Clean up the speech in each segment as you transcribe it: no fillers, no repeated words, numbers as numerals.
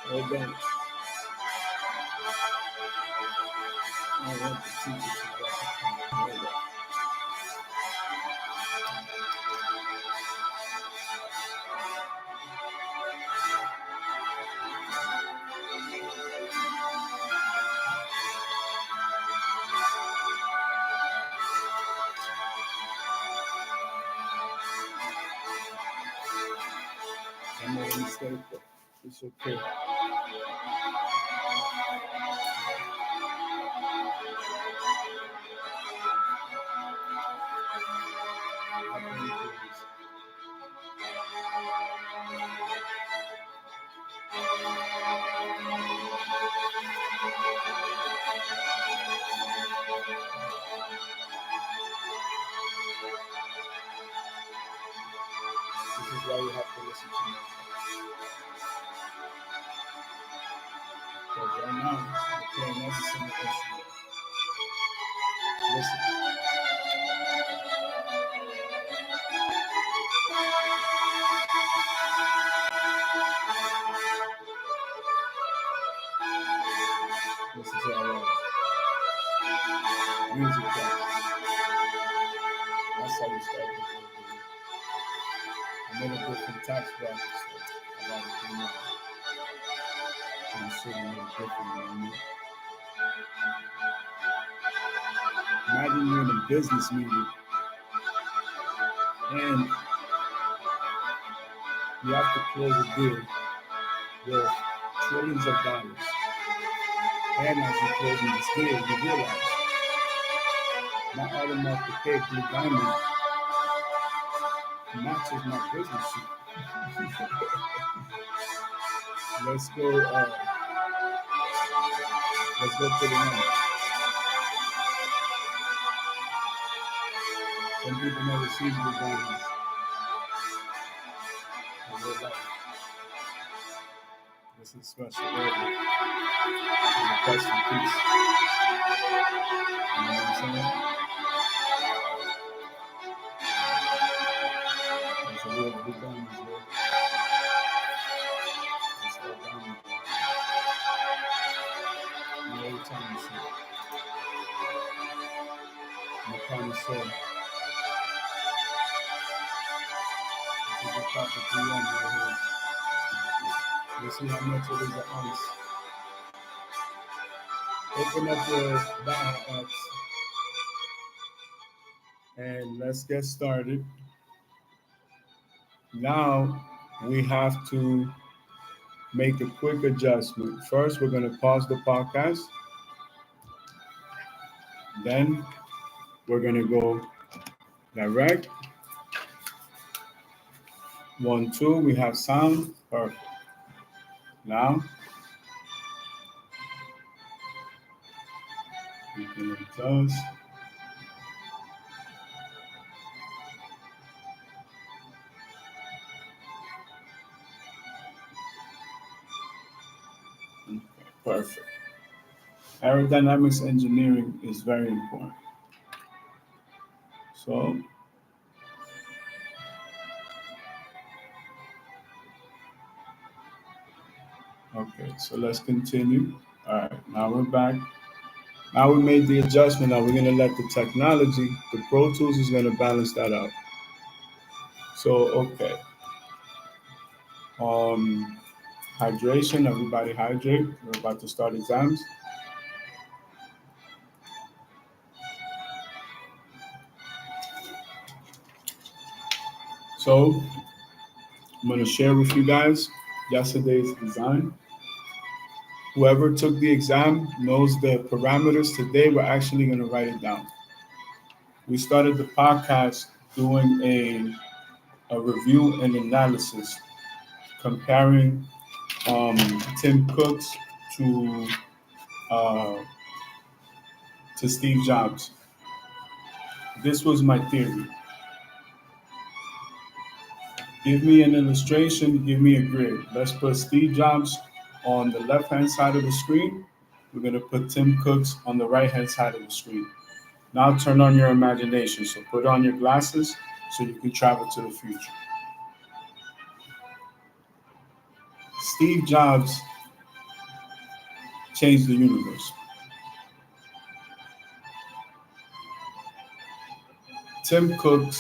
Hold on. I want the teacher to recognize that. I made a mistake, but it's okay. This is why you have to listen to me. Because right now, you're playing every single instrument. Listen. This is how I music class. That's how we started. I'm in a different tax bracket, so I gotta do more. I'm sitting a little different, Imagine you're in a business meeting and you have to close a deal worth trillions of dollars. And as you're closing this deal, you realize my automatic pay Blue Diamond matches my business suit. Let's go to the end. Some people never see Blue Diamonds in real life. This is special order. And the rest in peace. You know what I'm saying? There's a real Blue Diamonds there. It's all diamond. Every time you see it. And I promise you, this is a proper DM right here. You see how much it is an ounce. Open up your Baja apps and let's get started. Now we have to make a quick adjustment. First, we're going to pause the podcast. Then we're going to go direct. 1, 2, we have sound. Perfect. Now, we can adjust. Okay, perfect. Aerodynamics engineering is very important. So, okay, so let's continue. All right, now we're back. Now we made the adjustment. Now we're going to let the technology, the Pro Tools is going to balance that out. So, okay. Hydration, everybody hydrate. We're about to start exams. So, I'm going to share with you guys yesterday's design. Whoever took the exam knows the parameters. Today, we're actually going to write it down. We started the podcast doing a review and analysis, comparing Tim Cook's to Steve Jobs. This was my theory. Give me an illustration, give me a grid. Let's put Steve Jobs on the left-hand side of the screen. We're going to put Tim Cook's on the right-hand side of the screen. Now turn on your imagination. So put on your glasses so you can travel to the future. Steve Jobs changed the universe. Tim Cook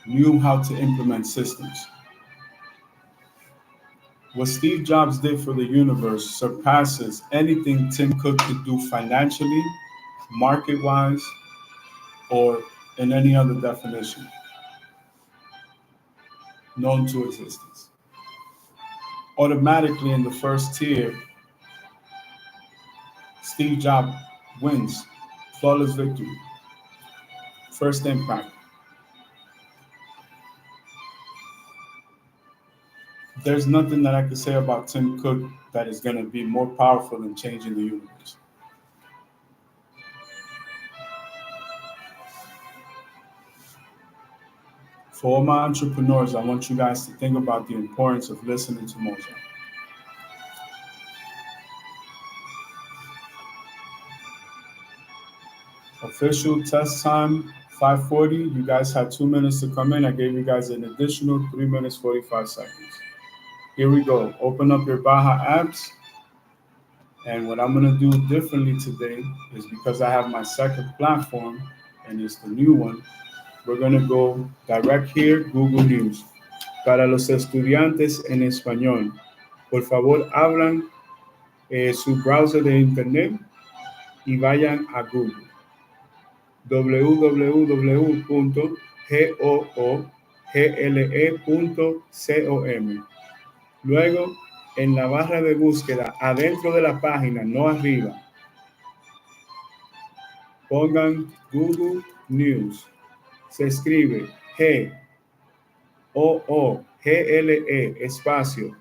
knew how to implement systems. What Steve Jobs did for the universe surpasses anything Tim Cook could do financially, market-wise, or in any other definition known to existence. Automatically in the first tier, Steve Jobs wins. Flawless victory. First impact. There's nothing that I could say about Tim Cook that is going to be more powerful than changing the universe. For all my entrepreneurs, I want you guys to think about the importance of listening to Mozart. Official test time, 5:40. You guys had 2 minutes to come in. I gave you guys an additional 3 minutes, 45 seconds. Here we go. Open up your Baja apps. And what I'm going to do differently today is because I have my second platform, and it's the new one, we're going to go direct here, Google News. Para los estudiantes en español, por favor, abran su browser de internet y vayan a Google. www.google.com. Luego, en la barra de búsqueda, adentro de la página, no arriba, pongan Google News. Se escribe Google espacio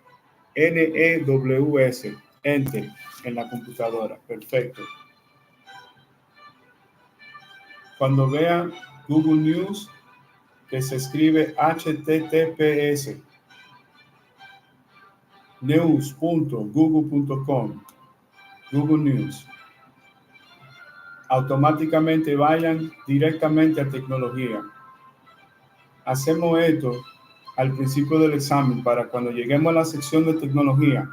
News. Enter en la computadora. Perfecto. Cuando vean Google News, que se escribe https news.google.com, Google News, automáticamente vayan directamente a Technologia. Hacemos esto al principio del examen para cuando lleguemos a la sección de Technologia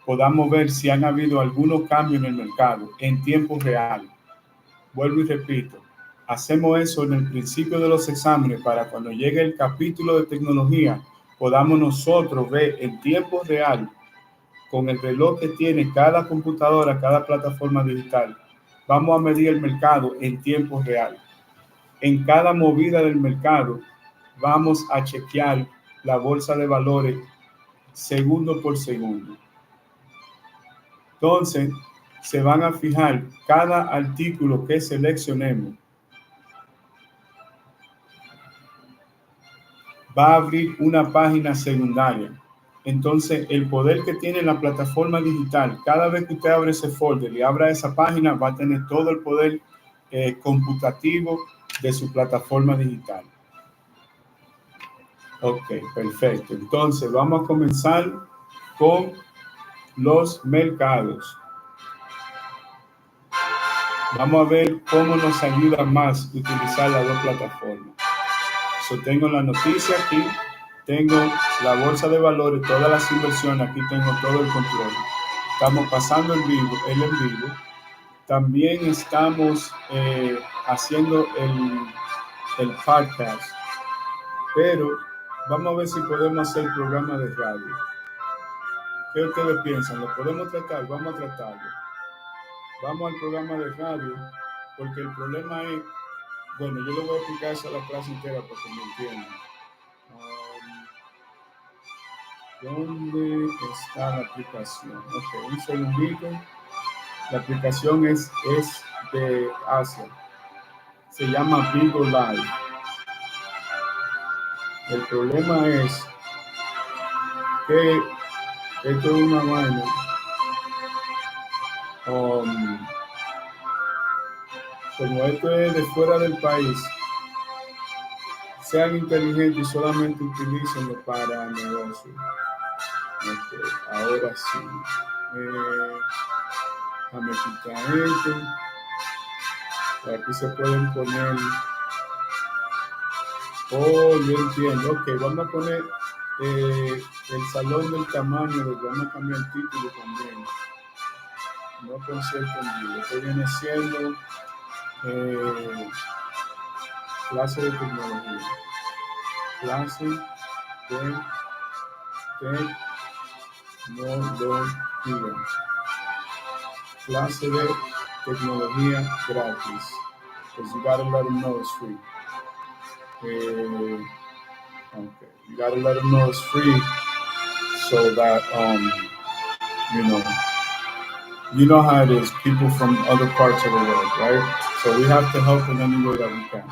podamos ver si han habido algunos cambios en el mercado en tiempo real. Vuelvo y repito, hacemos eso en el principio de los exámenes para cuando llegue el capítulo de Technologia podamos nosotros ver en tiempo real con el reloj que tiene cada computadora, cada plataforma digital. Vamos a medir el mercado en tiempo real. En cada movida del mercado vamos a chequear la bolsa de valores segundo por segundo. Entonces, se van a fijar cada artículo que seleccionemos. Va a abrir una página secundaria. Entonces, el poder que tiene la plataforma digital, cada vez que usted abre ese folder y abra esa página, va a tener todo el poder computativo de su plataforma digital. Ok, perfecto. Entonces, vamos a comenzar con los mercados. Vamos a ver cómo nos ayuda más utilizar las dos plataformas. Tengo la noticia aquí, tengo la bolsa de valores, todas las inversiones, aquí tengo todo el control. Estamos pasando el en vivo. También estamos haciendo el podcast, pero vamos a ver si podemos hacer programa de radio. ¿Qué ustedes piensan? ¿Lo podemos tratar? Vamos a tratarlo. Vamos al programa de radio, porque el problema es, bueno, yo le voy a explicar eso a la clase entera porque me entienden. ¿Dónde está la aplicación? Ok, un segundito. La aplicación es de Asia. Se llama Vigo Live. El problema es que esto es una vaina. Como esto es de fuera del país, sean inteligentes y solamente utilícenlo para negocios. Okay, ahora sí. Déjame quitar esto. Aquí se pueden poner. Oh, yo entiendo. Ok, vamos a poner el salón del tamaño, le vamos a cambiar el título también. No concierto en vivo. Esto viene siendo clase de tecnología. Clase de tecnología. Clase de tecnología gratis. Because you gotta let them know it's free. Okay, you gotta let them know it's free so that you know how it is. People from other parts of the world, right? So we have to help in any way that we can.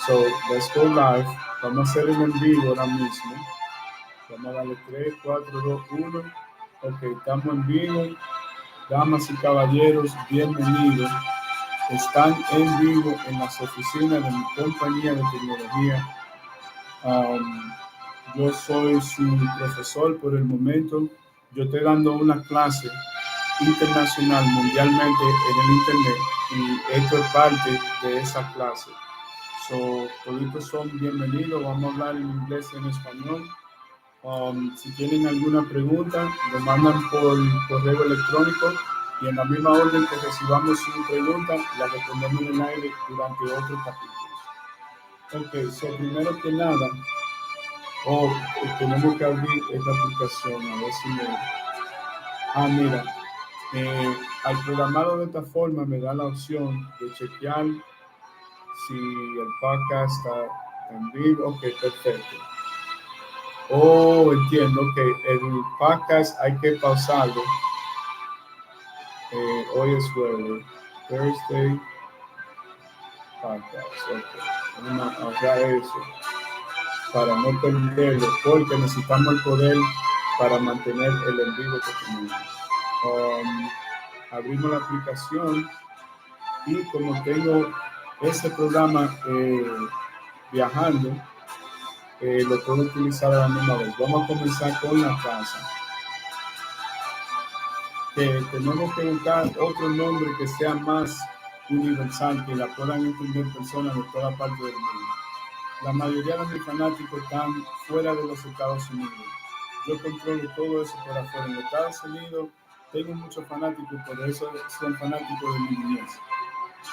So let's go live. Vamos a hacer un en vivo ahora mismo. Vamos a darle 3, 4, 2, 1. Ok, estamos en vivo. Damas y caballeros, bienvenidos. Están en vivo en las oficinas de mi compañía de tecnología. Yo soy su profesor por el momento. Yo estoy dando una clase internacional mundialmente en el internet y esto es parte de esa clase. Todos son bienvenidos. Vamos a hablar en inglés y en español. Si tienen alguna pregunta, lo mandan por correo electrónico y en la misma orden que recibamos su pregunta, la respondemos en el aire durante otro capítulo. Ok, primero que nada, tenemos que abrir esta aplicación, a ver si me... mira, al programarlo de esta forma me da la opción de chequear si el podcast está en vivo. Ok, perfecto. Entiendo que el podcast hay que pausarlo. Hoy es jueves, Thursday podcast. Ok, vamos a ahorrar eso para no perderlo, porque necesitamos el poder para mantener el en vivo que tenemos. Abrimos la aplicación y como tengo ese programa viajando, lo puedo utilizar a la misma vez. Vamos a comenzar con la casa. Tenemos que buscar otro nombre que sea más universal, que la puedan entender personas de toda parte del mundo. La mayoría de mis fanáticos están fuera de los Estados Unidos. Yo controlo todo eso por afuera. En los Estados Unidos tengo muchos fanáticos, por eso son fanáticos de mi niñez.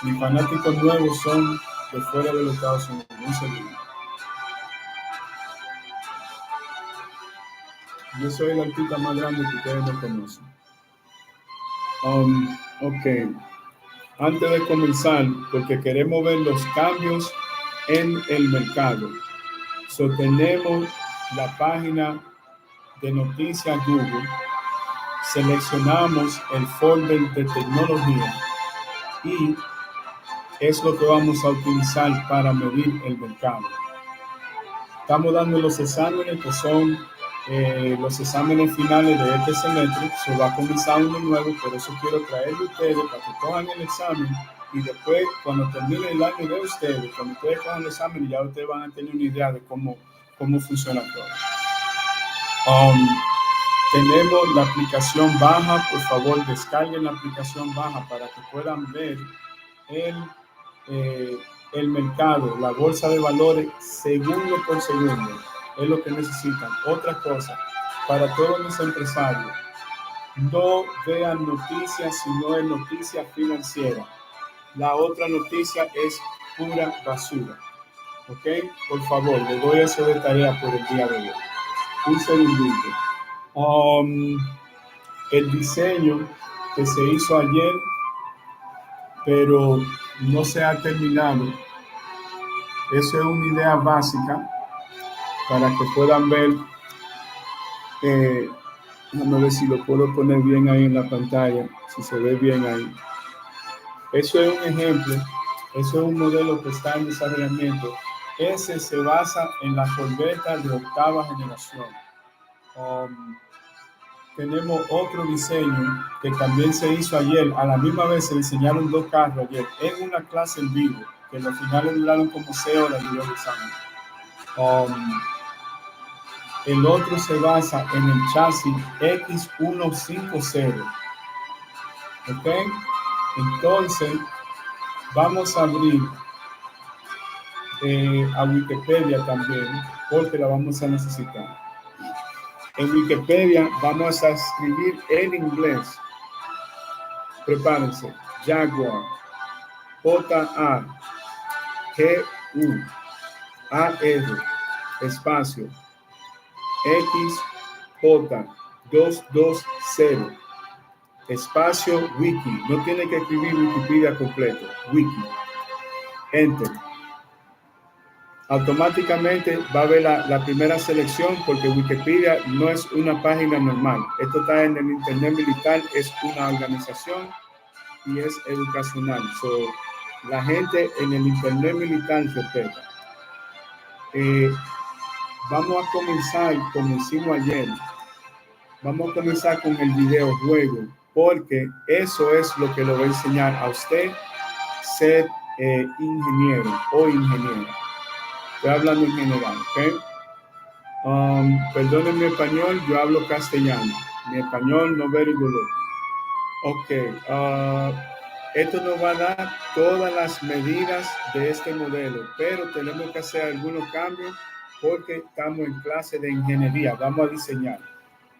Mis fanáticos nuevos son de fuera de los Estados Unidos. Un segundo. Yo soy el artista más grande que ustedes no conocen. Ok. Antes de comenzar, porque queremos ver los cambios en el mercado. Tenemos la página de noticias Google. Seleccionamos el folder de tecnología y es lo que vamos a utilizar para medir el mercado. Estamos dando los exámenes que son los exámenes finales de este semestre. Se va a comenzar uno nuevo, por eso quiero traerle a ustedes para que cojan el examen y después, cuando termine el año de ustedes, cuando ustedes cojan el examen, ya ustedes van a tener una idea de cómo funciona todo. Tenemos la aplicación Baja. Por favor, descarguen la aplicación Baja para que puedan ver el mercado, la bolsa de valores, segundo por segundo. Es lo que necesitan. Otra cosa, para todos los empresarios, no vean noticias si no es noticia financiera. La otra noticia es pura basura. ¿Ok? Por favor, les doy eso de tarea por el día de hoy. Un segundito. El diseño que se hizo ayer, pero no se ha terminado. Eso es una idea básica para que puedan ver. Déjame ver si lo puedo poner bien ahí en la pantalla, si se ve bien ahí. Eso es un ejemplo, eso es un modelo que está en desarrollamiento. Ese se basa en la corbeta de 8ª generación. Tenemos otro diseño que también se hizo ayer. A la misma vez se diseñaron 2 carros ayer en una clase en vivo, que los finales duraron como 6 horas de examen. El otro se basa en el chasis X150. ¿Ok? Entonces, vamos a abrir a Wikipedia también, porque la vamos a necesitar. En Wikipedia vamos a escribir en inglés. Prepárense. Jaguar. Jaguar. Espacio. XJ220. Espacio wiki. No tiene que escribir Wikipedia completo. Wiki. Enter. Automáticamente va a ver la primera selección porque Wikipedia no es una página normal. Esto está en el Internet militar, es una organización y es educacional. So, la gente en el Internet militar respeta. Vamos a comenzar como hicimos ayer. Vamos a comenzar con el videojuego porque eso es lo que le va a enseñar a usted ser ingeniero o ingeniero. Estoy hablando en general, ¿ok? Perdonen mi español, yo hablo castellano. Mi español no very good. Ok, esto nos va a dar todas las medidas de este modelo, pero tenemos que hacer algunos cambios porque estamos en clase de ingeniería. Vamos a diseñar.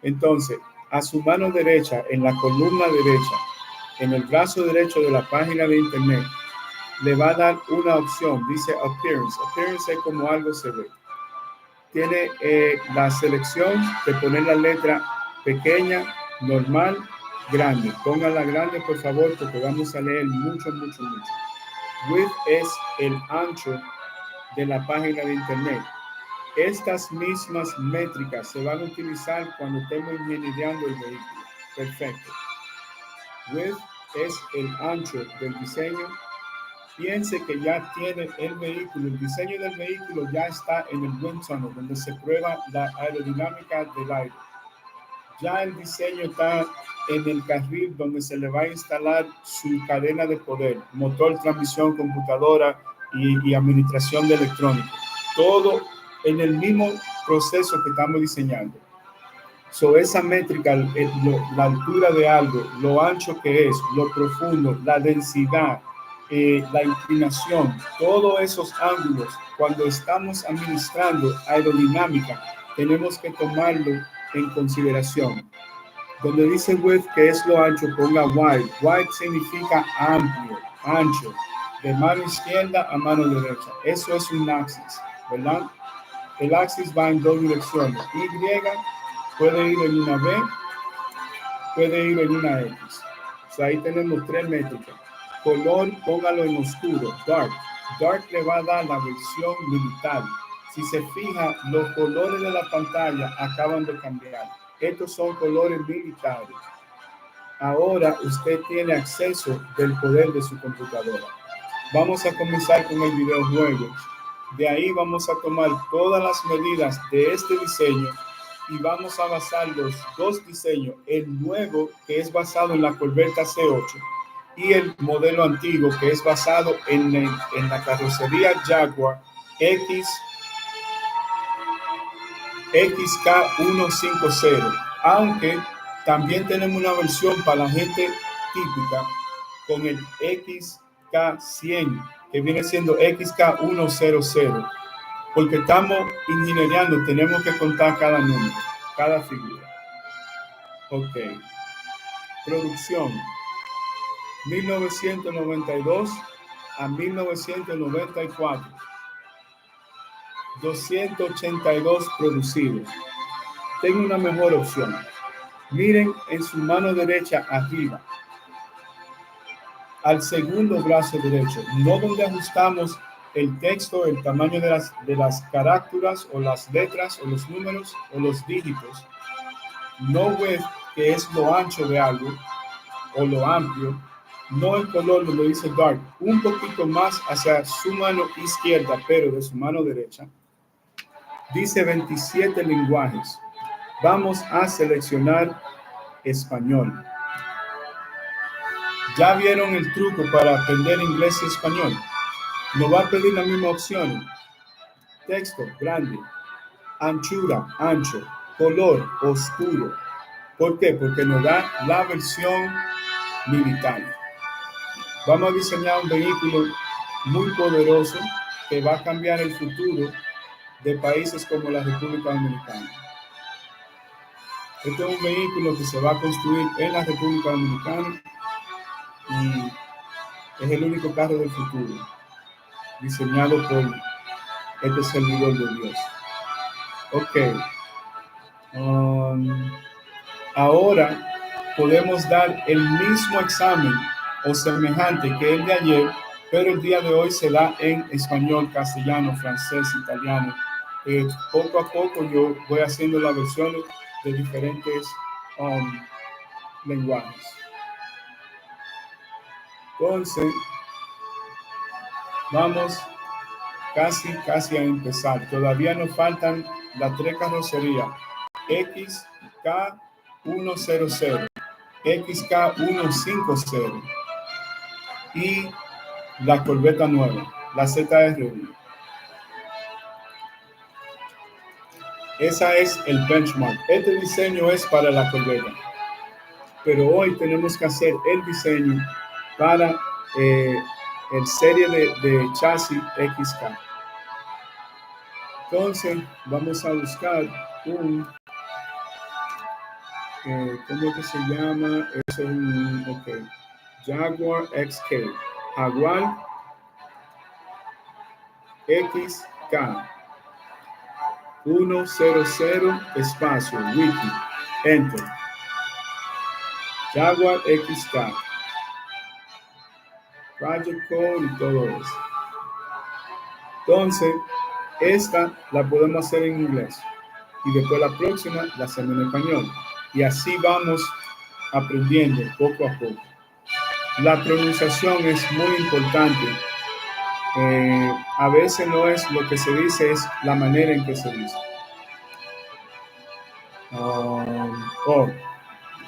Entonces, a su mano derecha, en la columna derecha, en el brazo derecho de la página de internet, le va a dar una opción, dice Appearance. Appearance es como algo se ve. Tiene la selección de poner la letra pequeña, normal, grande. Póngala grande, por favor, porque vamos a leer mucho. Width es el ancho de la página de internet. Estas mismas métricas se van a utilizar cuando estemos ingeniando el vehículo. Perfecto. Width es el ancho del diseño. Piense que ya tiene el vehículo, el diseño del vehículo ya está en el wind tunnel, donde se prueba la aerodinámica del aire. Ya el diseño está en el carril donde se le va a instalar su cadena de poder, motor, transmisión, computadora y administración de electrónica. Todo en el mismo proceso que estamos diseñando. So, esa métrica, la altura de algo, lo ancho que es, lo profundo, la densidad, la inclinación, todos esos ángulos, cuando estamos administrando aerodinámica, tenemos que tomarlo en consideración. Donde dice width, que es lo ancho, ponga wide. Wide significa amplio, ancho, de mano izquierda a mano derecha. Eso es un axis, ¿verdad? El axis va en dos direcciones. Y puede ir en una B, puede ir en una X. O sea, ahí tenemos tres métricas. Color, póngalo en oscuro, dark. Dark le va a dar la versión militar. Si se fija, los colores de la pantalla acaban de cambiar. Estos son colores militares. Ahora usted tiene acceso del poder de su computadora. Vamos a comenzar con el videojuego. De ahí vamos a tomar todas las medidas de este diseño y vamos a basar los dos diseños, el nuevo que es basado en la Corvette C8 y el modelo antiguo que es basado en la carrocería Jaguar XK150, aunque también tenemos una versión para la gente típica con el XK100 que viene siendo XK100. Porque estamos ingeniando, tenemos que contar cada número, cada figura. Ok. Producción. 1992 a 1994. 282 producidos. Tengo una mejor opción. Miren en su mano derecha arriba. Al segundo brazo derecho. No donde ajustamos el texto, el tamaño de las carátulas o las letras o los números o los dígitos. No width, que es lo ancho de algo o lo amplio. No el color, lo dice dark. Un poquito más hacia su mano izquierda, pero de su mano derecha. Dice 27 lenguajes. Vamos a seleccionar español. ¿Ya vieron el truco para aprender inglés y español? Nos va a pedir la misma opción. Texto, grande. Anchura, ancho. Color, oscuro. ¿Por qué? Porque nos da la versión militar. Vamos a diseñar un vehículo muy poderoso que va a cambiar el futuro de países como la República Dominicana. Este es un vehículo que se va a construir en la República Dominicana y es el único carro del futuro diseñado por este servidor de Dios. Ok. Ahora podemos dar el mismo examen o semejante que el de ayer, pero el día de hoy se da en español, castellano, francés, italiano. Poco a poco yo voy haciendo las versiones de diferentes lenguajes. Entonces, vamos casi a empezar. Todavía nos faltan las 3 carrocerías. XK100, XK150 y la corbeta nueva, la ZR1. Esa es el benchmark. Este diseño es para la corbeta, pero hoy tenemos que hacer el diseño para el serie de chasis XK. Entonces vamos a buscar un ¿cómo que se llama? Es un Jaguar XK, Jaguar XK 100 espacio wiki, enter, Jaguar XK, project code y todo eso. Entonces esta la podemos hacer en inglés y después la próxima la hacemos en español y así vamos aprendiendo poco a poco. La pronunciación es muy importante. A veces no es lo que se dice, es la manera en que se dice.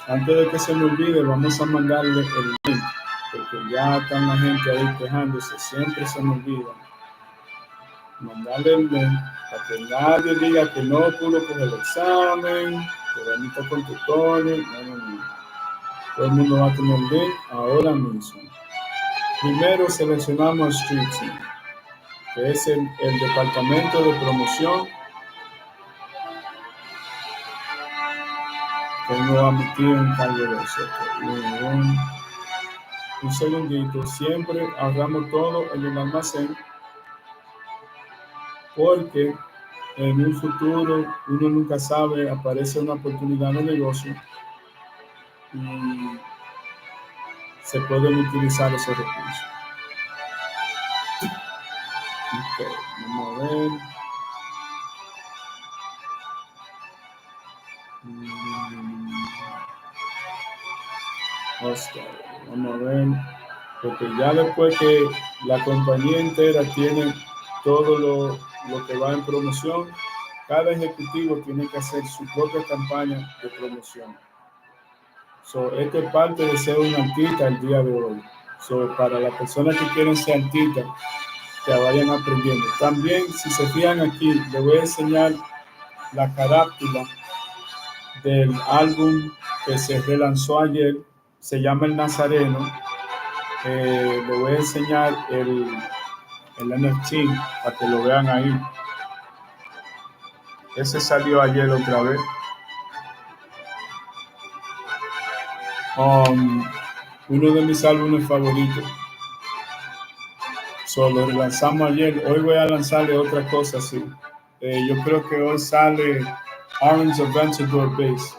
Antes de que se me olvide, vamos a mandarle el link, porque ya están la gente ahí quejándose, siempre se me olvida. Mandarle el link para que nadie diga que no pudo con el examen, que Benito con tutones. No. Todo el mundo va a tener el link ahora mismo. Primero seleccionamos Street Team, que es el departamento de promoción. Tengo a mi tío en cargo de eso. Un segundito, siempre ahorramos todo en el almacén porque en un futuro uno nunca sabe, aparece una oportunidad de negocio y se pueden utilizar esos recursos. Ok, vamos a ver. Vamos a ver, porque ya después que la compañía entera tiene todo lo que va en promoción, cada ejecutivo tiene que hacer su propia campaña de promoción. Esto es parte de ser un artista el día de hoy. Para las personas que quieren ser artistas, que vayan aprendiendo. También, si se fijan aquí, les voy a enseñar la carátula del álbum que se relanzó ayer. Se llama El Nazareno. Le voy a enseñar el NFT para que lo vean ahí. Ese salió ayer otra vez. Uno de mis álbumes favoritos. Lo relanzamos ayer. Hoy voy a lanzarle otra cosa así. Yo creo que hoy sale Orange Aventador Base.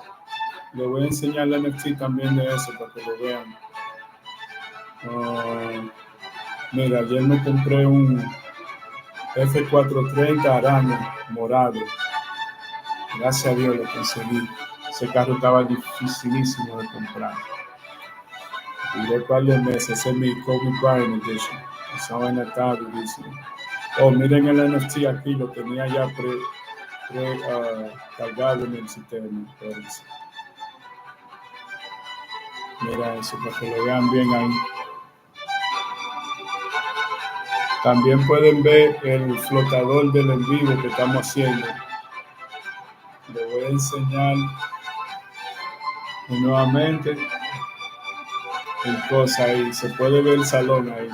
Le voy a enseñar el NFT también de eso para que lo vean. Mira, ayer me compré un F430 araña morado. Gracias a Dios lo conseguí. Ese carro estaba dificilísimo de comprar. Duré un par de meses. Ese es mi Kobe Bryant Edition. Esa vaina estaba durísima. Miren el NFT aquí. Lo tenía ya cargado en el sistema. Mira eso, para que lo vean bien ahí. También pueden ver el flotador del en vivo que estamos haciendo. Le voy a enseñar nuevamente el cosa ahí. Se puede ver el salón ahí.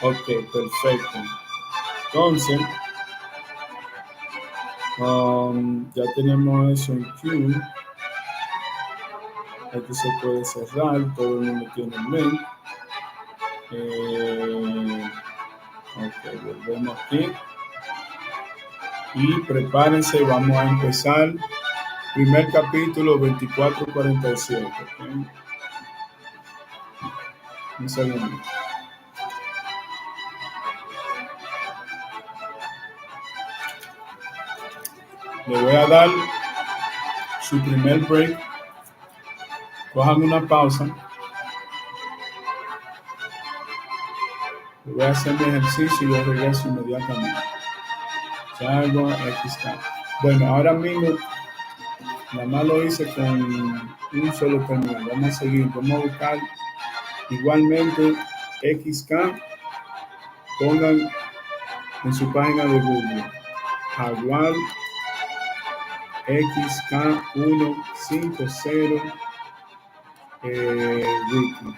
Ok, perfecto. Entonces, ya tenemos eso en Q. Aquí se puede cerrar, todo el mundo tiene el mail. Ok, volvemos aquí. Y prepárense, vamos a empezar. Primer capítulo 24:47. ¿Okay? Un segundo. Le voy a dar su primer break. Cojan una pausa. Voy a hacer mi ejercicio y yo regreso inmediatamente. Salgo XK. Bueno, ahora mismo nada más lo hice con un solo terminal. Vamos a seguir, vamos a buscar igualmente XK. Pongan en su página de Google Jaguar XK150 Wiki.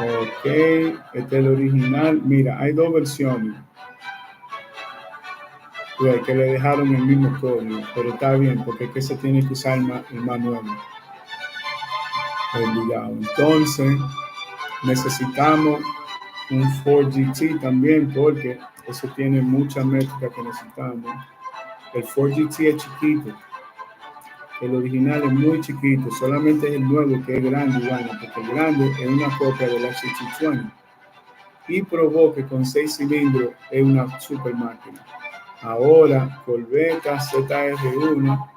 Ok, este es el original. Mira, hay dos versiones. Que le dejaron el mismo código, pero está bien, porque es que se tiene que usar el más nuevo. Obligado. Entonces, necesitamos un 4GT también, porque eso tiene mucha métrica que necesitamos. El 4GT es chiquito. El original es muy chiquito, solamente es el nuevo que es grande, porque el grande es una copia del XT20 y probó que con 6 cilindros es una super máquina. Ahora, Corvette ZR1,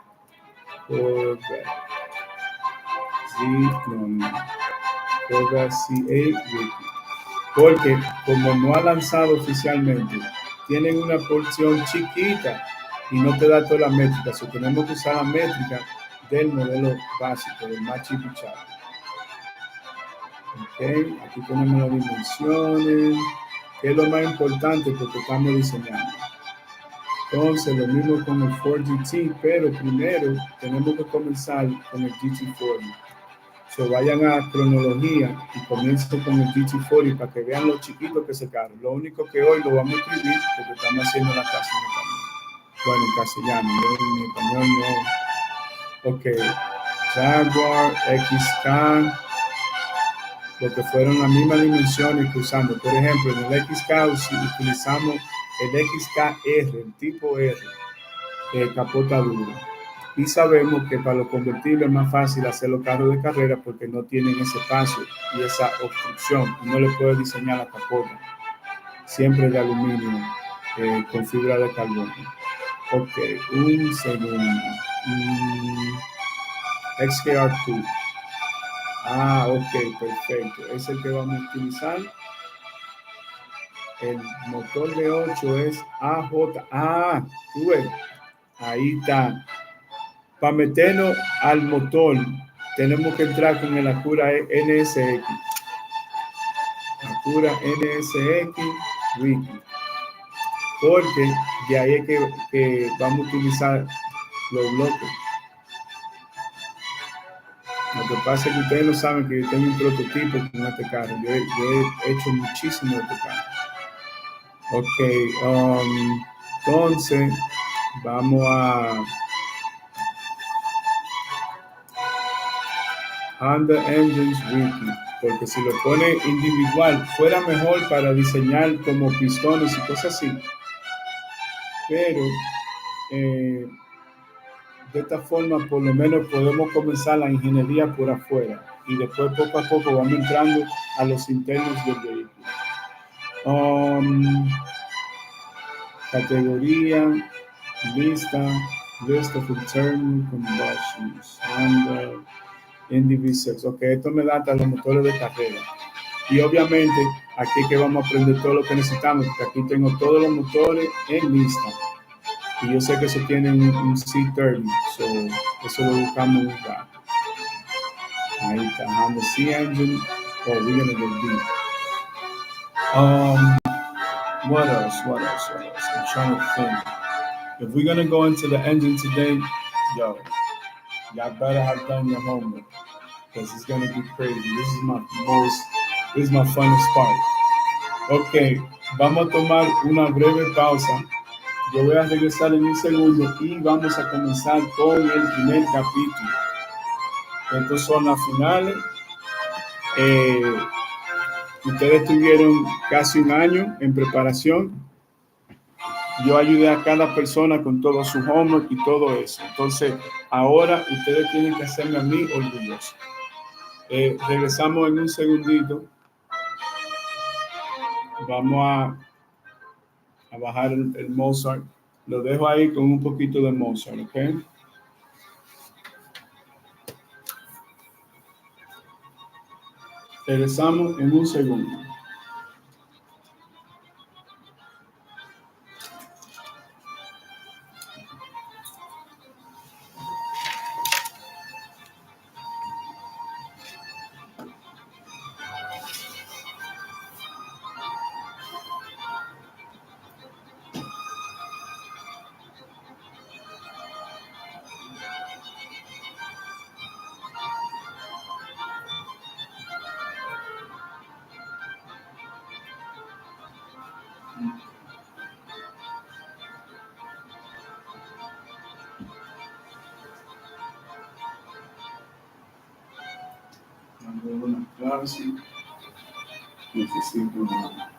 Corvette C8 Wiki, porque como no ha lanzado oficialmente, tienen una porción chiquita y no te da toda la métrica, o sea, tenemos que usar la métrica del modelo básico, del más chipichado. Okay, aquí tenemos las dimensiones, que es lo más importante porque estamos diseñando. Entonces, lo mismo con el 4GT, pero primero tenemos que comenzar con el GT40. So, vayan a cronología y comiencen con el GT40 para que vean lo chiquito que es el carro. Lo único que hoy lo vamos a escribir porque estamos haciendo la clase en español. Bueno, en castellano, en español no. Ok, Jaguar XK, lo que fueron las mismas dimensiones que usamos. Por ejemplo, en el XK utilizamos el XKR, el tipo R, capota dura. Y sabemos que para los convertibles es más fácil hacer los carros de carrera porque no tienen ese espacio y esa obstrucción. No le puedes diseñar la capota. Siempre de aluminio con fibra de carbono. Ok, un segundo. XKR2. Ok, perfecto. Es el que vamos a utilizar. El motor de 8 es AJ. Tú ves. Ahí está. Para meternos al motor, tenemos que entrar con el Acura NSX. Acura NSX Wiki. Porque de ahí es que vamos a utilizar los bloques. Lo que pasa es que ustedes no saben que yo tengo un prototipo con este carro. Yo he hecho muchísimo de este carro. Ok, entonces vamos a Honda Engines Wiki, porque si lo pone individual fuera mejor para diseñar como pistones y cosas así, pero de esta forma por lo menos podemos comenzar la ingeniería por afuera y después poco a poco vamos entrando a los internos del vehículo. Categoría, list of internal combustions, and individuals. Ok, esto me da hasta los motores de carrera. Y obviamente aquí es que vamos a aprender todo lo que necesitamos, porque aquí tengo todos los motores en lista. Y yo sé que eso tiene un C30, so eso lo buscamos en un rato. Ahí está, Honda C engine. Oh, we're gonna go deep. What else? I'm trying to think. If we're gonna go into the engine today, y'all better have done your homework because it's gonna be crazy. This is my funnest part. Ok, vamos a tomar una breve pausa. Yo voy a regresar en un segundo y vamos a comenzar con el primer capítulo. Estas son las finales. Ustedes tuvieron casi un año en preparación. Yo ayudé a cada persona con todo su homework y todo eso. Entonces, ahora ustedes tienen que hacerme a mí orgulloso. Regresamos en un segundito. Vamos a bajar el Mozart. Lo dejo ahí con un poquito de Mozart, ¿ok? Regresamos en un segundo. Una clase. Necesito una.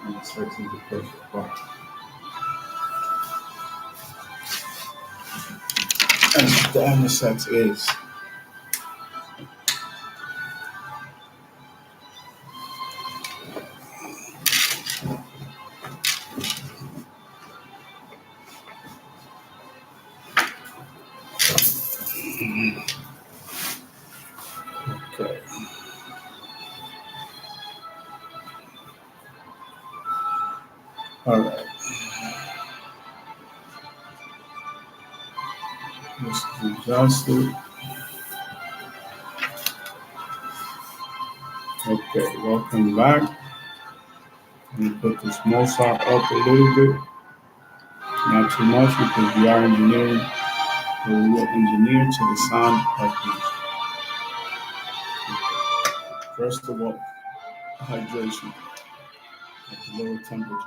And searching the perfect car. And the MSX is. Okay. All right. This is adjusted. Okay, welcome back. Let me put this Mozart up a little bit. Not too much because we are engineering. We will engineer to the sound of these. First of all, hydration at the lower temperatures.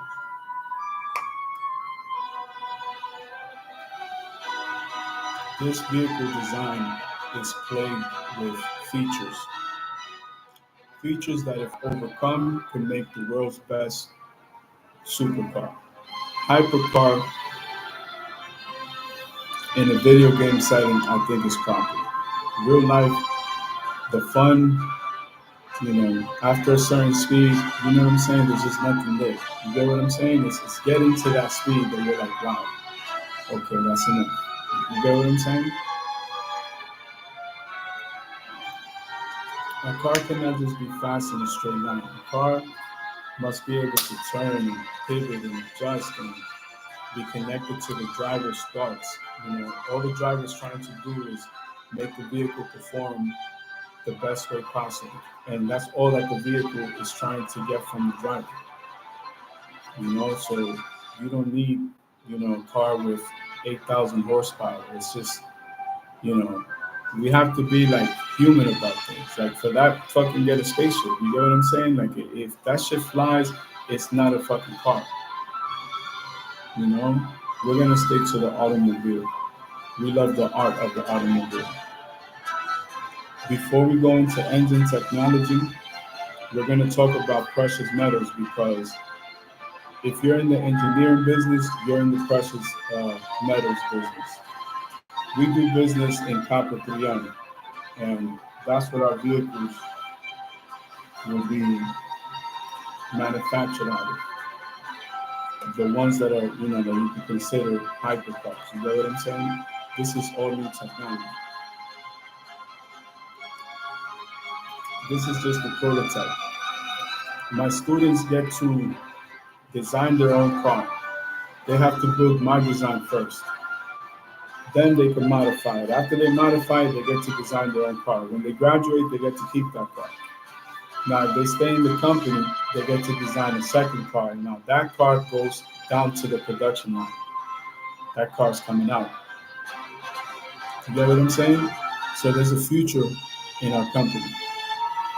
This vehicle design is plagued with features. Features that, if overcome, can make the world's best supercar. Hypercar in a video game setting, I think is proper. Real life, the fun, after a certain speed, you know what I'm saying? There's just nothing there. You get what I'm saying? It's getting to that speed that you're like, wow, okay, that's enough. You get what I'm saying? A car cannot just be fast in a straight line. A car must be able to turn and pivot and adjust and be connected to the driver's thoughts. All the driver's trying to do is make the vehicle perform the best way possible. And that's all that the vehicle is trying to get from the driver. So you don't need, a car with 8,000 horsepower. It's just, we have to be like human about things. Like for that, fucking get a spaceship. You get what I'm saying? Like if that shit flies, it's not a fucking car. We're gonna stick to the automobile. We love the art of the automobile. Before we go into engine technology, we're gonna talk about precious metals because if you're in the engineering business, you're in the precious metals business. We do business in copper 3 and that's what our vehicles will be manufactured out of. The ones that are, that you can consider hypercars. You know what I'm saying? This is all new technology. This is just a prototype. My students get to design their own car. They have to build my design first. Then they can modify it. After they modify it, they get to design their own car. When they graduate, they get to keep that car. Now, if they stay in the company, they get to design a second car. Now, that car goes down to the production line. That car's coming out. You get what I'm saying? So there's a future in our company.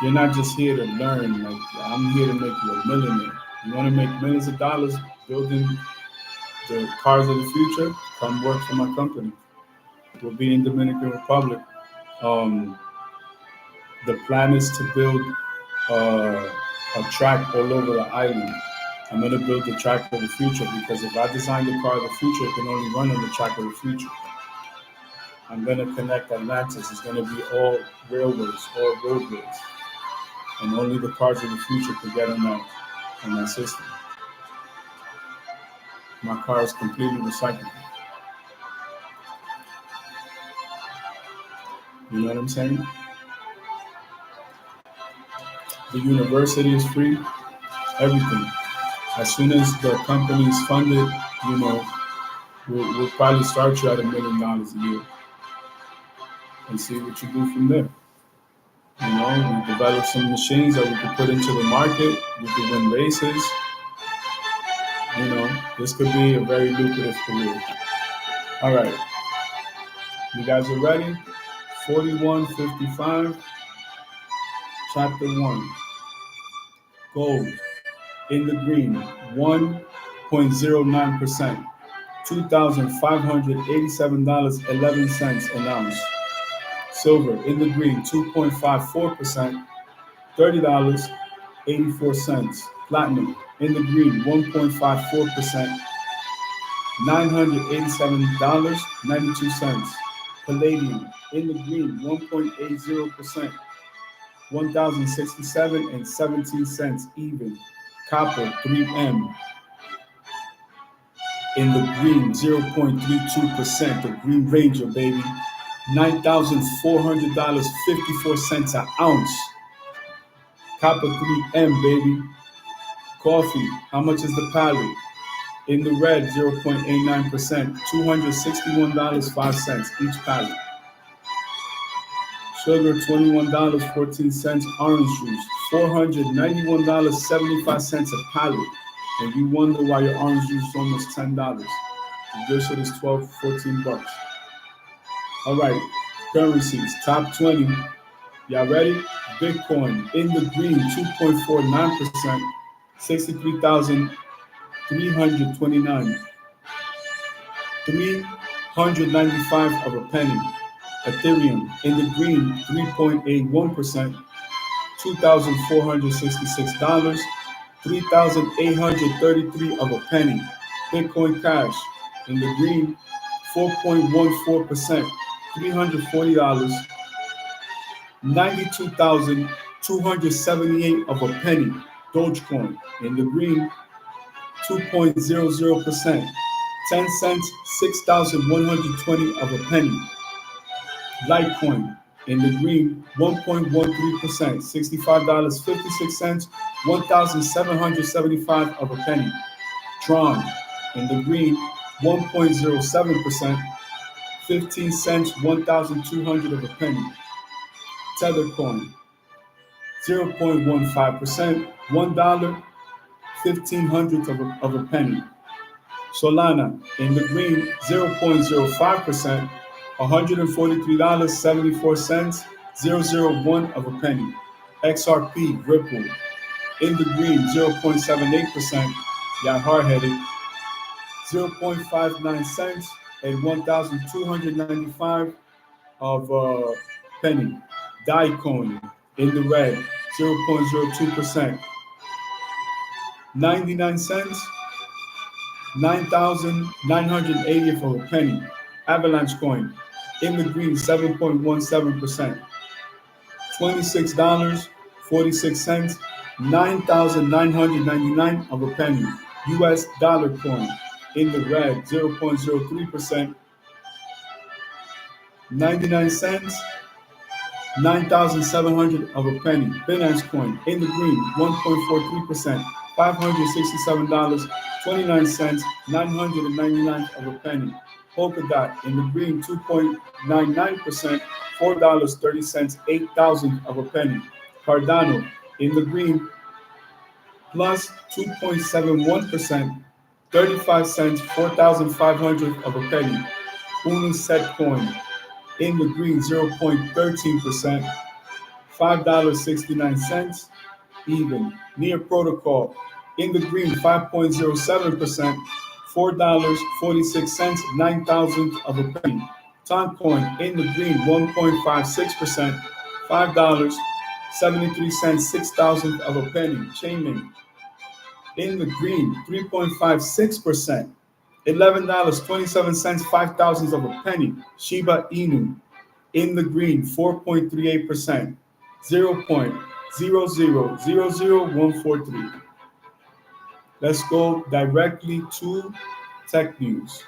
You're not just here to learn. Like, I'm here to make you a millionaire. You want to make millions of dollars building the cars of the future? Come work for my company. We'll be in Dominican Republic. The plan is to build a track all over the island. I'm going to build the track of the future because if I design the car of the future, it can only run on the track of the future. I'm going to connect Atlantis. It's going to be all railways, all roadways. And only the cars of the future could get on that system. My car is completely recyclable. You know what I'm saying? The university is free. Everything. As soon as the company is funded, we'll probably start you at $1 million a year and see what you do from there. We develop some machines that we can put into the market. We can win races. This could be a very lucrative career. All right. You guys are ready? 4155, chapter 1. Gold in the green, 1.09%, $2,587.11 an ounce. Silver in the green, 2.54%, $30.84. Platinum in the green, 1.54%, $987.92. Palladium in the green, 1.80%, $1,067.17 even. Copper 3M in the green, 0.32%. The Green Ranger, baby. $9,400.54 an ounce. Copper 3M, baby. Coffee, how much is the pallet? In the red, 0.89%, $261.05 each pallet. Sugar, $21.14. Orange juice, $491.75 a pallet. And you wonder why your orange juice is almost $10. The good shit is 12, 14 bucks. All right, currencies, top 20. Y'all ready? Bitcoin in the green, 2.49%, 63,329. 395 of a penny. Ethereum in the green, 3.81%, $2,466. 3,833 of a penny. Bitcoin Cash in the green, 4.14%, $340. 92,278 of a penny. Dogecoin in the green, 2.00%, 10 cents, 6,120 of a penny. Litecoin in the green, 1.13%, $65.56, 1,775 of a penny. Tron in the green, 1.07%, 15 cents, 1,200 of a penny. Tethercoin, 0.15%, $1, 1,500 of a penny. Solana in the green, 0.05%, $143.74, 001 of a penny. XRP Ripple in the green, 0.78%, y'all hard-headed, 0.59 cents, and 1,295 of a penny. Diecoin in the red, 0.02%, 99 cents, 9,980 for a penny. Avalanche coin in the green, 7.17%, $26.46, 9,999 of a penny. US dollar coin in the red, 0.03%, 99 cents, 9,700 of a penny. Binance coin in the green, 1.43%, $567.29, 999 of a penny. Polkadot in the green, 2.99%, $4.30, 8,000 of a penny. Cardano in the green, plus 2.71%, 35 cents, 4,500 of a penny. Unisat coin in the green, 0.13%, $5.69 even. Near Protocol in the green, 5.07%, $4.46, 9,000 of a penny. Toncoin in the green, 1.56%, $5.73, 6,000 of a penny. Chainlink in the green, 3.56%, $11.27, 5,000 of a penny. Shiba Inu in the green, 4.38%, 0.0000143. Let's go directly to tech news.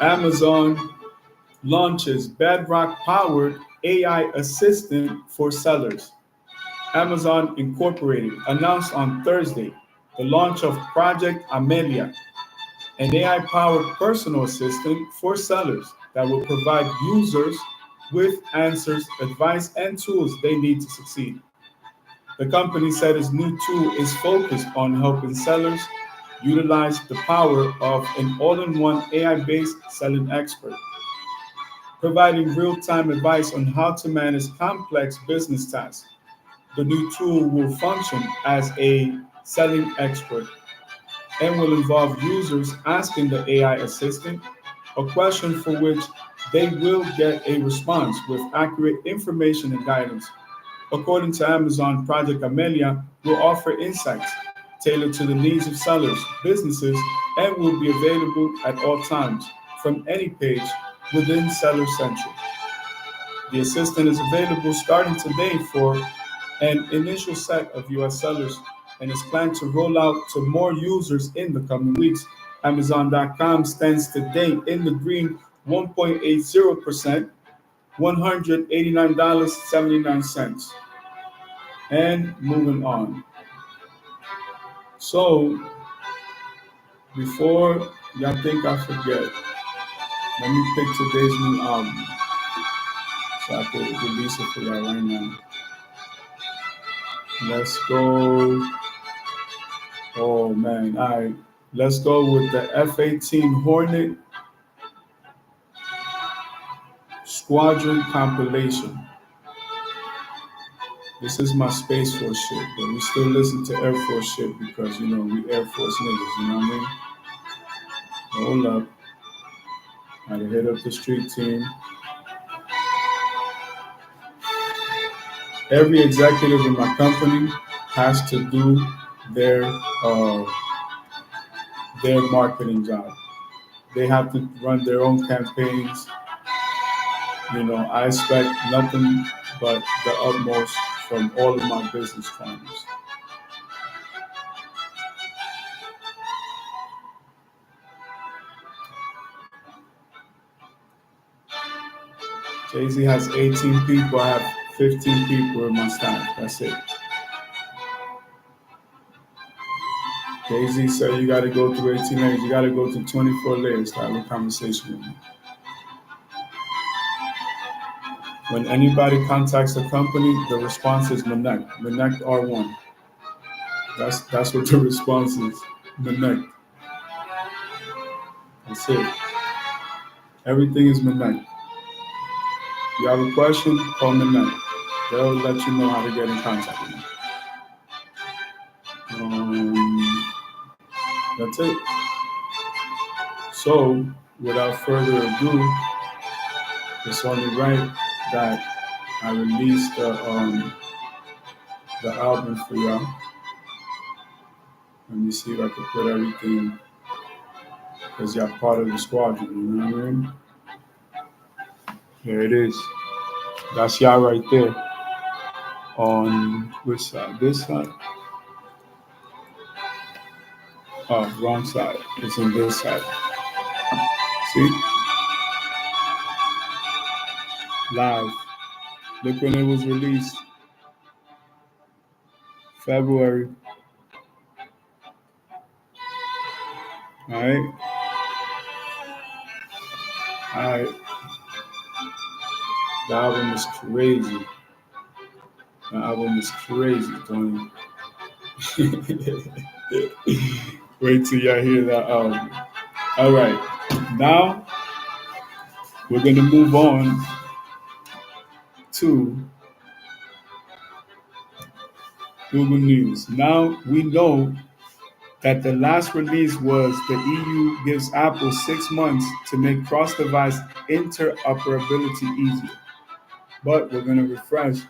Amazon launches Bedrock-powered AI assistant for sellers. Amazon Incorporated announced on Thursday the launch of Project Amelia, an AI-powered personal assistant for sellers that will provide users with answers, advice, and tools they need to succeed. The company said its new tool is focused on helping sellers utilize the power of an all-in-one AI-based selling expert, providing real-time advice on how to manage complex business tasks. The new tool will function as a selling expert and will involve users asking the AI assistant a question for which they will get a response with accurate information and guidance. According to Amazon, Project Amelia will offer insights tailored to the needs of sellers, businesses, and will be available at all times from any page within Seller Central. The assistant is available starting today for an initial set of US sellers and is planned to roll out to more users in the coming weeks. Amazon.com stands today in the green 1.80%, $189.79. And moving on. So, before y'all think I forget, let me pick today's new album so I can release it for y'all right now. Let's go. Oh man, all right. Let's go with the F-18 Hornet Squadron compilation. This is my Space Force shit, but we still listen to Air Force shit because, you know, we Air Force niggas, you know what I mean? Hold up. I had to hit up the street team. Every executive in my company has to do their marketing job. They have to run their own campaigns. You know, I expect nothing but the utmost from all of my business partners. Jay-Z has 18 people. I have 15 people in my staff. That's it. Jay-Z said you got to go through 18 layers. You got to go through 24 layers to have a conversation with me. When anybody contacts the company, the response is Manek. Manek R1. That's what the response is. Manek. That's it. Everything is Manek. You have a question, call Manek. They'll let you know how to get in contact with me. That's it. So, without further ado, it's only right that I release the album for y'all. Let me see if I can put everything, because y'all part of the squadron, you know what I mean? There it is. That's y'all right there. On which side? This side? Oh, wrong side. It's on this side. See? Live. Look when it was released. February. Alright. Alright. The album is crazy. The album is crazy, Tony. Wait till y'all hear that album. Alright. Now we're gonna move on to Google News. Now we know that the last release was the EU gives Apple 6 months to make cross-device interoperability easier. But we're going to refresh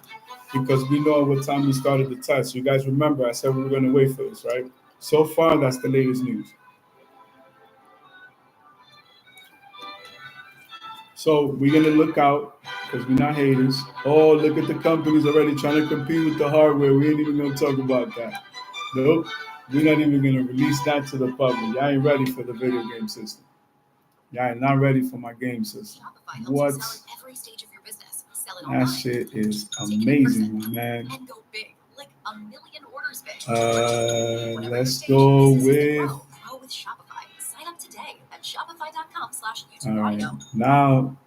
because we know what time we started the test. You guys remember I said we were going to wait for this, right? So far, that's the latest news. So we're going to look out because we're not haters. Oh, look at the companies already trying to compete with the hardware. We ain't even going to talk about that. Nope. We're not even going to release that to the public. Y'all ain't ready for the video game system. Y'all ain't not ready for my game system. What? That shit is amazing, man. Let's go with... All right. Now,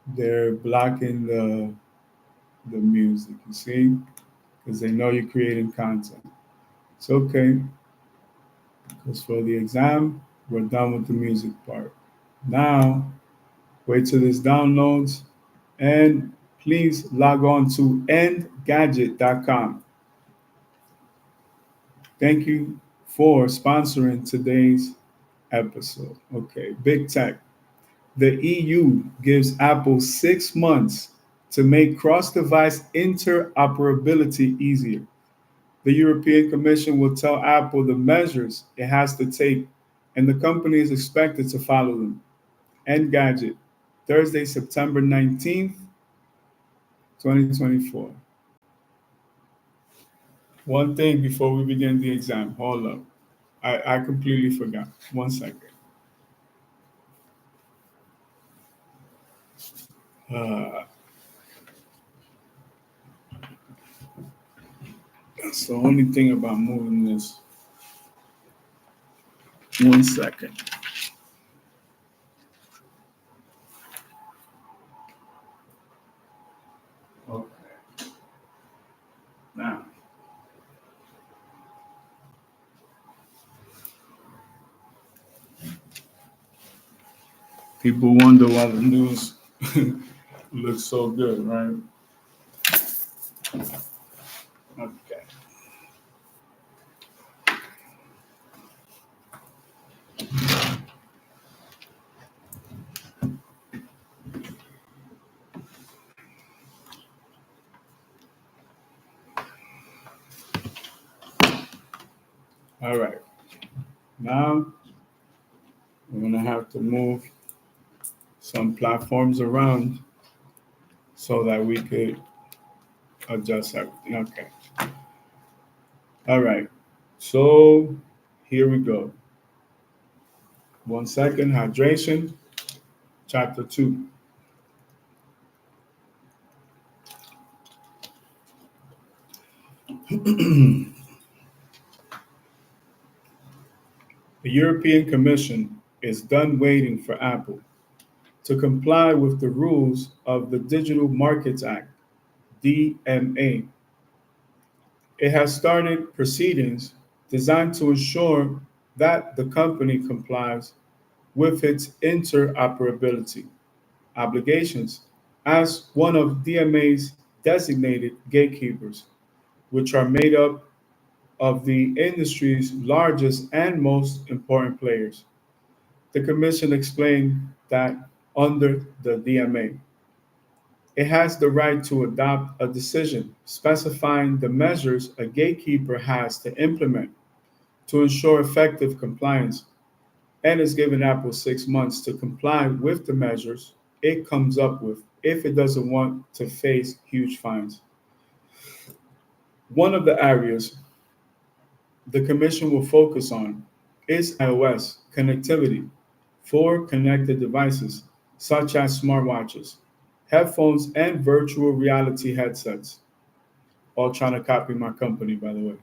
they're blocking the music, you see, because they know you're creating content. It's okay, because for the exam, we're done with the music part. Now, wait till this downloads, and please log on to endgadget.com. Thank you for sponsoring today's episode. Okay, big tech. The EU gives Apple 6 months to make cross device interoperability easier. The European Commission will tell Apple the measures it has to take, and the company is expected to follow them. Engadget, Thursday, September 19th, 2024. One thing before we begin the exam. Hold up. I completely forgot. 1 second. Uh, that's the only thing about moving this. 1 second. Okay. Now, people wonder why the news looks so good, right? Okay. All right. Now, we're going to have to move some platforms around so that we could adjust everything. Okay. All right. So here we go. 1 second. Hydration, chapter 2. The European Commission is done waiting for Apple to comply with the rules of the Digital Markets Act, DMA. It has started proceedings designed to ensure that the company complies with its interoperability obligations as one of DMA's designated gatekeepers, which are made up of the industry's largest and most important players. The Commission explained that under the DMA, it has the right to adopt a decision specifying the measures a gatekeeper has to implement to ensure effective compliance, and is given Apple 6 months to comply with the measures it comes up with if it doesn't want to face huge fines. One of the areas the Commission will focus on is iOS connectivity for connected devices such as smartwatches, headphones, and virtual reality headsets. All trying to copy my company, by the way.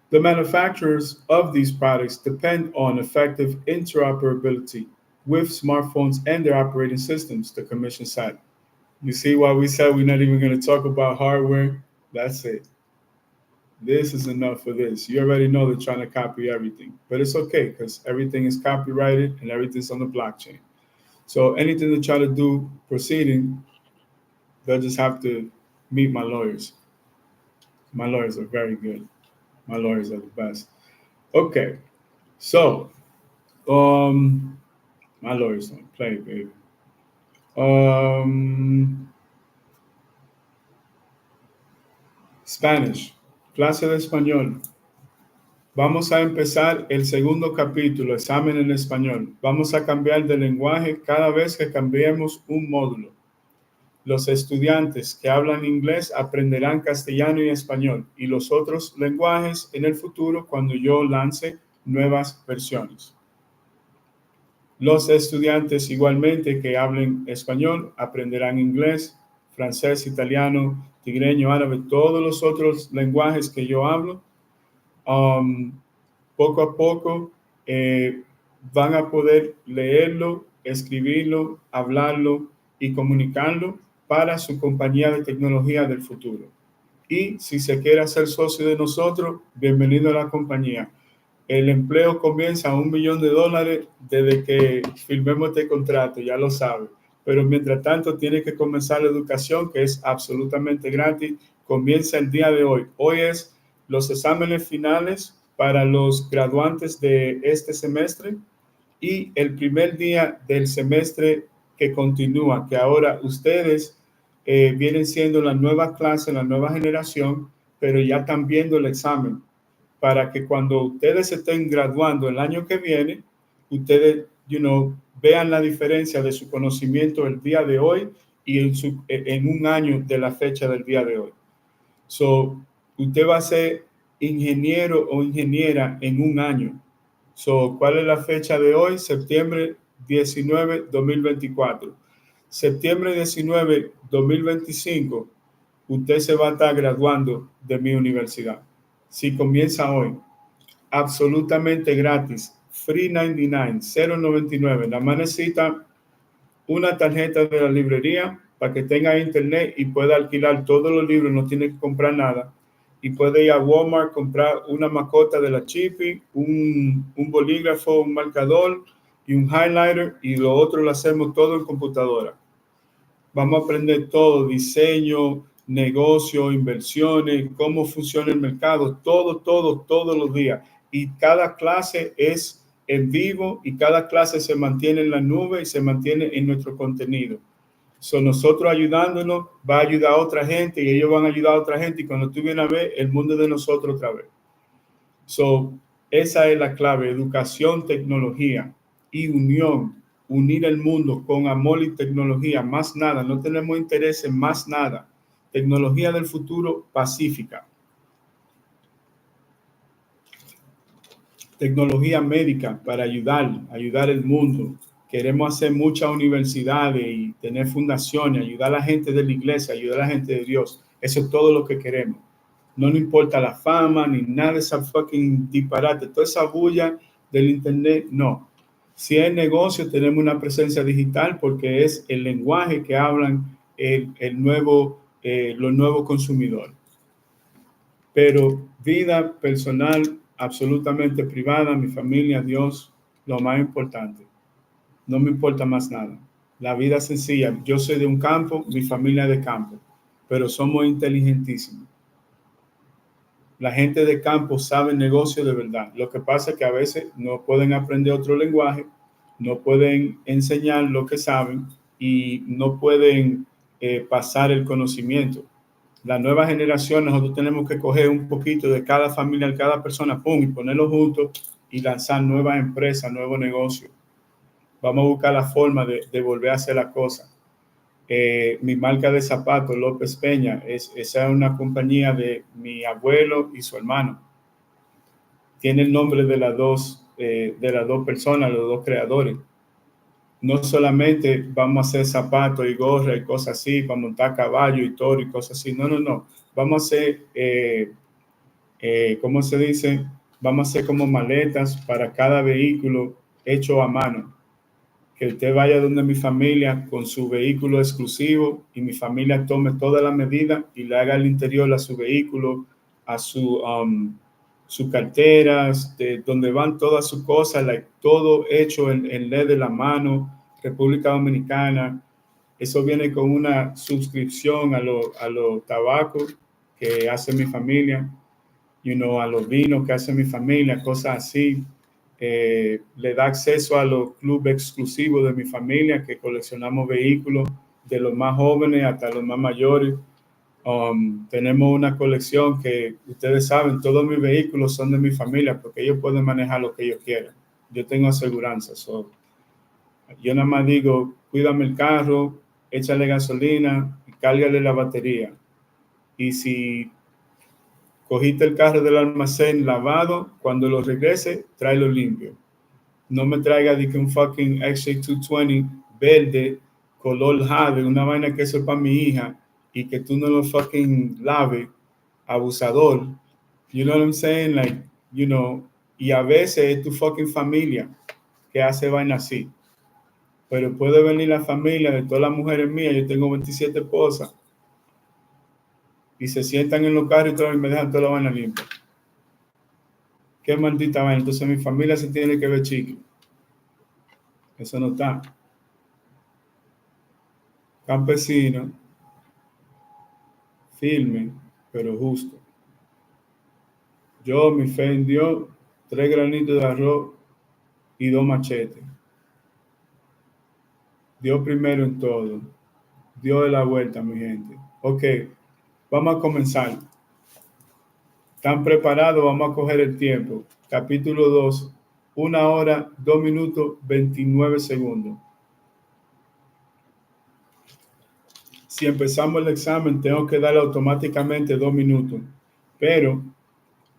The manufacturers of these products depend on effective interoperability with smartphones and their operating systems, the Commission said. You see why we said we're not even going to talk about hardware? That's it. This is enough for this. You already know they're trying to copy everything, but it's okay because everything is copyrighted and everything's on the blockchain. So anything they try to do proceeding, they'll just have to meet my lawyers. My lawyers are very good. My lawyers are the best. Okay, so my lawyers don't play, baby. Spanish, clase de español. Vamos a empezar el segundo capítulo, examen en español. Vamos a cambiar de lenguaje cada vez que cambiemos un módulo. Los estudiantes que hablan inglés aprenderán castellano y español y los otros lenguajes en el futuro cuando yo lance nuevas versiones. Los estudiantes igualmente que hablen español aprenderán inglés, francés, italiano, tigreño, árabe, todos los otros lenguajes que yo hablo. Poco a poco van a poder leerlo, escribirlo, hablarlo y comunicarlo para su compañía de tecnología del futuro. Y si se quiere hacer socio de nosotros, bienvenido a la compañía. El empleo comienza a $1 millón desde que firmemos este contrato, ya lo sabe. Pero mientras tanto tiene que comenzar la educación, que es absolutamente gratis. Comienza el día de hoy. Hoy es los exámenes finales para los graduantes de este semestre y el primer día del semestre que continúa, que ahora ustedes vienen siendo la nueva clase, la nueva generación, pero ya están viendo el examen para que cuando ustedes estén graduando el año que viene, ustedes, vean la diferencia de su conocimiento el día de hoy y en un año de la fecha del día de hoy. So, usted va a ser ingeniero o ingeniera en un año. So, ¿cuál es la fecha de hoy? Septiembre 19, 2024. Septiembre 19, 2025, usted se va a estar graduando de mi universidad. Si comienza hoy, absolutamente gratis, free 99, 0.99. Nada más necesita una tarjeta de la librería para que tenga internet y pueda alquilar todos los libros, no tiene que comprar nada. Y puede ir a Walmart, comprar una mascota de la Chippy, un bolígrafo, un marcador y un highlighter, y lo otro lo hacemos todo en computadora. Vamos a aprender todo, diseño, negocio, inversiones, cómo funciona el mercado, todos los días. Y cada clase es en vivo y cada clase se mantiene en la nube y se mantiene en nuestro contenido. So, nosotros ayudándonos va a ayudar a otra gente y ellos van a ayudar a otra gente, y cuando tú vienes a ver, el mundo es de nosotros otra vez. So, esa es la clave: educación, tecnología y unión. Unir el mundo con amor y tecnología, más nada. No tenemos interés en más nada. Tecnología del futuro pacífica. Tecnología médica para ayudar al mundo. Queremos hacer muchas universidades y tener fundaciones, ayudar a la gente de la iglesia, ayudar a la gente de Dios. Eso es todo lo que queremos. No nos importa la fama ni nada de esa fucking disparate, toda esa bulla del internet, no. Si es negocio, tenemos una presencia digital porque es el lenguaje que hablan los nuevos consumidores. Pero vida personal, absolutamente privada, mi familia, Dios, lo más importante. No me importa más nada. La vida sencilla. Yo soy de un campo, mi familia de campo, pero somos inteligentísimos. La gente de campo sabe negocio de verdad. Lo que pasa es que a veces no pueden aprender otro lenguaje, no pueden enseñar lo que saben y no pueden pasar el conocimiento. La nueva generación, nosotros tenemos que coger un poquito de cada familia, de cada persona, pum, y ponerlo juntos y lanzar nuevas empresas, nuevos negocios. Vamos a buscar la forma de volver a hacer las cosas. Mi marca de zapatos, López Peña, esa es una compañía de mi abuelo y su hermano. Tiene el nombre de las dos personas, los dos creadores. No solamente vamos a hacer zapatos y gorras y cosas así, para montar caballo y toro y cosas así. No. Vamos a hacer, ¿cómo se dice? Vamos a hacer como maletas para cada vehículo hecho a mano. Que usted vaya donde mi familia con su vehículo exclusivo y mi familia tome todas las medidas y le haga el interior a su vehículo, a sus carteras, de donde van todas sus cosas, todo hecho en LED de la mano, República Dominicana. Eso viene con una suscripción a los tabacos que hace mi familia, a los vinos que hace mi familia, cosas así. Le da acceso a los clubes exclusivos de mi familia, que coleccionamos vehículos de los más jóvenes hasta los más mayores. Tenemos una colección que ustedes saben, todos mis vehículos son de mi familia porque ellos pueden manejar lo que ellos quieran. Yo tengo aseguranza. Yo nada más digo, cuídame el carro, échale gasolina y cárgale la batería. Y si cogiste el carro del almacén lavado, cuando lo regrese, tráelo limpio. No me traiga de que un fucking XJ220 verde, color jade, una vaina que eso es para mi hija, y que tú no lo fucking laves, abusador. You know what I'm saying? Like, y a veces es tu fucking familia que hace vaina así. Pero puede venir la familia de todas las mujeres mías, yo tengo 27 esposas, y se sientan en los carros y todo, y me dejan toda la vaina limpia. Qué maldita vaina. Entonces mi familia se tiene que ver chicle. Eso no está. Campesino, firme, pero justo. Yo, mi fe en Dios, 3 granitos de arroz y 2 machetes. Dios primero en todo. Dios de la vuelta, mi gente. Ok, vamos a comenzar. ¿Están preparados? Vamos a coger el tiempo. Capítulo 2, 1 hora, 2 minutos, 29 segundos. Si empezamos el examen, tengo que darle automáticamente 2 minutos. Pero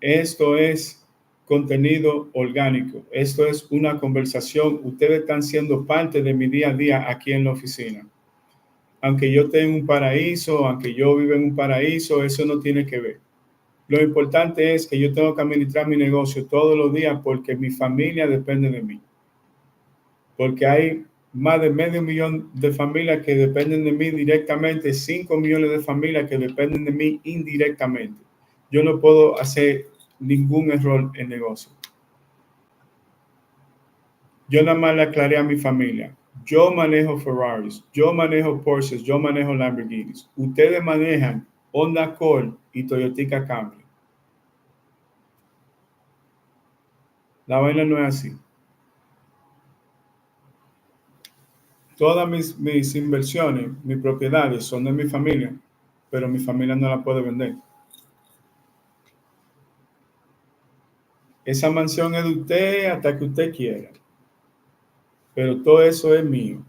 esto es contenido orgánico. Esto es una conversación. Ustedes están siendo parte de mi día a día aquí en la oficina. Aunque yo tenga un paraíso, aunque yo viva en un paraíso, eso no tiene que ver. Lo importante es que yo tengo que administrar mi negocio todos los días porque mi familia depende de mí. Porque hay más de 500,000 de familias que dependen de mí directamente, 5 millones de familias que dependen de mí indirectamente. Yo no puedo hacer ningún error en negocio. Yo nada más le aclaré a mi familia. Yo manejo Ferraris, yo manejo Porsches, yo manejo Lamborghinis. Ustedes manejan Honda Accord y Toyota Camry. La vaina no es así. Todas mis inversiones, mis propiedades son de mi familia, pero mi familia no la puede vender. Esa mansión es de usted hasta que usted quiera, pero todo eso es mío.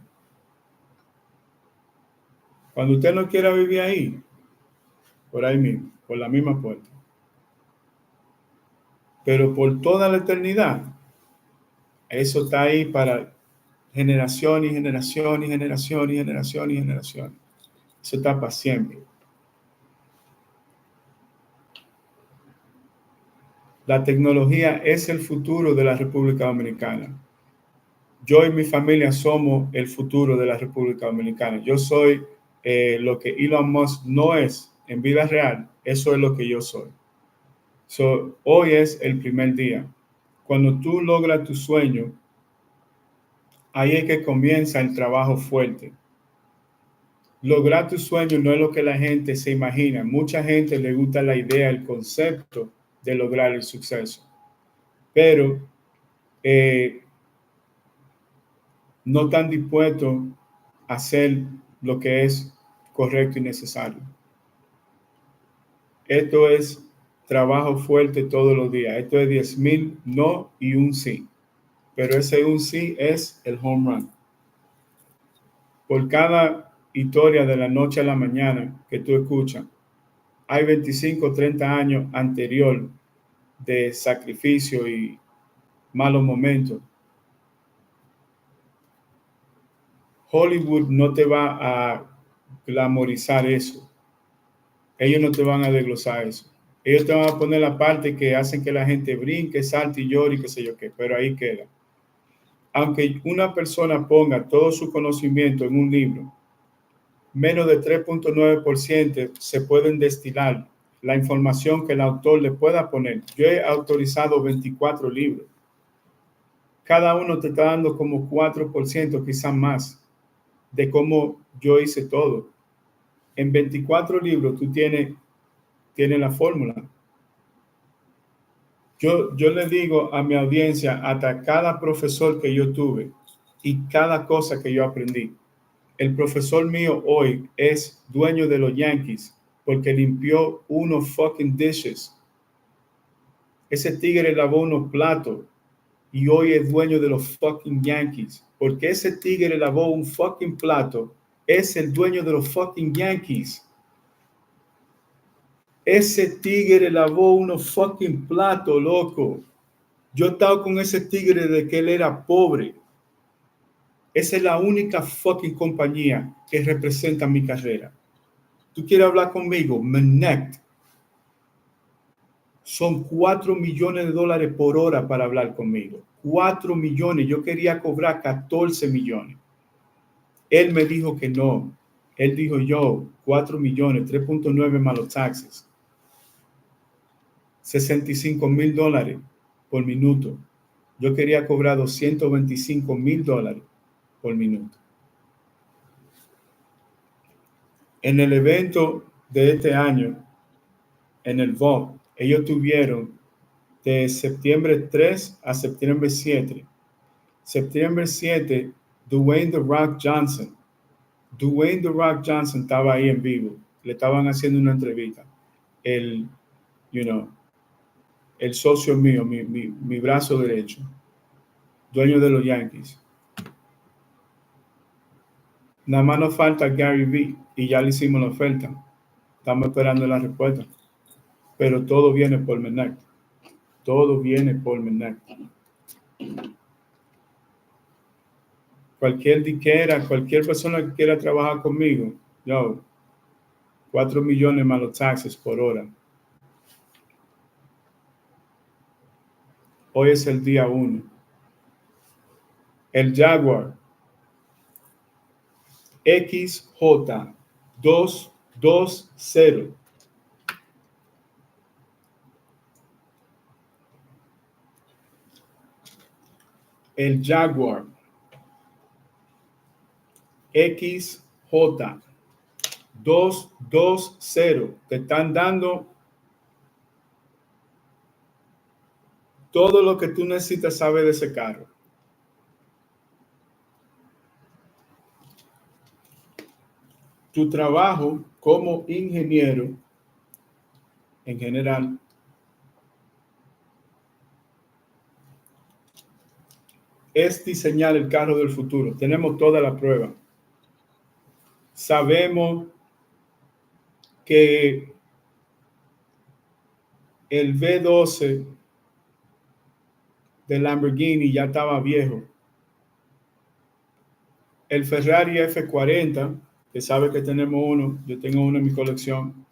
Cuando usted no quiera vivir ahí, por ahí mismo, por la misma puerta. Pero por toda la eternidad, eso está ahí para generación y generación y generación y generación y generación. Eso está para siempre. La tecnología es el futuro de la República Dominicana. Yo y mi familia somos el futuro de la República Dominicana. Yo soy lo que Elon Musk no es en vida real. Eso es lo que yo soy. Hoy es el primer día. Cuando tú logras tu sueño, ahí es que comienza el trabajo fuerte. Lograr tu sueño no es lo que la gente se imagina. Mucha gente le gusta la idea, el concepto de lograr el suceso. Pero no están dispuestos a hacer lo que es correcto y necesario. Esto es trabajo fuerte todos los días. Esto es 10,000 no y un sí. Pero ese un sí es el home run. Por cada historia de la noche a la mañana que tú escuchas, hay 25, 30 años anterior de sacrificio y malos momentos. Hollywood no te va a glamorizar eso. Ellos no te van a desglosar eso. Ellos te van a poner la parte que hacen que la gente brinque, salte y llore y qué sé yo qué, pero ahí queda. Aunque una persona ponga todo su conocimiento en un libro, menos de 3.9% se pueden destilar la información que el autor le pueda poner. Yo he autorizado 24 libros. Cada uno te está dando como 4%, quizás más, de cómo yo hice todo. En 24 libros tú tienes la fórmula. Yo le digo a mi audiencia, hasta cada profesor que yo tuve y cada cosa que yo aprendí. El profesor mío hoy es dueño de los Yankees porque limpió unos fucking dishes. Ese tigre lavó unos platos y hoy es dueño de los fucking Yankees. Porque ese tigre lavó un fucking plato, es el dueño de los fucking Yankees. Ese tigre lavó unos fucking platos, loco. Yo he estado con ese tigre desde que él era pobre. Esa es la única fucking compañía que representa mi carrera. ¿Tú quieres hablar conmigo? Connect. Son $4 millones por hora para hablar conmigo. 4 millones. Yo quería cobrar 14 millones. Él me dijo que no. Él dijo, yo, 4 millones, 3.9 más los taxes, $65,000 por minuto. Yo quería cobrar $225,000 por minuto. En el evento de este año, en el VOC, ellos tuvieron de septiembre 3 a septiembre 7. Septiembre 7, Dwayne The Rock Johnson. Dwayne The Rock Johnson estaba ahí en vivo. Le estaban haciendo una entrevista. El socio mío, mi brazo derecho, dueño de los Yankees. Nada más nos falta Gary Vee y ya le hicimos la oferta. Estamos esperando la respuesta. Pero todo viene por Menac. Todo viene por Menac. Cualquier persona que quiera trabajar conmigo, yo, 4 millones más los taxes por hora. Hoy es el día 1. El Jaguar XJ220. El Jaguar XJ220. Te están dando todo lo que tú necesitas saber de ese carro. Tu trabajo como ingeniero en general es diseñar el carro del futuro. Tenemos toda la prueba. Sabemos que el V12 de Lamborghini ya estaba viejo. El Ferrari F40, que sabe que tenemos uno, yo tengo uno en mi colección,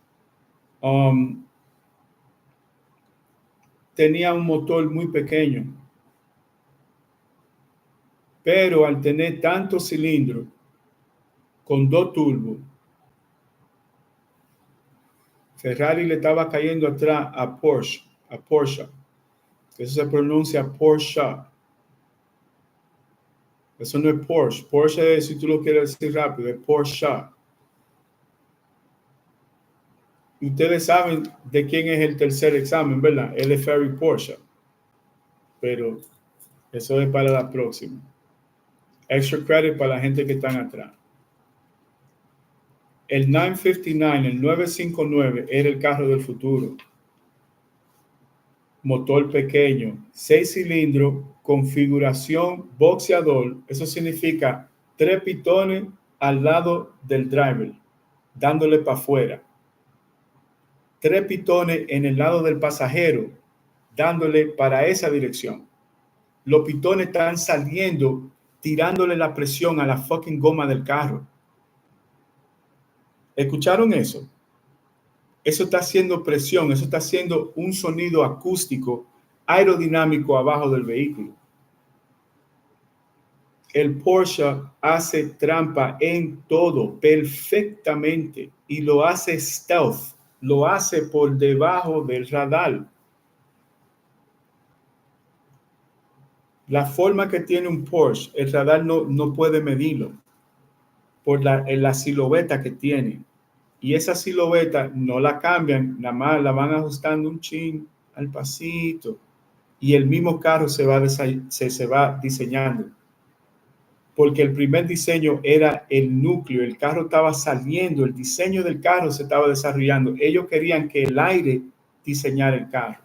tenía un motor muy pequeño, pero al tener tantos cilindros con 2 turbos, Ferrari le estaba cayendo atrás a Porsche. Eso se pronuncia Porsche. Eso no es Porsche. Porsche es, si tú lo quieres decir rápido, es Porsche. Y ustedes saben de quién es el tercer examen, ¿verdad? El de Ferry Porsche. Pero eso es para la próxima. Extra credit para la gente que están atrás. El 959, el 959 era el carro del futuro. Motor pequeño, 6 cilindros, configuración boxeador. Eso significa 3 pitones al lado del driver, dándole para afuera. 3 pitones en el lado del pasajero, dándole para esa dirección. Los pitones están saliendo, tirándole la presión a la fucking goma del carro. ¿Escucharon eso? Eso está haciendo presión, eso está haciendo un sonido acústico aerodinámico abajo del vehículo. El Porsche hace trampa en todo perfectamente y lo hace stealth, lo hace por debajo del radar. La forma que tiene un Porsche, el radar no puede medirlo por la silueta que tiene. Y esa silueta no la cambian, nada más la van ajustando un chin al pasito. Y el mismo carro se va diseñando. Porque el primer diseño era el núcleo, el carro estaba saliendo, el diseño del carro se estaba desarrollando. Ellos querían que el aire diseñara el carro.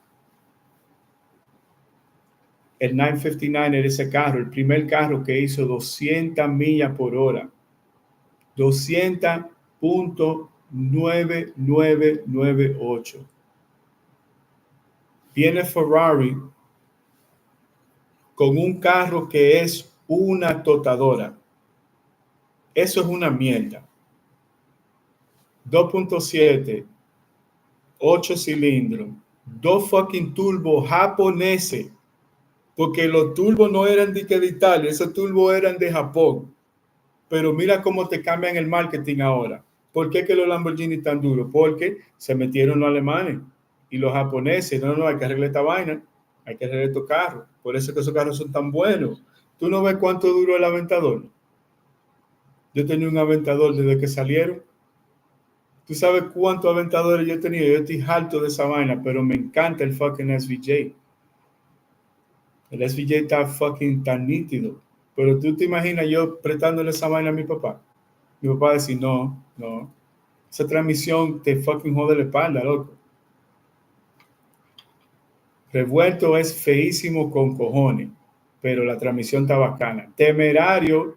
El 959 era ese carro, el primer carro que hizo 200 millas por hora. 200.9998. Viene Ferrari con un carro que es una totadora. Eso es una mierda. 2.7, 8 cilindros, 2 fucking turbos japoneses, porque los turbos no eran de Italia, esos turbos eran de Japón. Pero mira cómo te cambian el marketing ahora. ¿Por qué que los Lamborghini están duros? Porque se metieron los alemanes y los japoneses. No, hay que arreglar esta vaina. Hay que arreglar estos carros. Por eso que esos carros son tan buenos. ¿Tú no ves cuánto duró el Aventador? Yo tenía un Aventador desde que salieron. ¿Tú sabes cuántos Aventadores yo he tenido? Yo estoy harto de esa vaina, pero me encanta el fucking SVJ. El SVJ está fucking tan nítido. Pero tú te imaginas yo prestándole esa vaina a mi papá. Mi papá va a decir, no. Esa transmisión te fucking jode la espalda, loco. Revuelto es feísimo con cojones, pero la transmisión está bacana. Temerario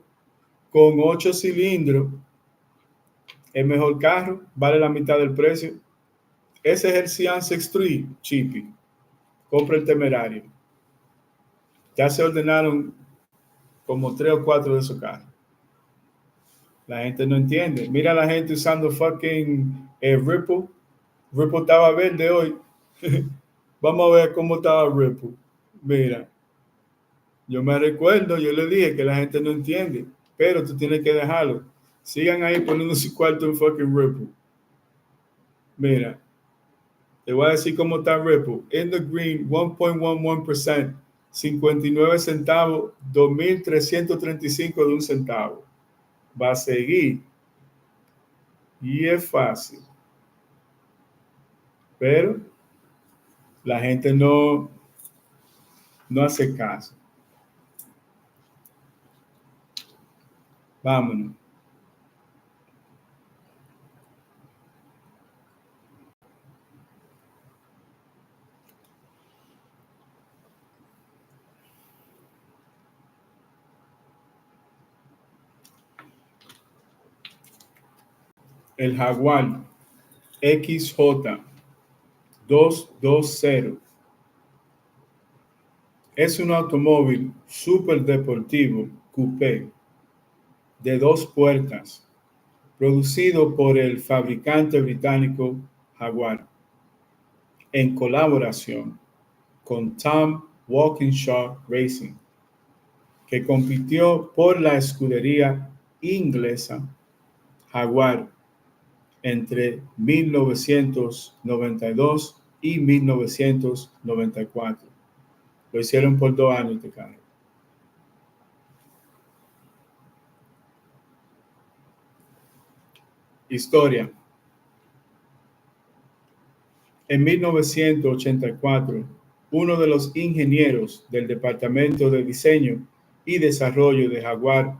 con 8 cilindros, el mejor carro, vale la mitad del precio. Ese es el Cian 63, Chippy. Compra el Temerario. Ya se ordenaron como 3 o 4 de esos carros. La gente no entiende. Mira a la gente usando fucking Ripple. Ripple estaba verde hoy. Vamos a ver cómo estaba Ripple. Mira, yo me recuerdo, yo le dije que la gente no entiende, pero tú tienes que dejarlo. Sigan ahí poniendo su cuarto en fucking Ripple. Mira, te voy a decir cómo está Ripple. In the green, 1.11%, 59 centavos, 2.335 de un centavo. Va a seguir. Y es fácil. Pero la gente no hace caso. Vámonos. El Jaguar XJ 220 es un automóvil super deportivo coupé de 2 puertas, producido por el fabricante británico Jaguar, en colaboración con Tom Walkinshaw Racing, que compitió por la escudería inglesa Jaguar entre 1992 y 1994. Lo hicieron por 2 años de carro. Historia. En 1984, uno de los ingenieros del Departamento de Diseño y Desarrollo de Jaguar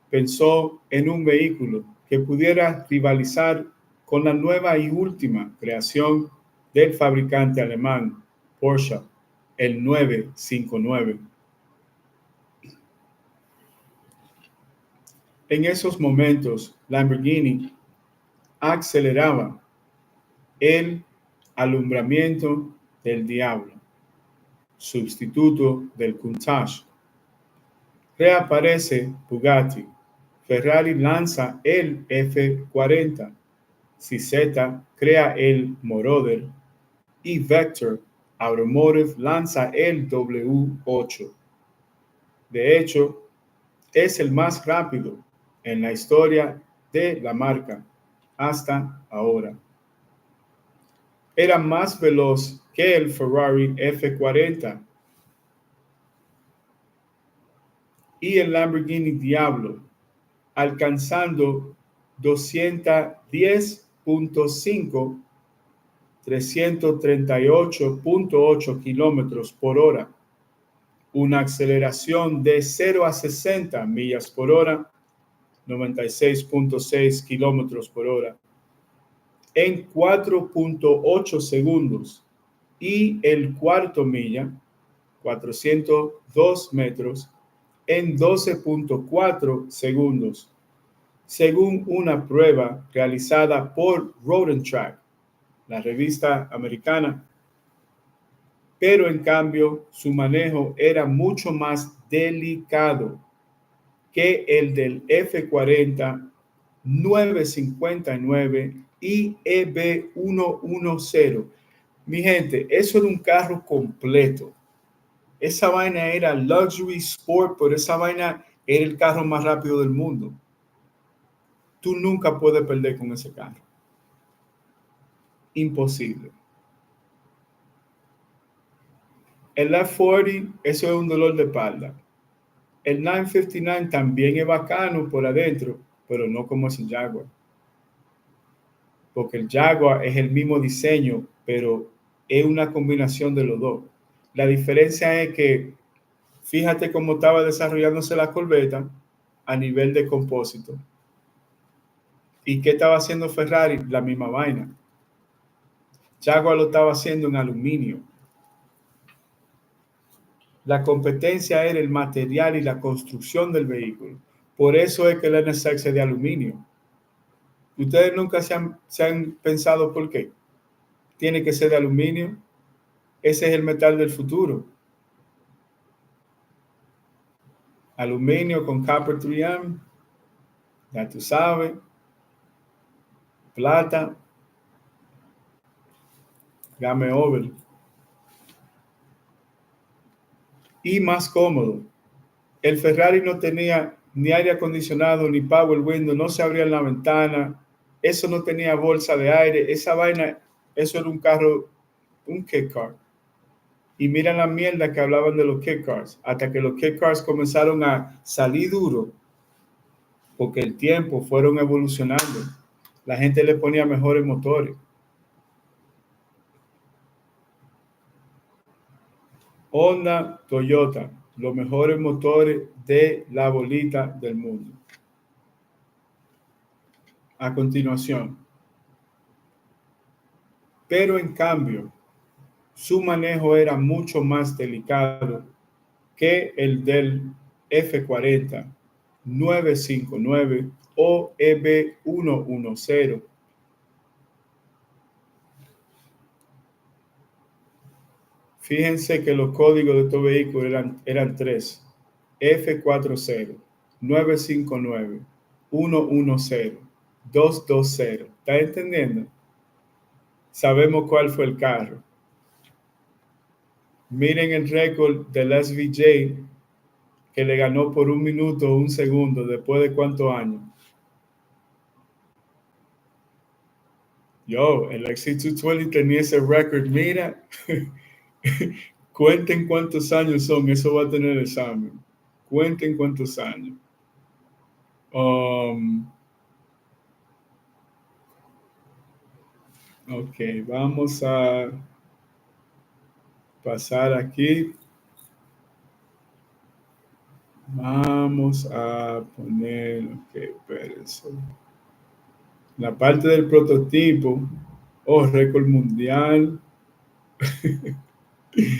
pensó en un vehículo que pudiera rivalizar con la nueva y última creación del fabricante alemán Porsche, el 959. En esos momentos, Lamborghini aceleraba el alumbramiento del diablo, sustituto del Countach. Reaparece Bugatti. Ferrari lanza el F40. CZ crea el Moroder y Vector Automotive lanza el W8. De hecho, es el más rápido en la historia de la marca hasta ahora. Era más veloz que el Ferrari F40 y el Lamborghini Diablo, alcanzando 210.5, 338.8 kilómetros por hora, una aceleración de 0 a 60 millas por hora, 96.6 kilómetros por hora, en 4.8 segundos, y el cuarto milla, 402 metros, en 12.4 segundos, según una prueba realizada por Road and Track, la revista americana. Pero en cambio, su manejo era mucho más delicado que el del F40, 959 y EB110. Mi gente, eso era un carro completo. Esa vaina era luxury sport, pero esa vaina era el carro más rápido del mundo. tú nunca puedes perder con ese carro. Imposible. El F40, eso es un dolor de espalda. El 959 también es bacano por adentro, pero no como ese Jaguar. Porque el Jaguar es el mismo diseño, pero es una combinación de los dos. La diferencia es que, fíjate cómo estaba desarrollándose la Corvette a nivel de compósito. ¿Y qué estaba haciendo Ferrari? La misma vaina. Jaguar lo estaba haciendo en aluminio. La competencia era el material y la construcción del vehículo. Por eso es que el NSX es de aluminio. ¿Ustedes nunca se han pensado por qué? Tiene que ser de aluminio. Ese es el metal del futuro. Aluminio con copper 3M. Ya tú sabes. Plata. Game over. Y más cómodo. El Ferrari no tenía ni aire acondicionado, ni power window, no se abría la ventana, eso no tenía bolsa de aire, esa vaina, eso era un carro, un kit car. Y mira la mierda que hablaban de los kit cars, hasta que los kit cars comenzaron a salir duro, porque el tiempo fueron evolucionando. La gente le ponía mejores motores. Honda, Toyota, los mejores motores de la bolita del mundo. A continuación. Pero en cambio, su manejo era mucho más delicado que el del F40, 959 o EB110. Fíjense que los códigos de estos vehículos eran tres: F40, 959, 110, 220. ¿Está entendiendo? Sabemos cuál fue el carro. Miren el récord del SVJ que le ganó por 1 minuto o 1 segundo después de cuántos años. Yo, el XC220 tenía ese récord. Mira, cuenten cuántos años son, eso va a tener el examen. Cuenten cuántos años. Ok, vamos a pasar aquí. Vamos a poner, ok, espérense. La parte del prototipo, récord mundial. Sí,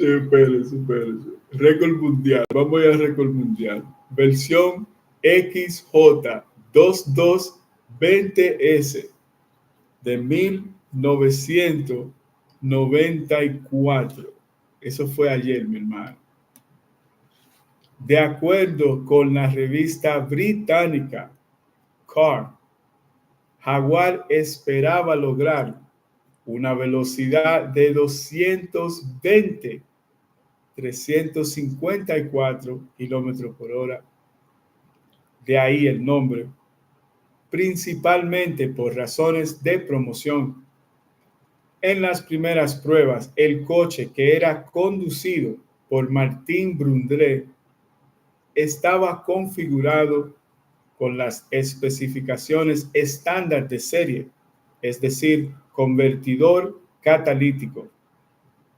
espérense. Récord mundial, vamos a ir al récord mundial. Versión XJ2220S de 1994. Eso fue ayer, mi hermano. De acuerdo con la revista británica Car, Jaguar esperaba lograr una velocidad de 354 kilómetros por hora. De ahí el nombre, principalmente por razones de promoción. En las primeras pruebas, el coche, que era conducido por Martin Brundle, estaba configurado con las especificaciones estándar de serie, es decir, convertidor catalítico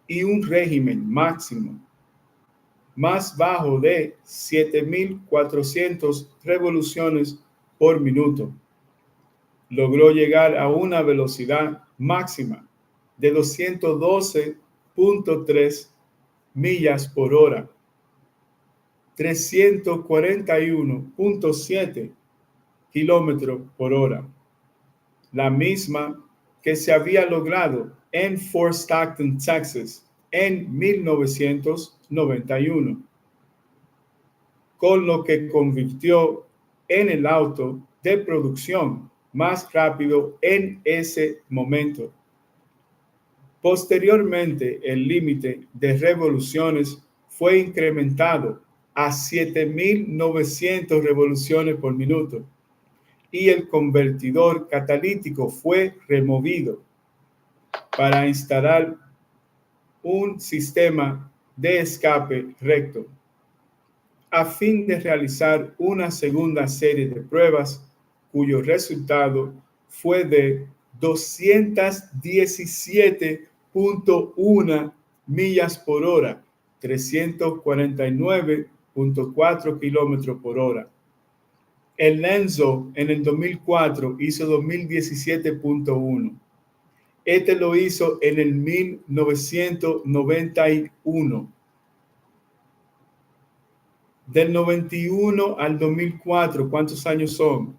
y un régimen máximo más bajo de 7.400 revoluciones por minuto. Logró llegar a una velocidad máxima de 212.3 millas por hora, 341.7 kilómetros por hora, la misma que se había logrado en Fort Stockton, Texas, en 1991, con lo que convirtió en el auto de producción más rápido en ese momento. Posteriormente, el límite de revoluciones fue incrementado a 7.900 revoluciones por minuto. y el convertidor catalítico fue removido para instalar un sistema de escape recto. A fin de realizar una segunda serie de pruebas cuyo resultado fue de 217.1 millas por hora, 349.4 kilómetros por hora. El Lenzo en el 2004 hizo 2017.1. Este lo hizo en el 1991. Del 91 al 2004, ¿cuántos años son?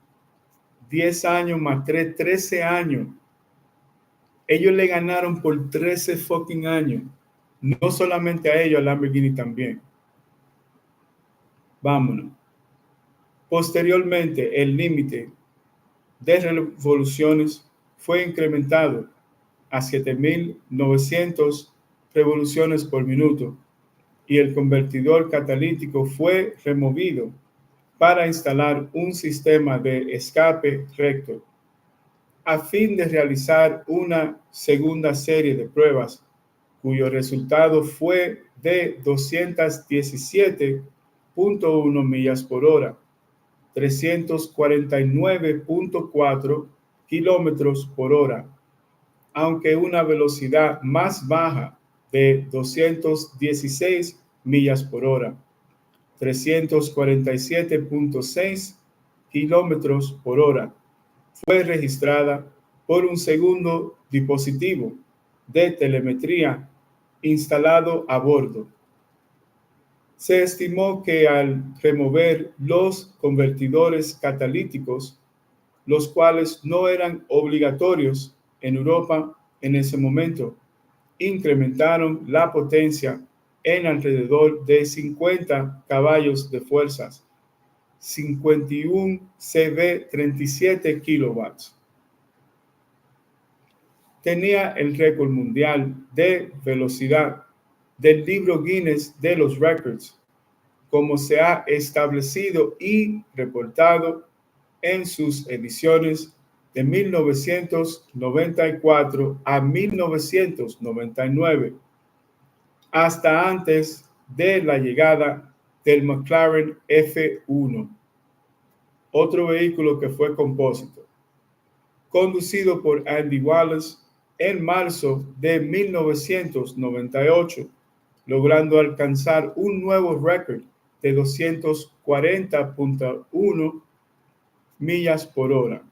10 años más 3, 13 años. Ellos le ganaron por 13 fucking años. No solamente a ellos, a Lamborghini también. Vámonos. Posteriormente, el límite de revoluciones fue incrementado a 7.900 revoluciones por minuto y el convertidor catalítico fue removido para instalar un sistema de escape recto. A fin de realizar una segunda serie de pruebas, cuyo resultado fue de 217.1 millas por hora, 349.4 kilómetros por hora, aunque una velocidad más baja de 216 millas por hora, 347.6 kilómetros por hora, fue registrada por un segundo dispositivo de telemetría instalado a bordo. Se estimó que al remover los convertidores catalíticos, los cuales no eran obligatorios en Europa en ese momento, incrementaron la potencia en alrededor de 50 caballos de fuerzas, 51 CV 37 kilowatts. Tenía el récord mundial de velocidad del libro Guinness de los Records, como se ha establecido y reportado en sus ediciones de 1994 a 1999, hasta antes de la llegada del McLaren F1, otro vehículo que fue compósito, conducido por Andy Wallace en marzo de 1998, logrando alcanzar un nuevo récord de 240.1 millas por hora,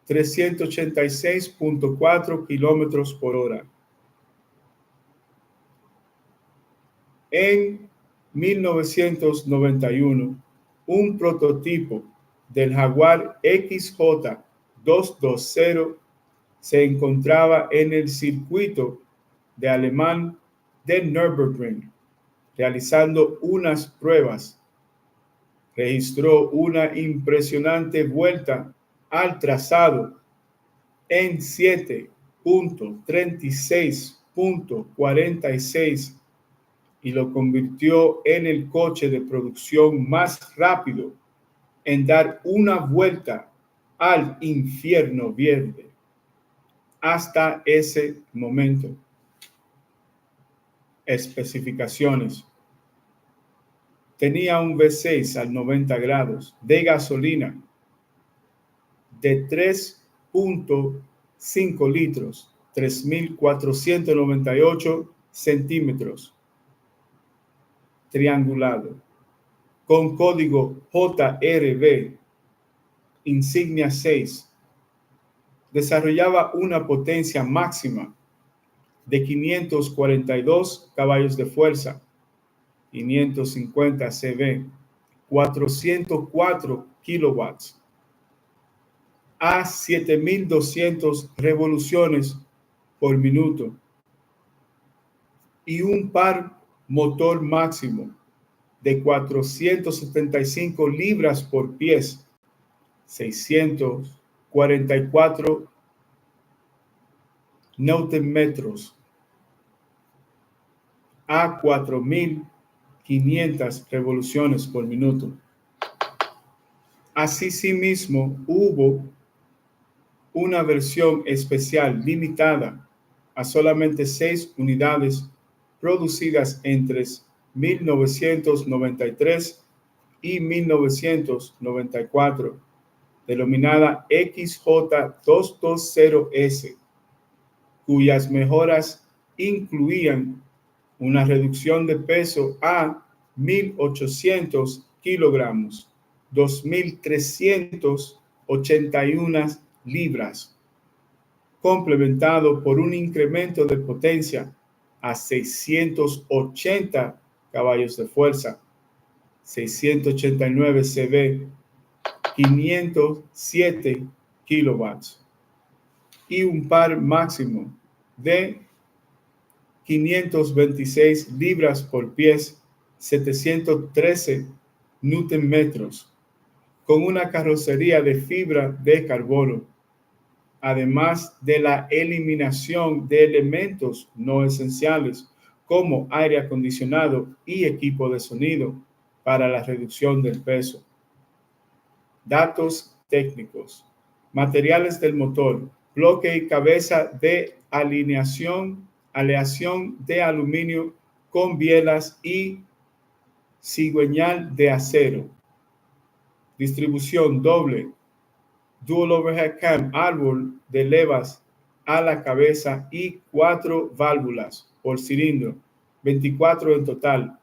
386.4 kilómetros por hora. En 1991, un prototipo del Jaguar XJ220 se encontraba en el circuito de alemán de Nürburgring, realizando unas pruebas. Registró una impresionante vuelta al trazado en 7.36.46 y lo convirtió en el coche de producción más rápido en dar una vuelta al infierno verde hasta ese momento. Especificaciones. Tenía un V6 al 90 grados de gasolina de 3.5 litros, 3.498 centímetros, triangulado, con código JRB, insignia 6. Desarrollaba una potencia máxima de 542 caballos de fuerza, 550 CV, 404 kilowatts, a 7.200 revoluciones por minuto y un par motor máximo de 475 libras por pies, 644 newtonmetros, a 4.500 revoluciones por minuto. Asimismo, hubo una versión especial limitada a solamente 6 unidades producidas entre 1993 y 1994, denominada XJ220S, cuyas mejoras incluían una reducción de peso a 1.800 kilogramos, 2.381 libras, complementado por un incremento de potencia a 680 caballos de fuerza, 689 CV, 507 kilowatts y un par máximo de 526 libras por pies, 713 newton metros, con una carrocería de fibra de carbono, además de la eliminación de elementos no esenciales como aire acondicionado y equipo de sonido para la reducción del peso. Datos técnicos. Materiales del motor. Bloque y cabeza de aleación de aluminio con bielas y cigüeñal de acero. Distribución doble. Dual overhead cam, árbol de levas a la cabeza y 4 válvulas por cilindro, 24 en total.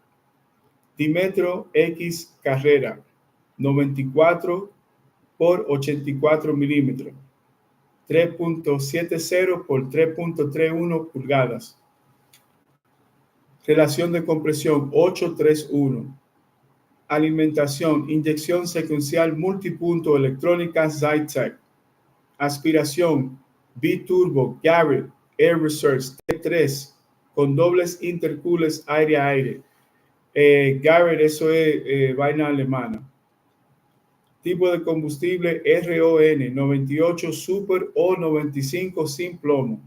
Diámetro X carrera, 94 por 84 milímetros, 3.70 por 3.31 pulgadas. Relación de compresión 831. Alimentación, inyección secuencial multipunto electrónica Zytec. Aspiración, biturbo Garrett Air Research T3 con dobles intercooles aire a aire. Garrett, eso es vaina alemana. Tipo de combustible RON 98 Super o 95 sin plomo.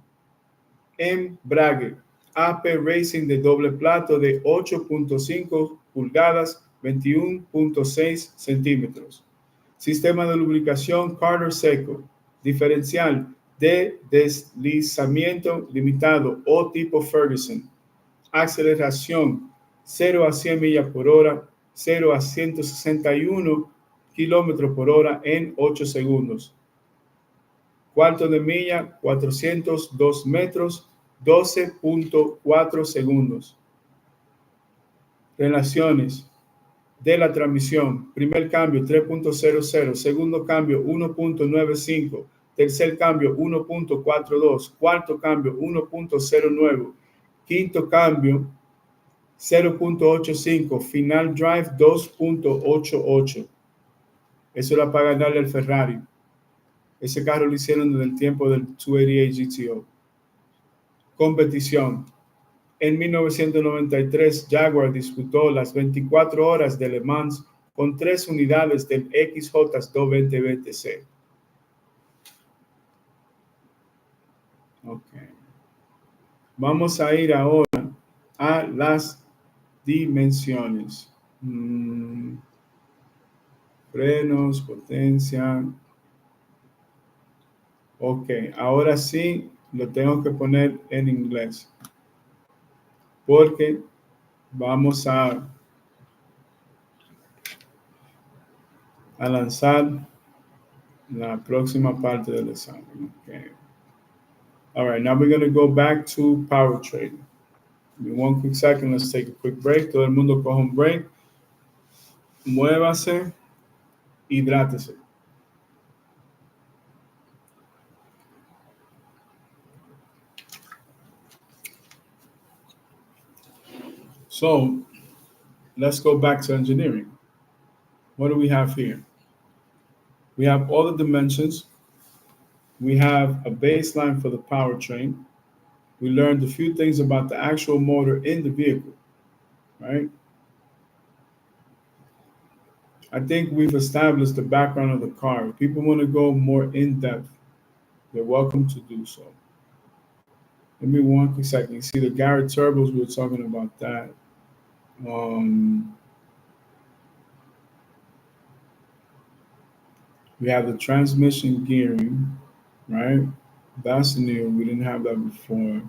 Embrague AP Racing de doble plato de 8.5 pulgadas, 21.6 centímetros. Sistema de lubricación Carter seco. Diferencial de deslizamiento limitado o tipo Ferguson. Aceleración 0 a 100 millas por hora, 0 a 161 kilómetros por hora en 8 segundos. Cuarto de milla, 402 metros, 12.4 segundos. Relaciones de la transmisión. Primer cambio 3.00, segundo cambio 1.95, tercer cambio 1.42, cuarto cambio 1.09, quinto cambio 0.85, final drive 2.88. Eso era para ganarle al Ferrari. Ese carro lo hicieron desde el tiempo del 288 GTO. Competición. En 1993, Jaguar disputó las 24 horas de Le Mans con 3 unidades del XJ220 Okay. Vamos a ir ahora a las dimensiones. Frenos, potencia. Ok, ahora sí lo tengo que poner en inglés. Porque vamos a lanzar la próxima parte del examen. Okay. All right, now we're going to go back to power trading. Give me one quick second. Let's take a quick break. Todo el mundo coja un break. Muévase. Hidrátese. So, let's go back to engineering. What do we have here? We have all the dimensions. We have a baseline for the powertrain. We learned a few things about the actual motor in the vehicle, right? I think we've established the background of the car. If people want to go more in depth, they're welcome to do so. Give me one quick second. You see the Garrett turbos, we were talking about that. We have the transmission gearing, right? That's new. We didn't have that before.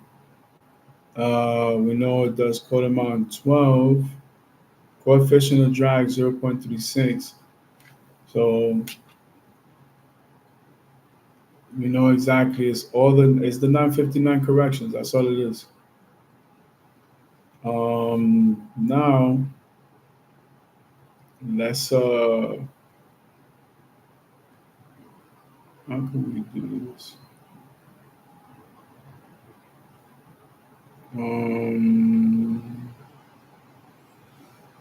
We know it does code amount 12. Coefficient of drag 0.36. So we know exactly it's the 959 corrections. That's all it is. Now let's how can we do this?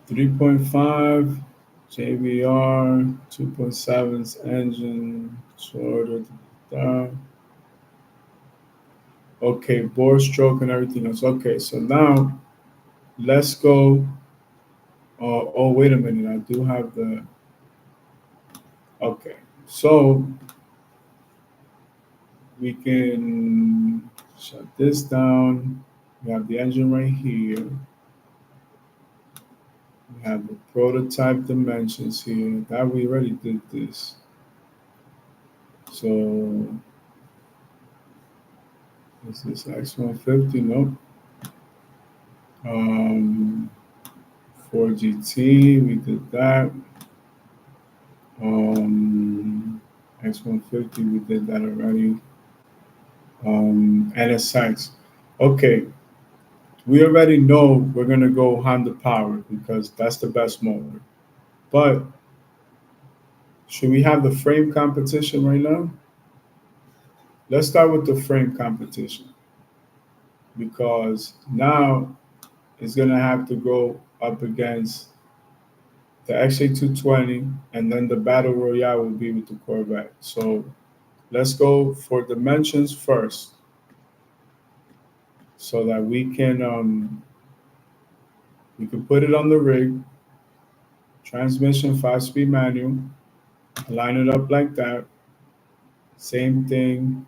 3.5 JBR 2.7's engine shorter. Okay, bore stroke and everything else. Okay, so now let's go. Oh, wait a minute. I do have the. Okay, so we can shut this down. We have the engine right here. We have the prototype dimensions here. That we already did this. So is this X150? Nope. 4GT, we did that. X150, we did that already. NSX. Okay, we already know we're gonna go Honda Power because that's the best motor. But should we have the frame competition right now? Let's start with the frame competition because now it's gonna have to go up against the XA220, and then the battle royale will be with the Corvette. So let's go for dimensions first, so that we can put it on the rig. Transmission 5-speed manual. Line it up like that. Same thing.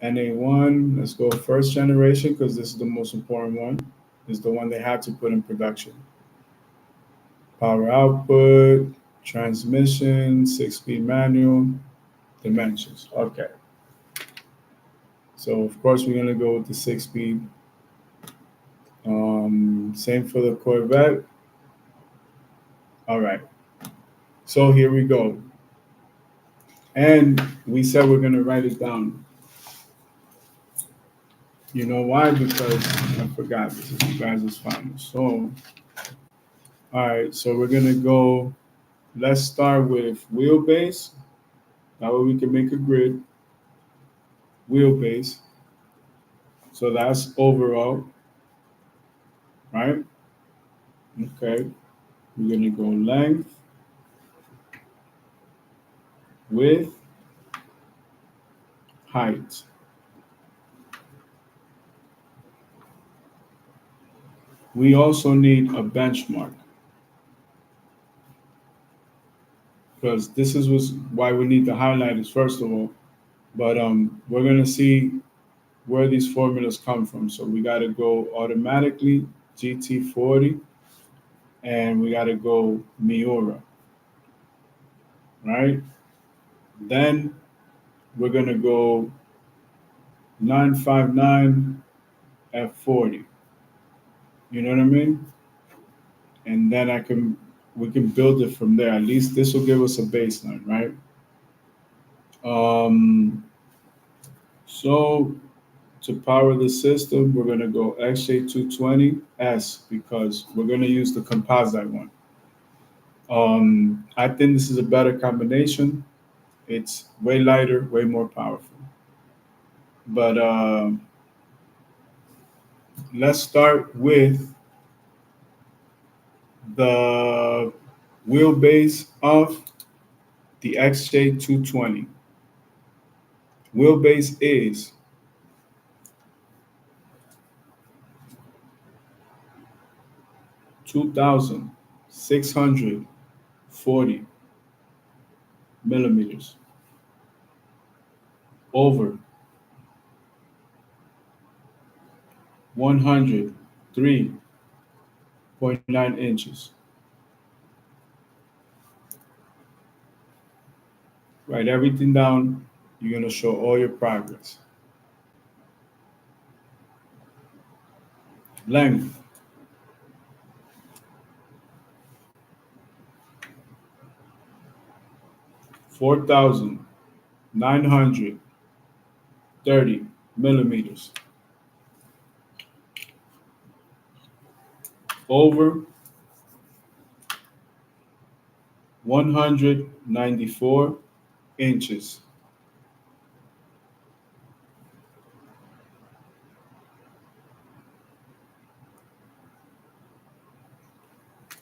NA1. Let's go first generation because this is the most important one. This is the one they had to put in production. Power output, transmission, 6-speed manual, dimensions. Okay. So of course we're gonna go with the 6-speed. Same for the Corvette. All right. So here we go. And we said we're gonna write it down. You know why? Because I forgot this is you guys' final. So, all right. So we're gonna go. Let's start with wheelbase. That way we can make a grid. Wheelbase. So that's overall, right? Okay. We're gonna go length, width, height. We also need a benchmark because this is why we need the highlighters first of all. But we're gonna see where these formulas come from. So we got to go automatically GT40, and we got to go Miura, right? Then we're gonna go 959 F40. You know what I mean? And then we can build it from there. At least this will give us a baseline, right? So to power the system, we're gonna go XJ220S because we're gonna use the composite one. I think this is a better combination. It's way lighter, way more powerful. But let's start with the wheelbase of the XJ220. Wheelbase is 2,640 millimeters over 103.9 inches. Write everything down. You're going to show all your progress. Length, 4,930 millimeters. Over, 194 inches.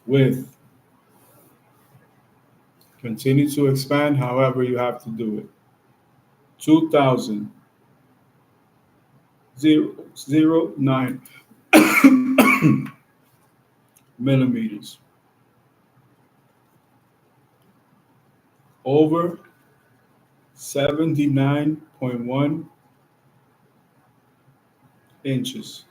Width, continue to expand however you have to do it. 2,009 millimeters. Over, 79.1 inches.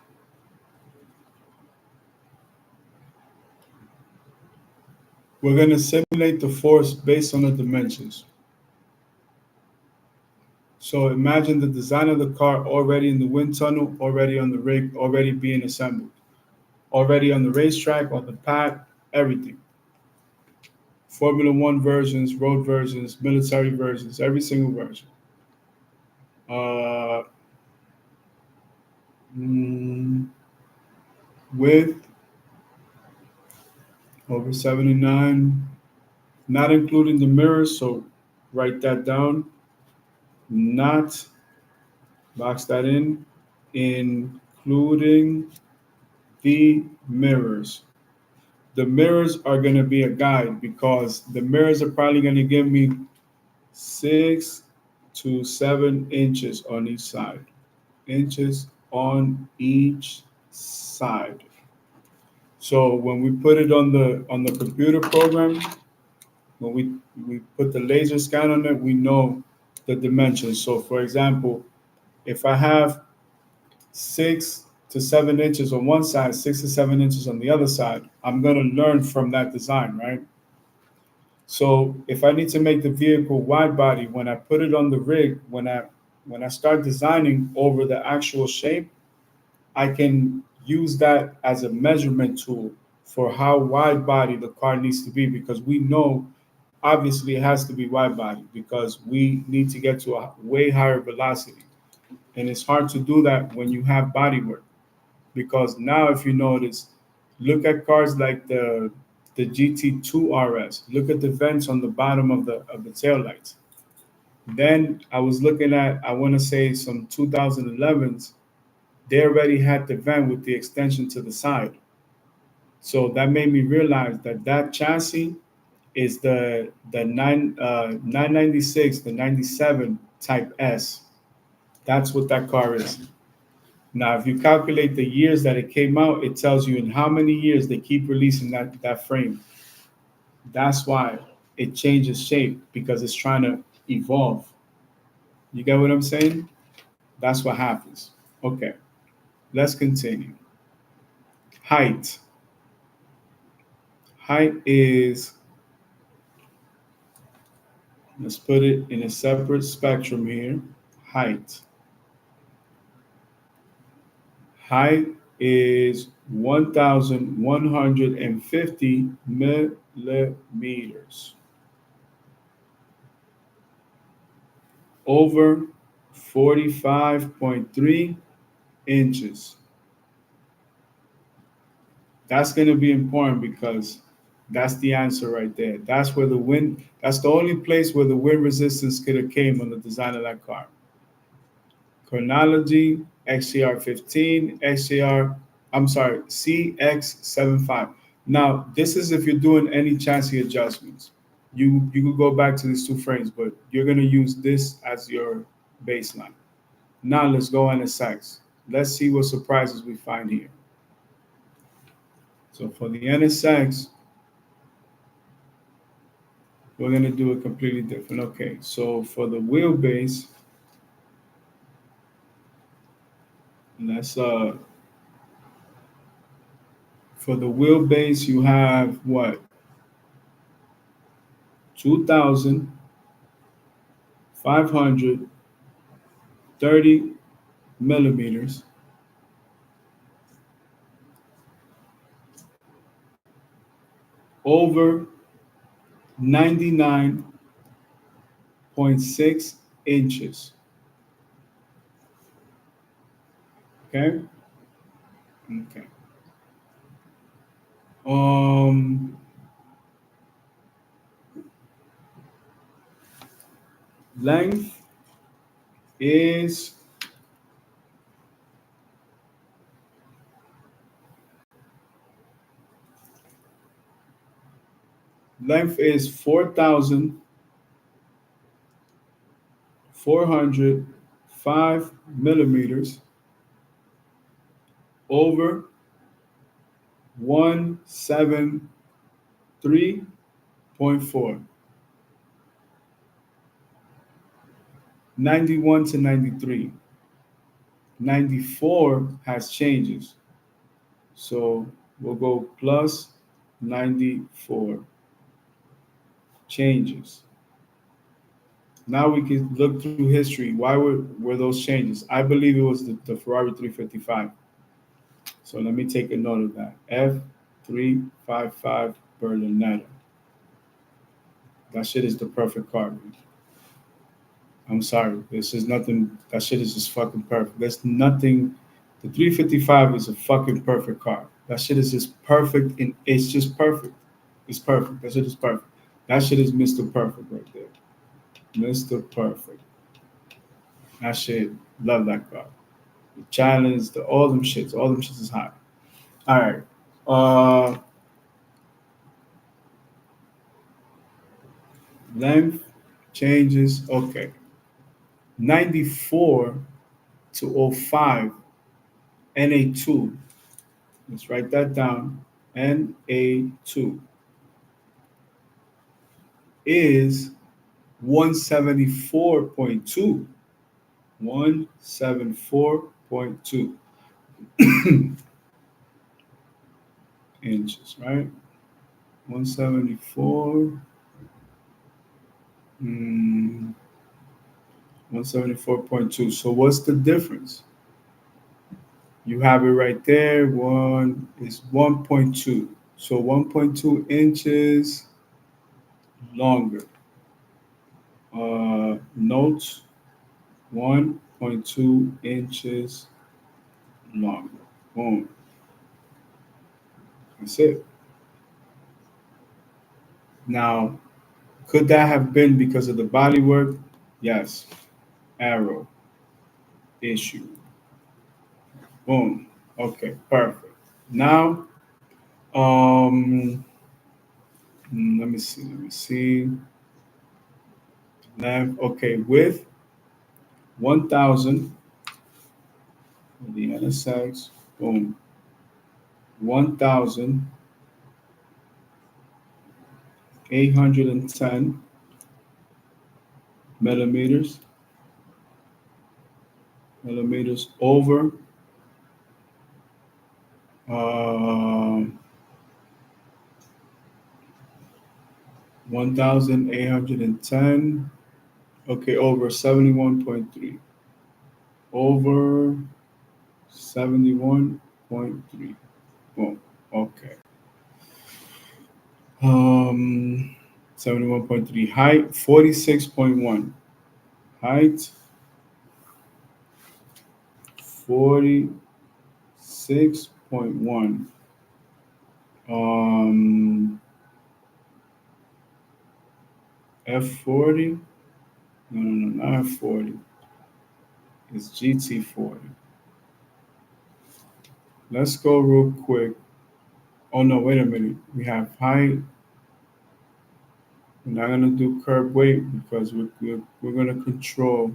We're going to simulate the force based on the dimensions. So imagine the design of the car already in the wind tunnel, already on the rig, already being assembled, already on the racetrack, on the pad, everything. Formula One versions, road versions, military versions, every single version. Uh, Width, over 79, not including the mirrors, so write that down. Not, box that in, including the mirrors. The mirrors are going to be a guide because the mirrors are probably going to give me 6 to 7 inches on each side. Inches on each side. So when we put it on the computer program, when we put the laser scan on it, we know the dimensions. So for example, if I have 6 to 7 inches on one side, 6 to 7 inches on the other side, I'm going to learn from that design, right? So if I need to make the vehicle wide body, when I put it on the rig, when I start designing over the actual shape, I can use that as a measurement tool for how wide body the car needs to be, because we know obviously it has to be wide body because we need to get to a way higher velocity. And it's hard to do that when you have body work, because now if you notice, look at cars like the GT2 RS. Look at the vents on the bottom of the tail lights. Then I was looking at, I want to say some 2011s. They already had the vent with the extension to the side. So that made me realize that that chassis is the 996, the 97 Type S. That's what that car is. Now, if you calculate the years that it came out, it tells you in how many years they keep releasing that frame. That's why it changes shape, because it's trying to evolve. You get what I'm saying? That's what happens. Okay, let's continue. Height. Height is, let's put it in a separate spectrum here. Height. Height is 1,150 millimeters. Over 45.3 inches. That's going to be important because that's the answer right there. That's where the wind, that's the only place where the wind resistance could have came on the design of that car. Chronology, XCR 15, CX75. Now, this is if you're doing any chassis adjustments. You could go back to these two frames, but you're going to use this as your baseline. Now let's go NSX. Let's see what surprises we find here. So for the NSX, we're going to do it completely different. Okay, so for the wheelbase, let's for the wheelbase you have what? 2,000 530 millimeters over 99.6 inches. Okay? Okay. Length is length is 4,405 millimeters over 173.4. 91 to 93. 94 has changes. So we'll go plus 94 changes. Now we can look through history. Why were those changes? I believe it was the Ferrari 355. So let me take a note of that. F355 Berlinetta. That shit is the perfect car, man. I'm sorry. This is nothing. That shit is just fucking perfect. There's nothing. The 355 is a fucking perfect car. That shit is just perfect. And it's just perfect. It's perfect. That shit is perfect. That shit is Mr. Perfect right there. Mr. Perfect. That shit. Love that car. The challenge, all them shits. All them shits is hot. All right. Length changes. Okay. 94 to 05 NA2. Let's write that down. NA2 is 174.2. 174.2 inches, right? 174. 174.2. So what's the difference? You have it right there. One is 1.2. So 1.2 inches longer. Notes 1.2 inches longer. Boom. That's it. Now, could that have been because of the bodywork? Yes. Arrow. Issue. Boom. Okay, perfect. Now, let me see. Let me see. Length. Okay, width 1,000. The NSX. Boom. 1,810 millimeters. Millimeters over 1,810. Okay, over 71.3. Over 71.3. Boom. Okay. 71.3. Height 46.1. Height 46.1. F40. No, not F40. It's GT40. Let's go real quick. Oh no, wait a minute. We have height. We're not gonna do curb weight because we're gonna control.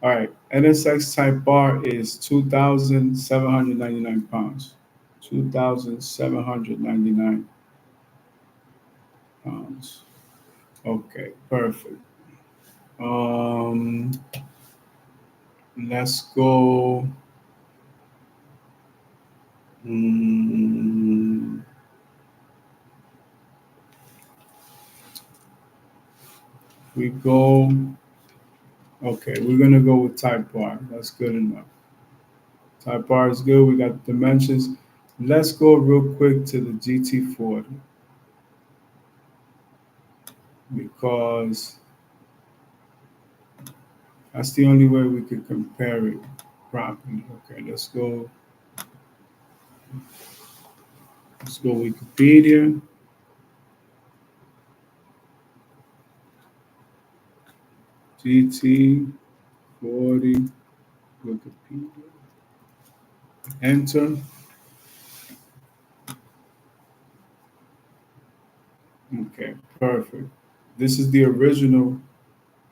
All right, NSX type bar is 2,799 pounds. 2,799 pounds. Okay, perfect. Um, let's go. We go Okay, we're gonna go with type R. That's good enough. Type R is good. We got the dimensions. Let's go real quick to the GT40 because that's the only way we could compare it properly. Okay, let's go. Let's go Wikipedia. GT40 Wikipedia. Enter. Okay, perfect. This is the original.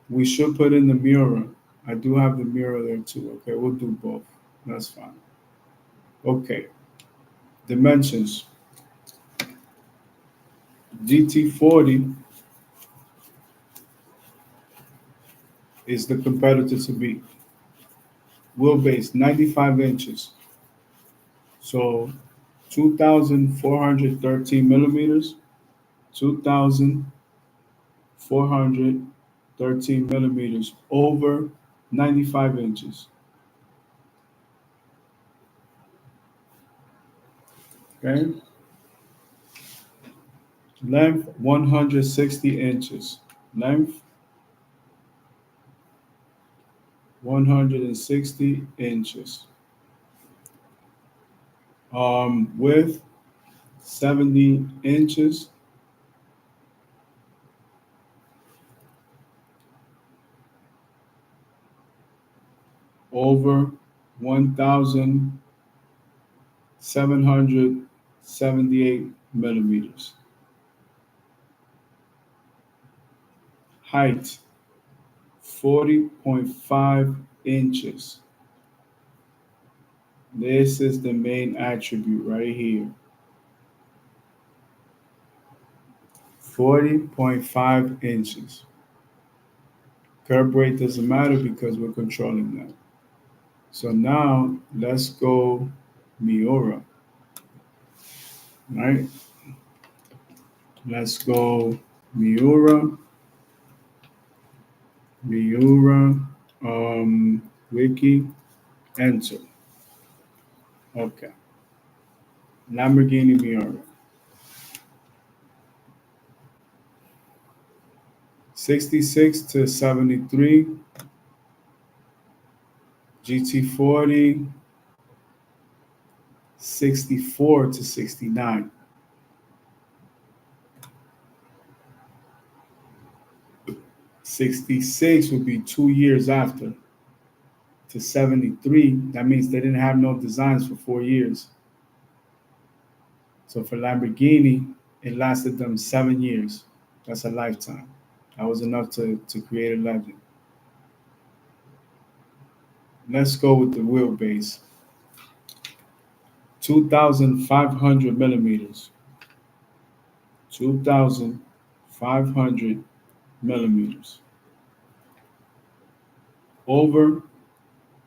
We should put in the mirror. I do have the mirror there too. Okay, we'll do both. That's fine. Okay, dimensions. GT40 is the competitor to beat. Wheelbase 95 inches. So 2,413 millimeters, 2,413 millimeters over 95 inches. Okay. Length 160 inches. Length 160 inches. Width 70 inches. Over 1,778 millimeters. Height 40.5 inches. This is the main attribute right here. 40.5 inches. Curb weight doesn't matter because we're controlling that. So now let's go Miura. Right? Let's go Miura. Miura. Wiki. Enter. Okay. Lamborghini Miura. 66 to 73. GT40. 64 to 69. 66 would be 2 years after to 73. That means they didn't have no designs for 4 years. So for Lamborghini, it lasted them 7 years. That's a lifetime. That was enough to create a legend. Let's go with the wheelbase. 2,500 millimeters. 2,500 millimeters. Over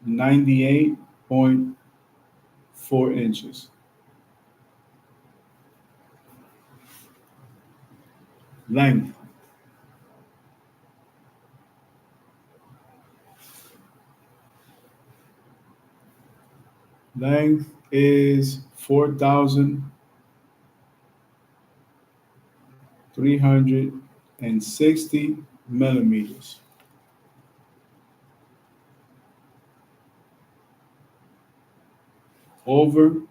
98.4 inches. Length. Length is 4,360 millimeters. Over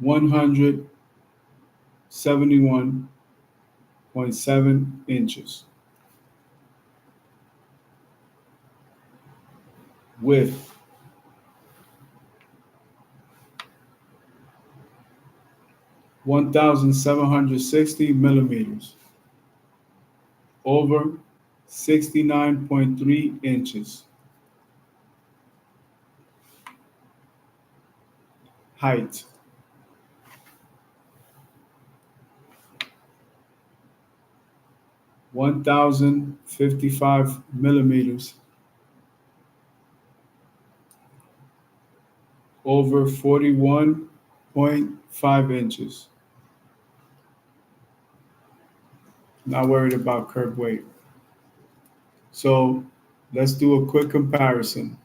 171.7 inches. Width 1,760 millimeters. Over 69.3 inches. Height 1,055 millimeters. Over 41.5 inches. Not worried about curb weight. So Let's do a quick comparison.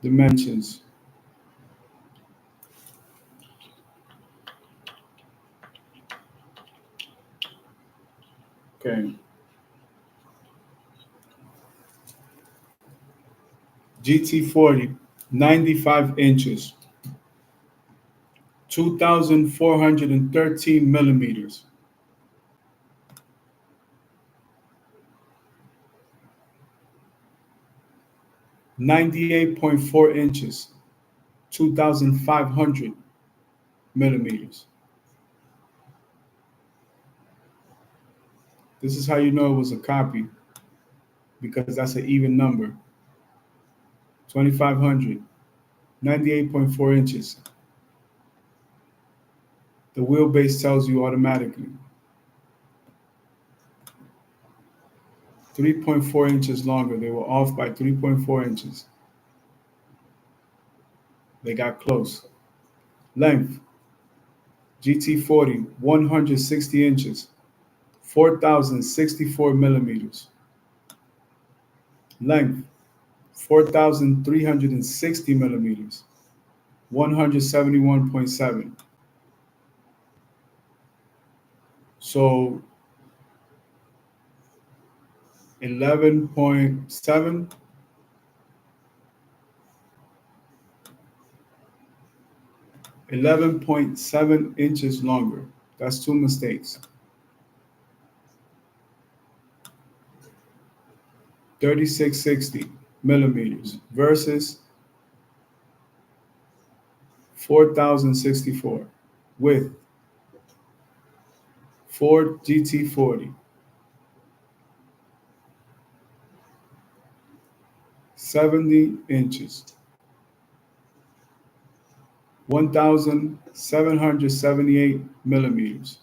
Dimensions. Okay. GT40, 95 inches, 2,413 millimeters. $98.4 inches, 2,500 millimeters. This is how you know it was a copy, because that's an even number. 2,500, 98.4 inches. The wheelbase tells you automatically. 3.4 inches longer. They were off by 3.4 inches. They got close. Length, GT40, 160 inches, 4,064 millimeters. Length, 4,360 millimeters, 171.7. So 11.7, 11.7 inches longer. That's two mistakes. 3,660 millimeters versus 4,064 width. Ford GT40. 70 inches. 1,778 millimeters.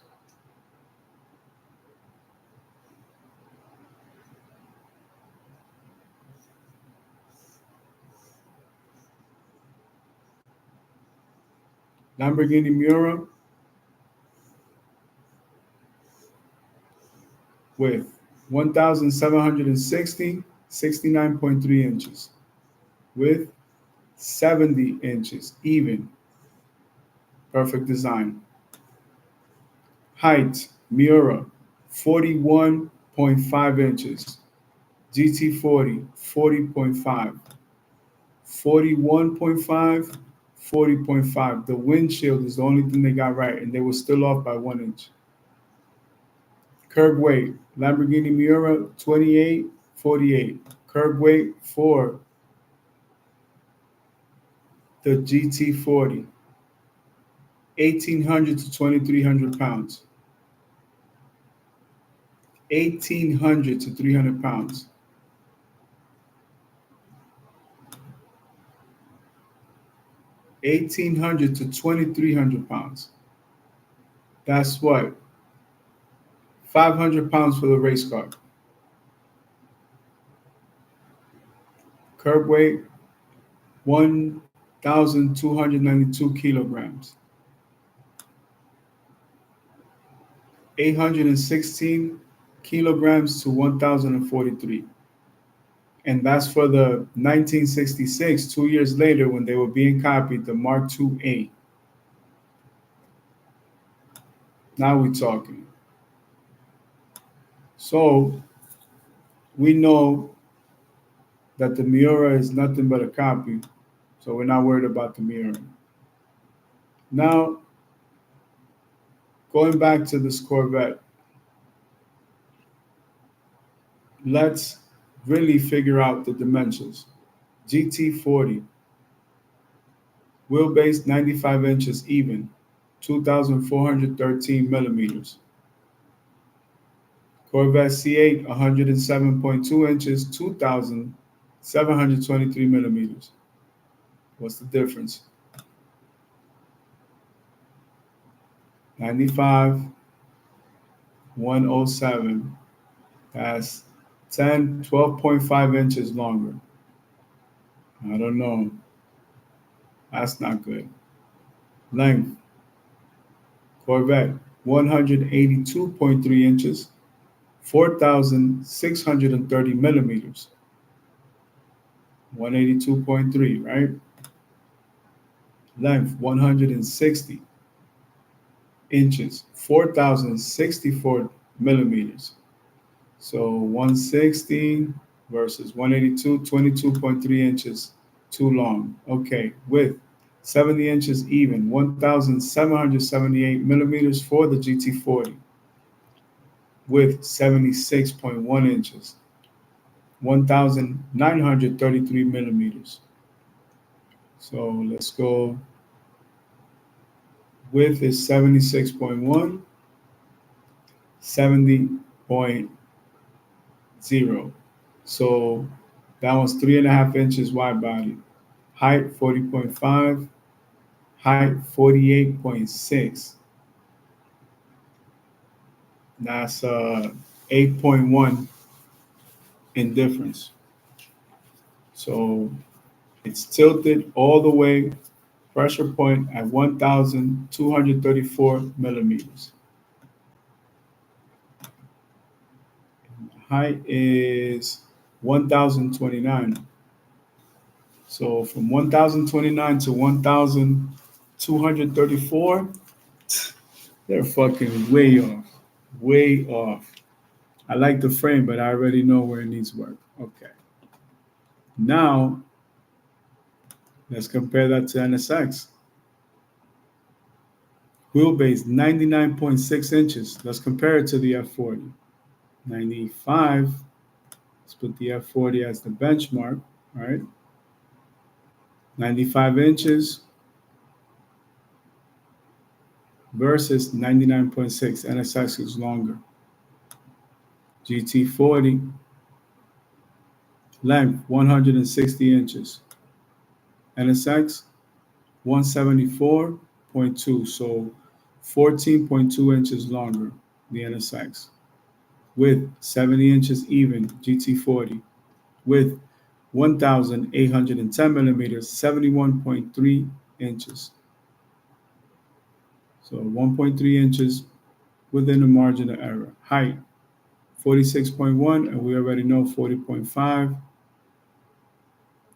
Lamborghini Miura with 1,760, 69.3 inches, with 70 inches, even, perfect design. Height, Miura, 41.5 inches, GT40, 40.5, 41.5, 40.5. The windshield is the only thing they got right, and they were still off by 1 inch. Curb weight, Lamborghini Miura, 28.48. Curb weight for the GT40, 1,800 to 2,300 pounds. 1,800 to 300 pounds. 1,800 to 2,300 pounds. That's what? 500 pounds for the race car. Curb weight, 1,292 kilograms. 816 kilograms to 1,043. And that's for the 1966, 2 years later, when they were being copied, the Mark IIA. Now we're talking. So we know that the Miura is nothing but a copy, so we're not worried about the Miura. Now, going back to this Corvette, let's really figure out the dimensions. GT40, wheelbase 95 inches even, 2,413 millimeters. Corvette C8, 107.2 inches, 2,723 millimeters. What's the difference? 95, 107. That's 12.5 inches longer. I don't know. That's not good. Length. Corvette, 182.3 inches, 4,630 millimeters, 182.3, right? Length, 160 inches, 4,064 millimeters. So 160 versus 182, 22.3 inches too long. Okay, width, 70 inches even, 1,778 millimeters for the GT40. Width, 76.1 inches, 1,933 millimeters. So let's go. Width is 76.1, 70.0. So that one's 3.5 inches wide body. Height 40.5, height 48.6. That's 8.1 in difference. So it's tilted all the way, pressure point at 1,234 millimeters. Height is 1,029. So from 1,029 to 1,234, they're fucking way off. Way off. I like the frame, but I already know where it needs work. Okay. Now, let's compare that to NSX. Wheelbase, 99.6 inches. Let's compare it to the F40. 95. Let's put the F40 as the benchmark, right? 95 inches versus 99.6. NSX is longer. GT40, length 160 inches. NSX 174.2, so 14.2 inches longer, the NSX. Width 70 inches even, GT40. Width 1,810 millimeters, 71.3 inches. So 1.3 inches within the margin of error. Height 46.1, and we already know 40.5.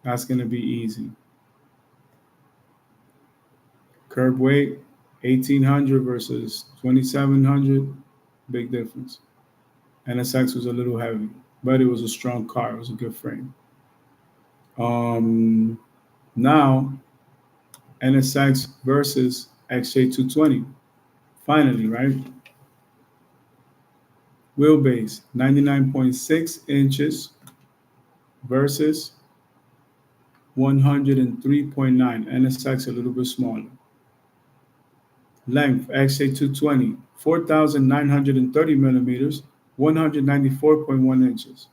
That's going to be easy. Curb weight, 1,800 versus 2,700, big difference. NSX was a little heavy, but it was a strong car. It was a good frame. Now, NSX versus XJ220. Finally, right? Wheelbase, 99.6 inches versus 103.9. NSX a little bit smaller. Length, XJ220, 4,930 millimeters, 194.1 inches.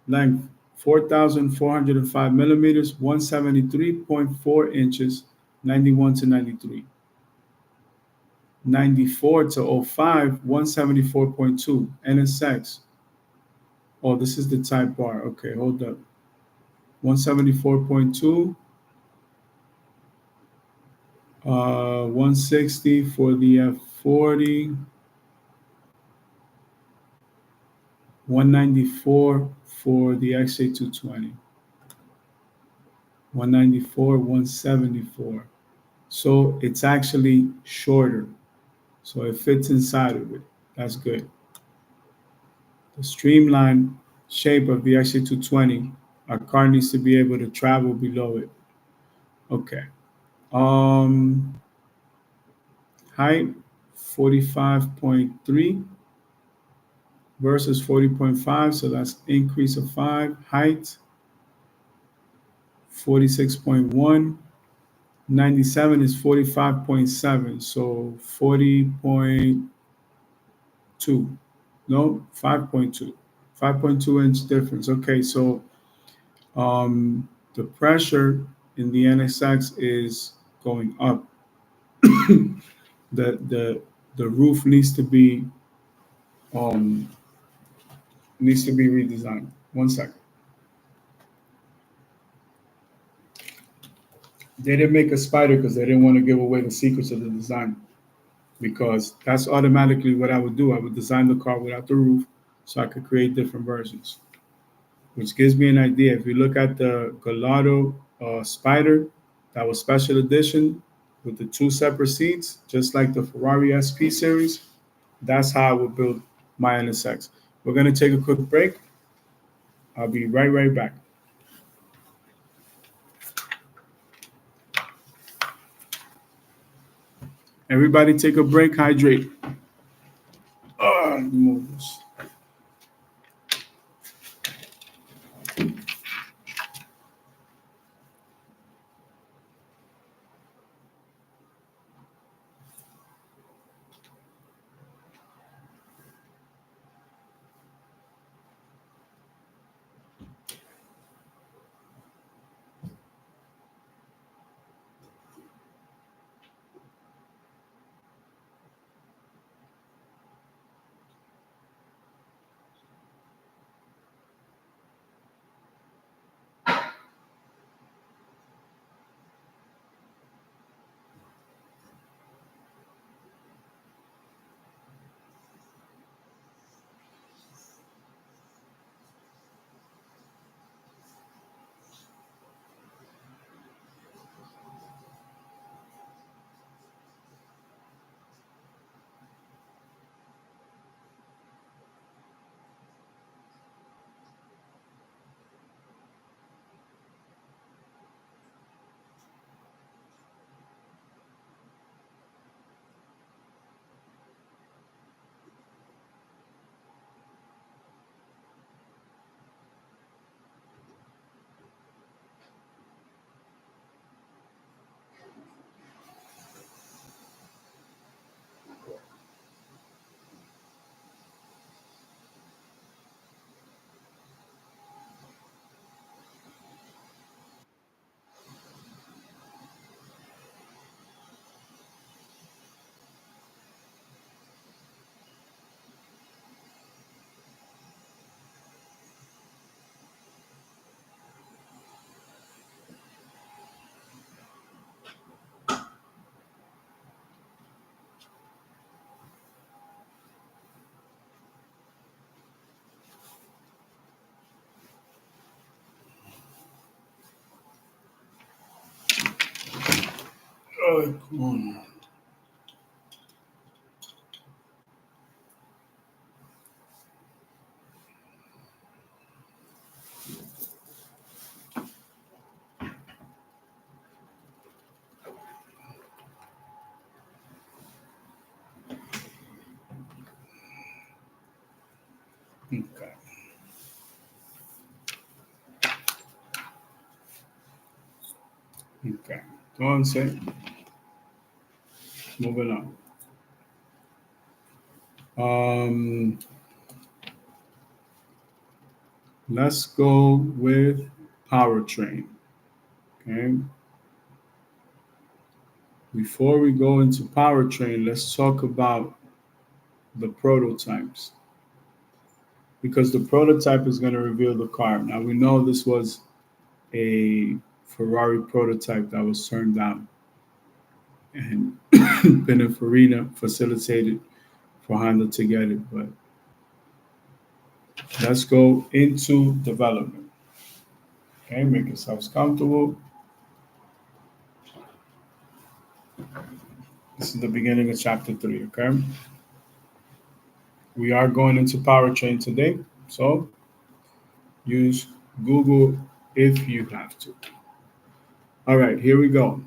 Length, 4,405 millimeters, 173.4 inches, 91 to 93. 94 to 05, 174.2. NSX. Oh, this is the type bar. Okay, hold up. 174.2. 160 for the F40. 194 for the XJ220. 194, 174. So it's actually shorter. So it fits inside of it. That's good. The streamlined shape of the XJ220, our car needs to be able to travel below it. Okay. Height 45.3 versus 40.5, so that's increase of 5. Height 46.1. 97 is 45.7, so 40.2. No, 5.2. 5.2 inch difference. Okay, so the pressure in the NSX is going up. the roof needs to be redesigned. 1 second. They didn't make a spider because they didn't want to give away the secrets of the design. because that's automatically what I would do. I would design the car without the roof so I could create different versions, which gives me an idea. If you look at the Gallardo Spider, that was special edition with the two separate seats, just like the Ferrari SP series, that's how I would build my NSX. We're going to take a quick break. I'll be right back. Everybody take a break, hydrate. Move this. Come on. Okay. Okay. Go on, say. Moving on. Let's go with powertrain. Okay. Before we go into powertrain, let's talk about the prototypes, because the prototype is going to reveal the car. Now we know this was a Ferrari prototype that was turned down, and Pininfarina facilitated for Honda to get it. But let's go into development. Okay, make yourselves comfortable. This is the beginning of chapter 3, okay? We are going into powertrain today, so use Google if you have to. All right, here we go.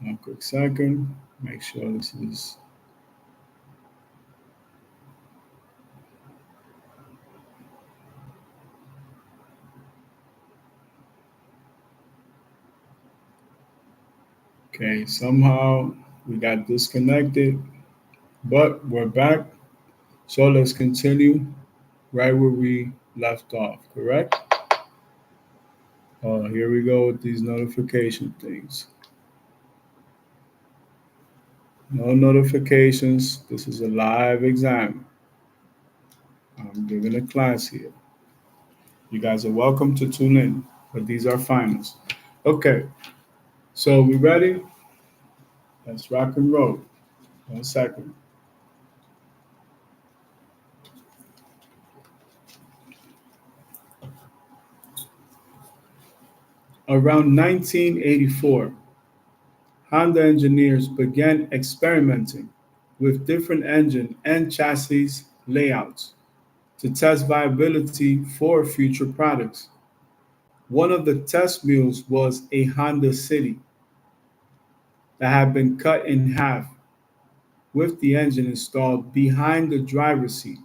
One quick second. Make sure this is. Okay, somehow we got disconnected, but we're back. So let's continue right where we left off, correct? Here we go with these notification things. No notifications. This is a live exam. I'm giving a class here. You guys are welcome to tune in, but these are finals. Okay, so we ready? Let's rock and roll. One second. Around 1984, Honda engineers began experimenting with different engine and chassis layouts to test viability for future products. One of the test mules was a Honda City that had been cut in half with the engine installed behind the driver's seat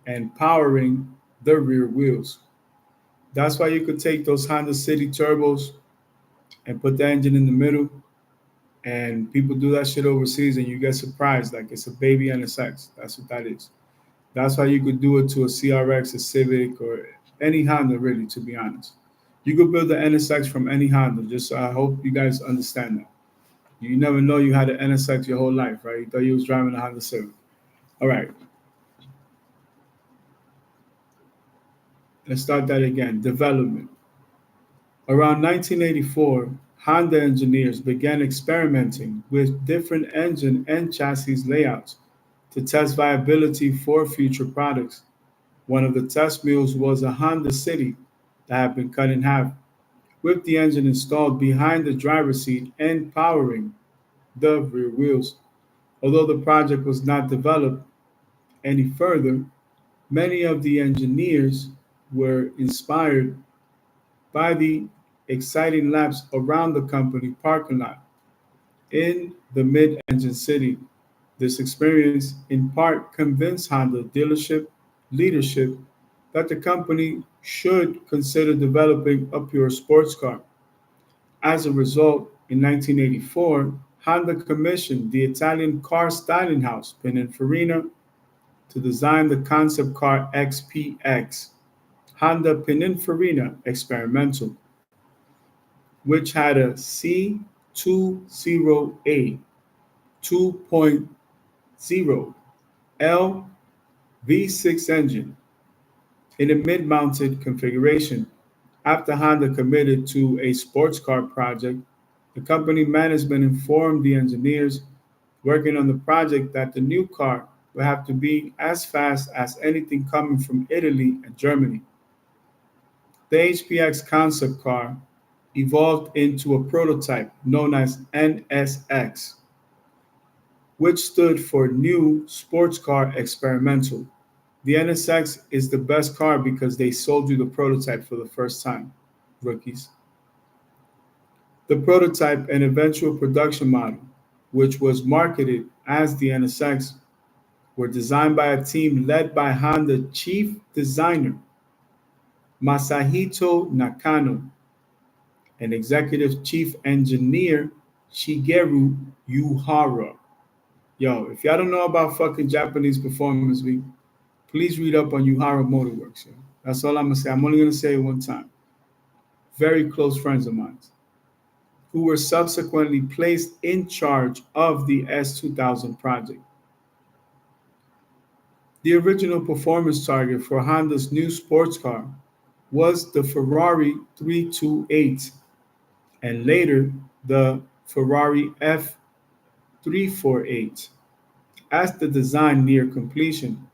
and powering the rear wheels. That's why you could take those Honda City turbos and put the engine in the middle, and people do that shit overseas, and you get surprised like it's a baby NSX. That's what that is. That's why you could do it to a CRX, a Civic, or any Honda, really, to be honest. You could build the NSX from any Honda. Just I hope you guys understand that. You never know you had an NSX your whole life, right? You thought you was driving a Honda Civic. All right, let's start that again. Development. Around 1984, Honda engineers began experimenting with different engine and chassis layouts to test viability for future products. One of the test mules was a Honda City that had been cut in half, with the engine installed behind the driver's seat and powering the rear wheels. Although the project was not developed any further, many of the engineers were inspired by the exciting laps around the company parking lot in the mid engine city. This experience in part convinced Honda dealership leadership that the company should consider developing a pure sports car. As a result, in 1984, Honda commissioned the Italian car styling house Pininfarina to design the concept car XPX, Honda Pininfarina Experimental, which had a C20A 2.0 L V6 engine in a mid-mounted configuration. After Honda committed to a sports car project, the company management informed the engineers working on the project that the new car would have to be as fast as anything coming from Italy and Germany. The HPX concept car evolved into a prototype known as NSX, which stood for New Sports Car Experimental. The NSX is the best car because they sold you the prototype for the first time, rookies. The prototype and eventual production model, which was marketed as the NSX, were designed by a team led by Honda chief designer Masahito Nakano and executive chief engineer Shigeru Yuhara. Yo, if y'all don't know about fucking Japanese Performance Week, please read up on Yuhara Motorworks. Yo. That's all I'm gonna say. I'm only gonna say it one time. Very close friends of mine who were subsequently placed in charge of the S2000 project. The original performance target for Honda's new sports car was the Ferrari 328 and later the Ferrari F348. As the design neared completion,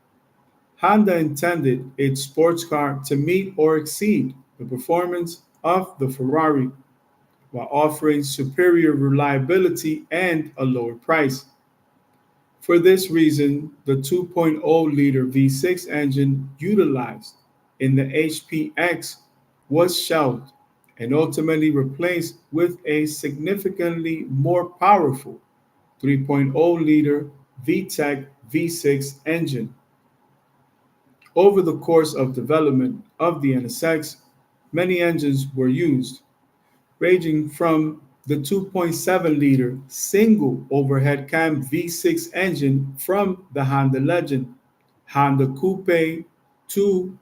Honda intended its sports car to meet or exceed the performance of the Ferrari while offering superior reliability and a lower price. For this reason, the 2.0-liter V6 engine utilized in the HPX was shelved and ultimately replaced with a significantly more powerful 3.0-liter VTEC V6 engine. Over the course of development of the NSX, many engines were used, ranging from the 2.7-liter single overhead cam V6 engine from the Honda Legend, Honda Coupe, to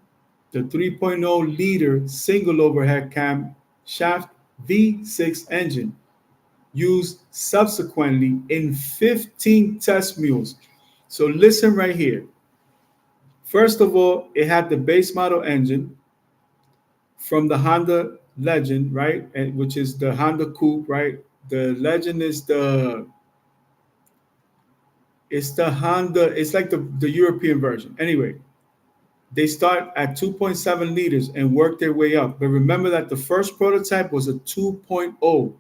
the 3.0-liter single overhead cam shaft V6 engine, used subsequently in 15 test mules. So listen right here. First of all, it had the base model engine from the Honda Legend, right? And which is the Honda Coupe, right? The Legend is It's the Honda, it's like the European version. Anyway, they start at 2.7 liters and work their way up. But remember that the first prototype was a 2.0.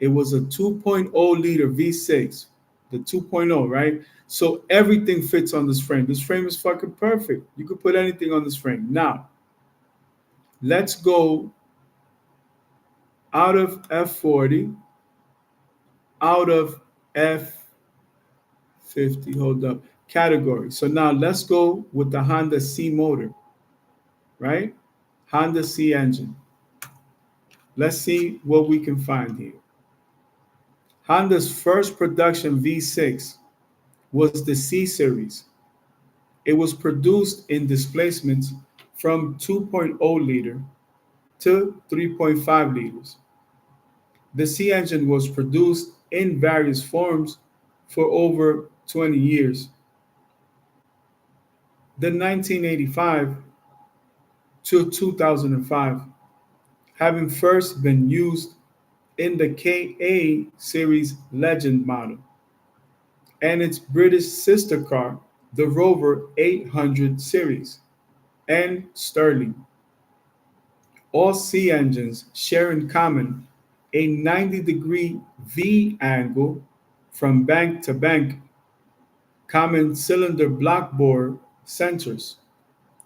It was a 2.0 liter V6, the 2.0, right? So everything fits on this frame. This frame is fucking perfect. You could put anything on this frame. Now, let's go out of F40, out of F50, hold up, category. So now let's go with the Honda C motor, right? Honda C engine. Let's see what we can find here. Honda's first production V6 was the C series. It was produced in displacements from 2.0 liter to 3.5 liters. The C engine was produced in various forms for over 20 years. The 1985 to 2005, having first been used in the KA series Legend model and its British sister car, the Rover 800 series, and Sterling. All C engines share in common a 90-degree V angle from bank to bank, common cylinder block bore centers,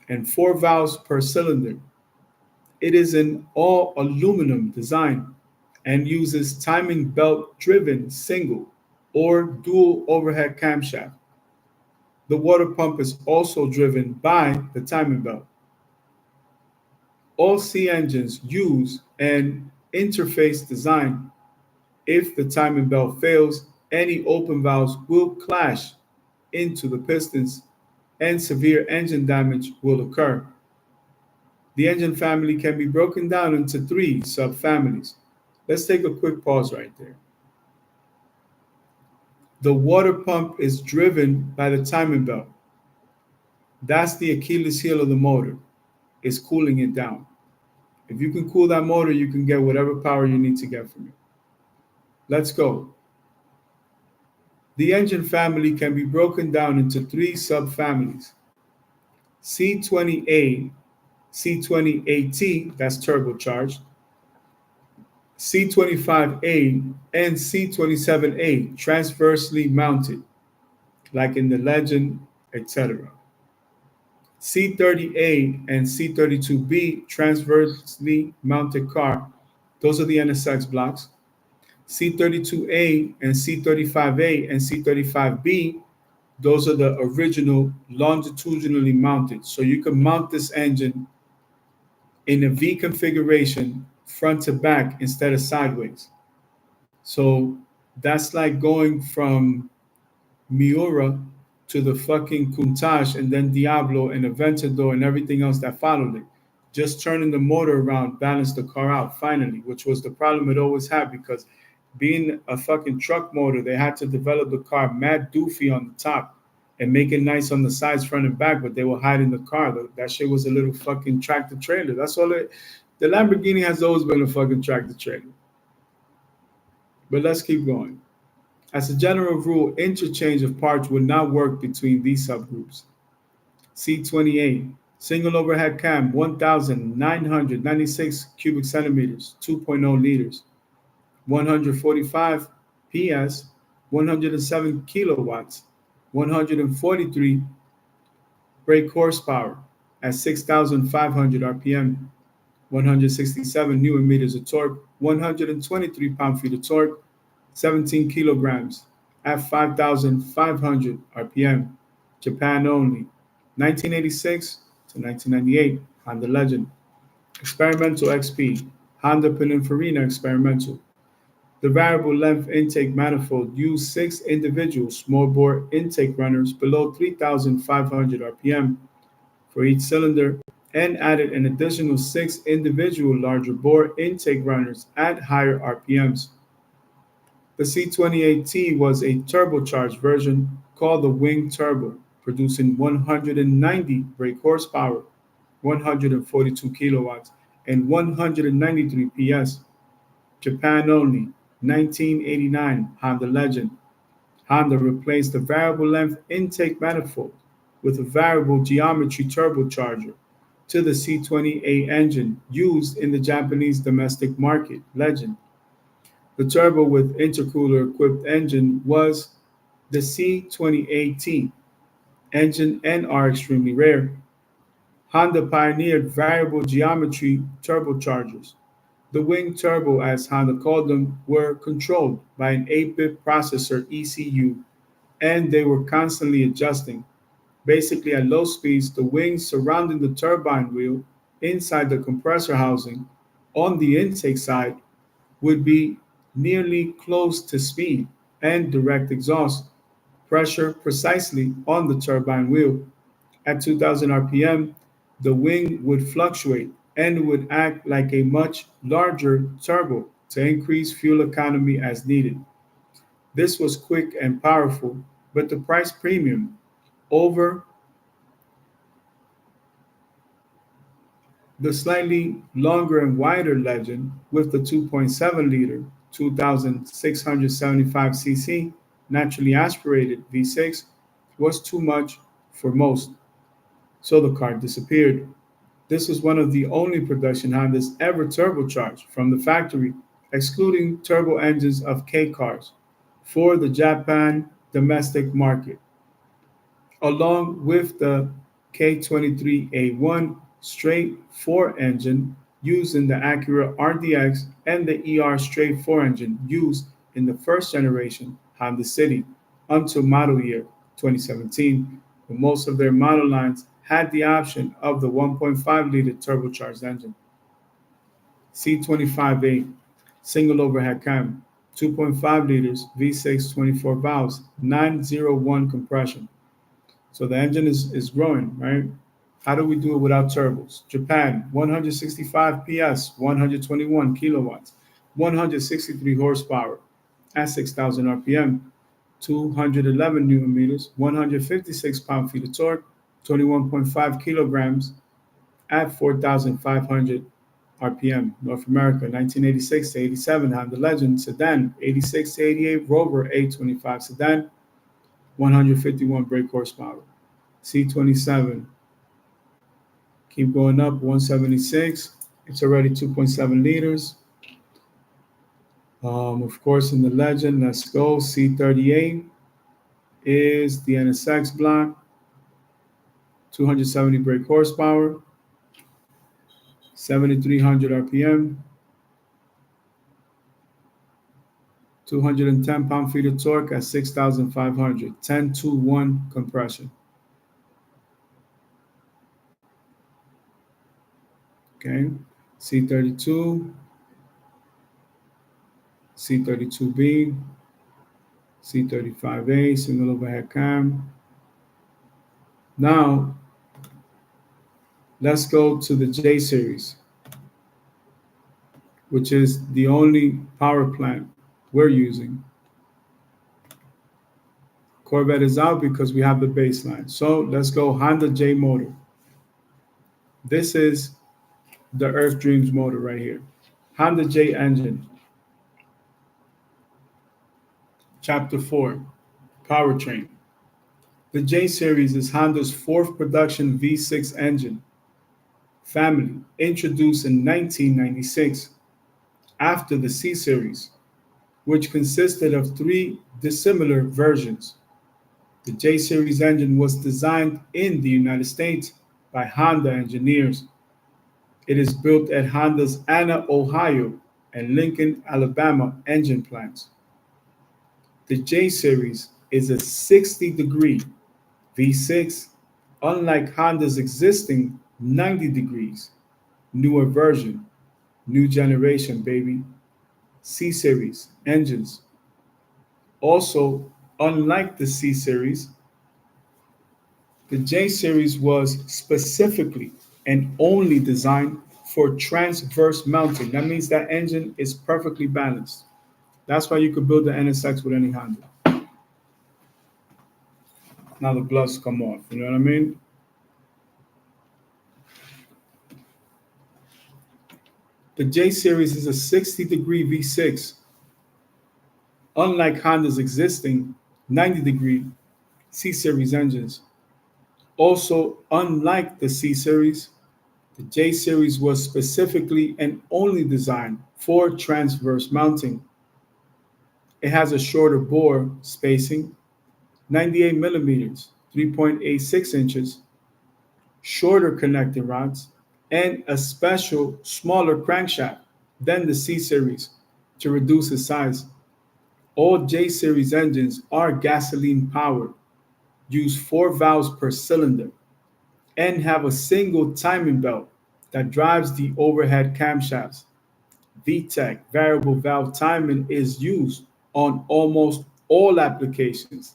and 4 valves per cylinder. It is an all aluminum design and uses timing belt driven single or dual overhead camshaft. The water pump is also driven by the timing belt. All C engines use an interface design. If the timing belt fails, any open valves will clash into the pistons and severe engine damage will occur. The engine family can be broken down into 3 subfamilies. Let's take a quick pause right there. The water pump is driven by the timing belt. That's the Achilles heel of the motor, is cooling it down. If you can cool that motor, you can get whatever power you need to get from it. Let's go. The engine family can be broken down into 3 subfamilies. C20A, C20AT, that's turbocharged, C25A, and C27A, transversely mounted, like in the Legend, etc. C30A and C32B, transversely mounted car, those are the NSX blocks. C32A and C35A and C35B, those are the original longitudinally mounted. So you can mount this engine in a V configuration, front to back instead of sideways. So that's like going from Miura to the fucking Countach and then Diablo and Aventador and everything else that followed it. Just turning the motor around balanced the car out finally, which was the problem it always had, because being a fucking truck motor, they had to develop the car mad doofy on the top and make it nice on the sides, front and back, but they were hiding the car. That shit was a little fucking tractor trailer. That's all it. The Lamborghini has always been a fucking tractor trailer. But let's keep going. As a general rule, interchange of parts would not work between these subgroups. C28, single overhead cam, 1,996 cubic centimeters, 2.0 liters, 145 PS, 107 kilowatts, 143 brake horsepower at 6,500 RPM, 167 Newton meters of torque, 123 pound-feet of torque, 17 kilograms at 5,500 RPM, Japan only, 1986 to 1998, Honda Legend. Experimental XP, Honda Pininfarina Experimental. The variable length intake manifold used 6 individual small bore intake runners below 3,500 RPM for each cylinder and added an additional 6 individual larger bore intake runners at higher RPMs. The C28T was a turbocharged version called the Wing Turbo, producing 190 brake horsepower, 142 kilowatts, and 193 PS. Japan only, 1989, Honda Legend. Honda replaced the variable length intake manifold with a variable geometry turbocharger to the C28 engine used in the Japanese domestic market. Legend. The turbo with intercooler equipped engine was the C28T engine and are extremely rare. Honda pioneered variable geometry turbochargers. The wing turbo, as Honda called them, were controlled by an 8-bit processor ECU, and they were constantly adjusting. Basically, at low speeds, the wings surrounding the turbine wheel inside the compressor housing on the intake side would be nearly close to speed and direct exhaust pressure precisely on the turbine wheel. At 2000 RPM, the wing would fluctuate and would act like a much larger turbo to increase fuel economy as needed. This was quick and powerful, but the price premium over the slightly longer and wider Legend with the 2.7 liter 2675cc naturally aspirated V6 was too much for most, so the car disappeared. This was one of the only production Hondas ever turbocharged from the factory, excluding turbo engines of K cars, for the Japan domestic market, along with the K23A1 straight 4 engine used in the Acura RDX and the straight 4 engine used in the first generation Honda City until model year 2017, when most of their model lines had the option of the 1.5 liter turbocharged engine. C25A, single overhead cam, 2.5 liters, V6 24 valves, 901 compression. So the engine is growing, right? How do we do it without turbos? Japan, 165 PS, 121 kilowatts, 163 horsepower at 6,000 RPM, 211 newton meters, 156 pound-feet of torque, 21.5 kilograms at 4,500 RPM. North America, 1986 to 87 Honda Legend sedan, 86 to 88 Rover A25 sedan, 151 brake horsepower. C27, keep going up, 176. It's already 2.7 liters. Of course, in the Legend, let's go. C38 is the NSX block, 270 brake horsepower, 7,300 RPM, 210 pound-feet of torque at 6,500, 10-to-1 compression. Okay, C32, C32B, C35A, single overhead cam. Now, let's go to the J series, which is the only power plant we're using. Corvette is out because we have the baseline. So let's go Honda J motor. This is the Earth Dreams motor right here. Honda J engine. Chapter 4, Powertrain. The J series is Honda's fourth production V6 engine family, introduced in 1996 after the C series, which consisted of three dissimilar versions. The J series engine was designed in the United States by Honda engineers. It is built at Honda's Anna, Ohio, and Lincoln, Alabama engine plants. The J series is a 60-degree V6, unlike Honda's existing 90 degrees, newer version, new generation, baby, C series engines. Also, unlike the C series, the J series was specifically and only designed for transverse mounting. That means that engine is perfectly balanced. That's why you could build the NSX with any Honda. Now the gloves come off, you know what I mean? The J series is a 60-degree V6. Unlike Honda's existing 90-degree C-series engines. Also, unlike the C-series, the J-series was specifically and only designed for transverse mounting. It has a shorter bore spacing, 98 millimeters, 3.86 inches, shorter connecting rods, and a special smaller crankshaft than the C series to reduce its size. All J series engines are gasoline powered, use 4 valves per cylinder, and have a single timing belt that drives the overhead camshafts. VTEC variable valve timing is used on almost all applications,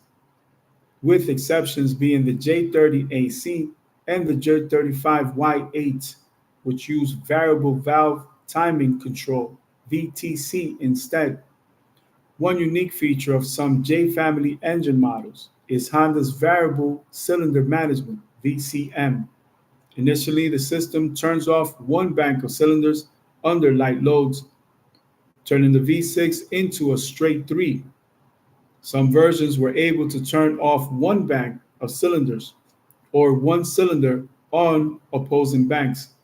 with exceptions being the J30AC and the J35Y8, which use variable valve timing control, VTC, instead. One unique feature of some J family engine models is Honda's variable cylinder management, VCM. Initially, the system turns off one bank of cylinders under light loads, turning the V6 into a straight three. Some versions were able to turn off one bank of cylinders or one cylinder on opposing banks,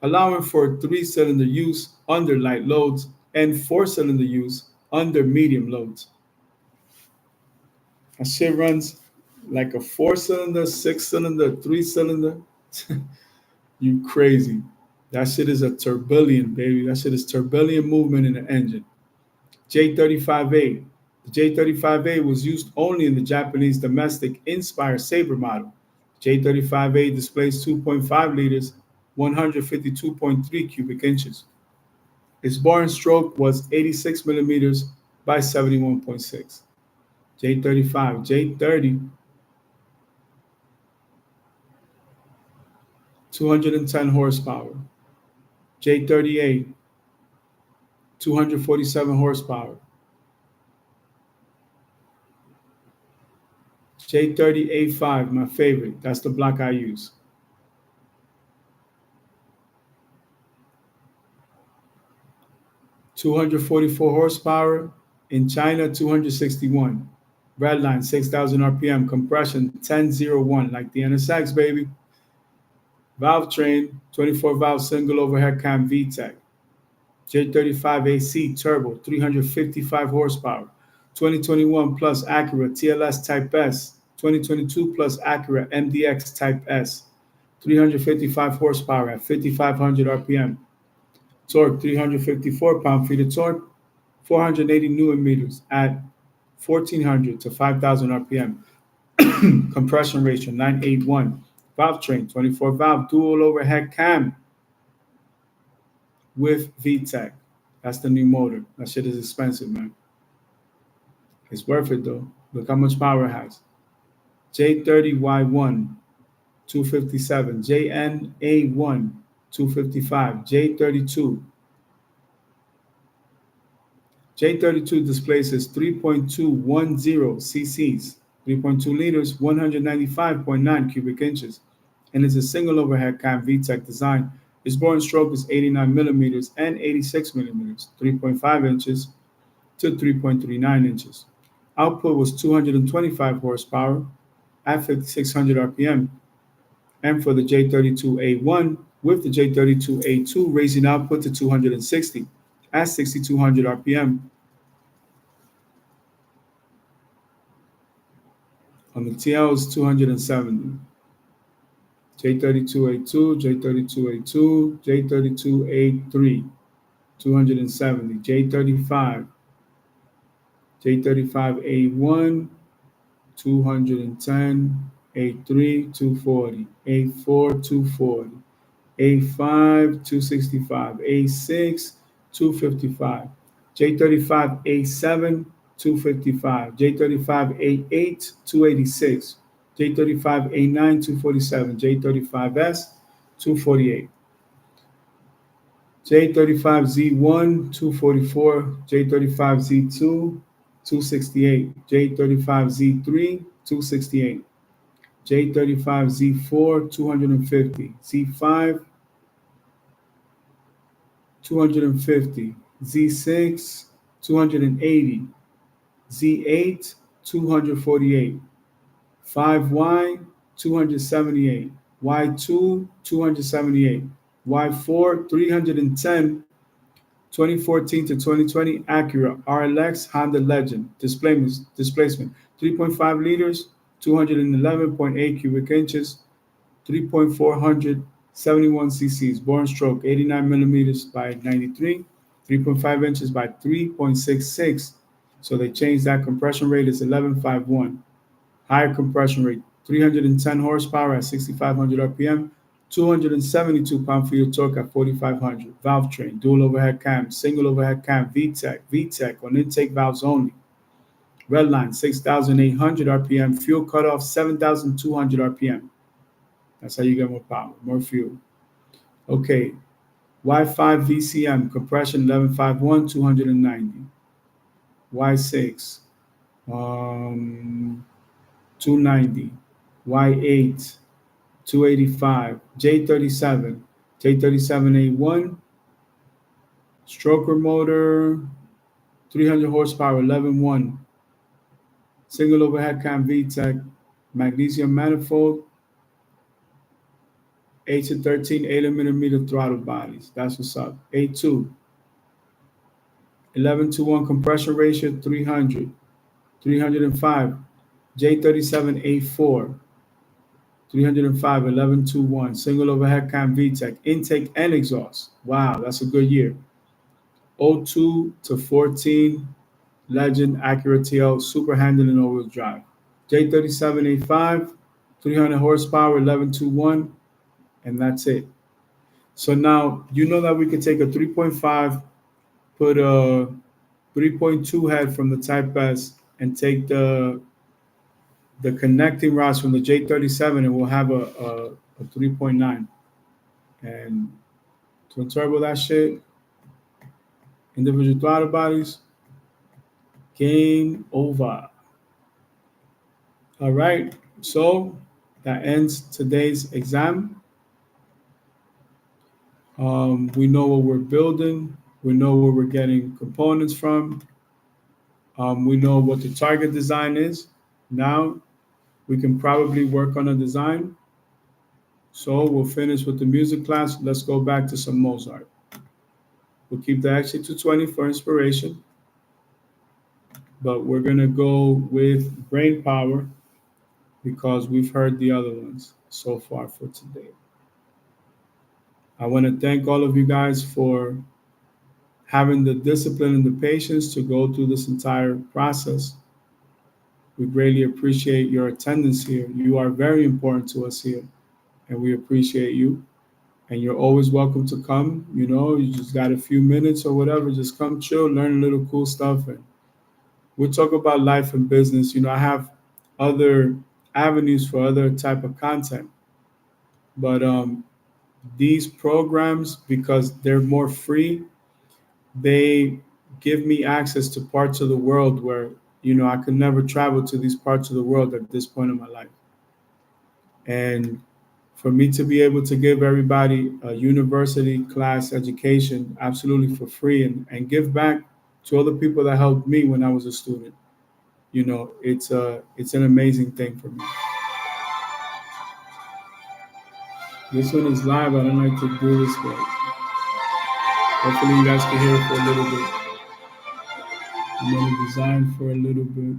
allowing for three-cylinder use under light loads and four-cylinder use under medium loads. That shit runs like a four-cylinder, six-cylinder, three-cylinder. You crazy. That shit is a tourbillon, baby. That shit is tourbillon movement in the engine. J35A. The J35A was used only in the Japanese domestic Inspire Sabre model. J35A displays 2.5 liters, 152.3 cubic inches. Its bore and stroke was 86 millimeters by 71.6. J35, J30, 210 horsepower. J38, 247 horsepower. J30A5, my favorite. That's the block I use. (244 horsepower). In China, 261. Redline, 6,000 RPM. Compression, 1001, like the NSX, baby. Valve train, 24 valve single overhead cam VTEC. J35AC turbo, 355 horsepower. 2021 plus Acura TLS Type S. 2022 plus Acura MDX Type S. 355 horsepower at 5,500 RPM. Torque, 354 pound-feet of torque, 480 Newton meters at 1,400 to 5,000 RPM. Compression ratio, 981. Valve train, 24 valve dual overhead cam with VTEC. That's the new motor. That shit is expensive, man. It's worth it, though. Look how much power it has. J30Y1, 257. JNA1, 255. J32. J32 displaces 3.210 cc's, 3.2 liters, 195.9 cubic inches, and is a single overhead cam VTEC design. Its bore and stroke is 89 millimeters and 86 millimeters, 3.5 inches to 3.39 inches. Output was 225 horsepower at 5,600 RPM. And for the J32A1, with the J32A2 raising output to 260 at 6,200 RPM. On the TL is 270. J32A2, J32A2, J32A3, 270. J35, J35A1, 210. A3, 240. A4, 240. A5, 265. A6, 255. J35A7, 255. J35A8, 286. J35A9, 247. J35S, 248. J35Z1, 244. J35Z2, 268. J35Z3, 268. J35Z4, 250. Z5, 250. Z6, 280. Z8, 248. 5Y, 278. Y2, 278. Y4, 310. 2014 to 2020 Acura RLX Honda Legend. Displacement 3.5 liters, 211.8 cubic inches, 3.471 cc's. Bore stroke 89 millimeters by 93, 3.5 inches by 3.66. So they changed that. Compression rate is 1151. Higher compression rate 310 horsepower at 6,500 RPM. 272 pound-feet of torque at 4,500. Valve train, dual overhead cam, single overhead cam, VTEC on intake valves only. Red line, 6,800 RPM. Fuel cutoff, 7,200 RPM. That's how you get more power, more fuel. Okay, Y5 VCM, compression 1151, 290. Y6, 290. Y8, 285, J37A1, stroker motor, 300 horsepower, 11.1, single overhead cam VTEC, magnesium manifold, 8 to 13, 8mm throttle bodies. That's what's up. A2, 11 to 1 compression ratio, 300, 305, J37A4, 305, 11 to 1, single overhead cam VTEC, intake and exhaust. Wow, that's a good year. 02 to 14, Legend Acura TL, super handling and all-wheel drive. J37A5, 300 horsepower, 11 to 1, and that's it. So now, you know that we could take a 3.5, put a 3.2 head from the Type S, and take the connecting rods from the J37, and we'll have a 3.9. And twin turbo that shit, individual throttle bodies, game over. All right, so that ends today's exam. We know what we're building. We know where we're getting components from. We know what the target design is. Now we can probably work on a design. So we'll finish with the music class. Let's go back to some Mozart. We'll keep the extra 220 for inspiration, but we're gonna go with brain power because we've heard the other ones so far for today. I want to thank all of you guys for having the discipline and the patience to go through this entire process. We greatly appreciate your attendance here. You are very important to us here, and we appreciate you. And you're always welcome to come. You know, you just got a few minutes or whatever, just come chill, learn a little cool stuff. And we'll talk about life and business. You know, I have other avenues for other type of content. But these programs, because they're more free, they give me access to parts of the world where, you know, I could never travel to these parts of the world at this point in my life. And for me to be able to give everybody a university class education absolutely for free and give back to all the people that helped me when I was a student, you know, it's an amazing thing for me. This one is live. I don't like to do this, but hopefully you guys can hear it for a little bit. I'm going to design for a little bit.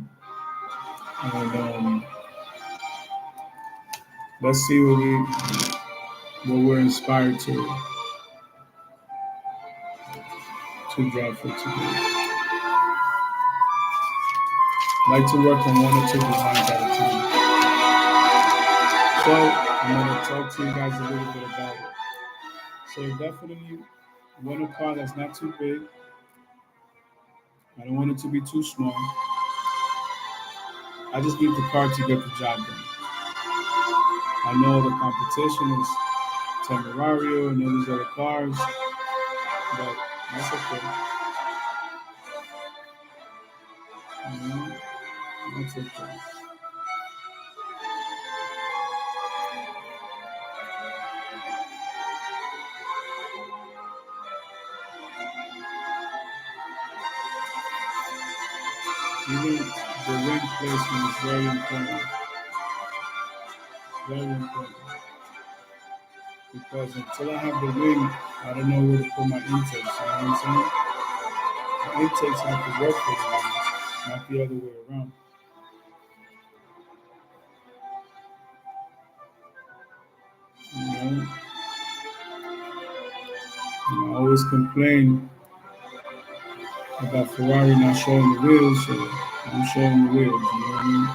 And let's see what we're inspired to draw for today. I like to work on 1 or 2 designs at a time. So I'm going to talk to you guys a little bit about it. So definitely want a car that's not too big. I don't want it to be too small. I just need the car to get the job done. I know the competition is Temerario and all these other cars, but that's okay. That's okay. the wing placement is very important. Very important. Because until I have the wing, I don't know where to put my intakes. You know what I'm saying? The intakes have to work for the wings, not the other way around. You know? And I always complain about Ferrari not showing the wheels, so I'm showing the wheels, you know what I mean?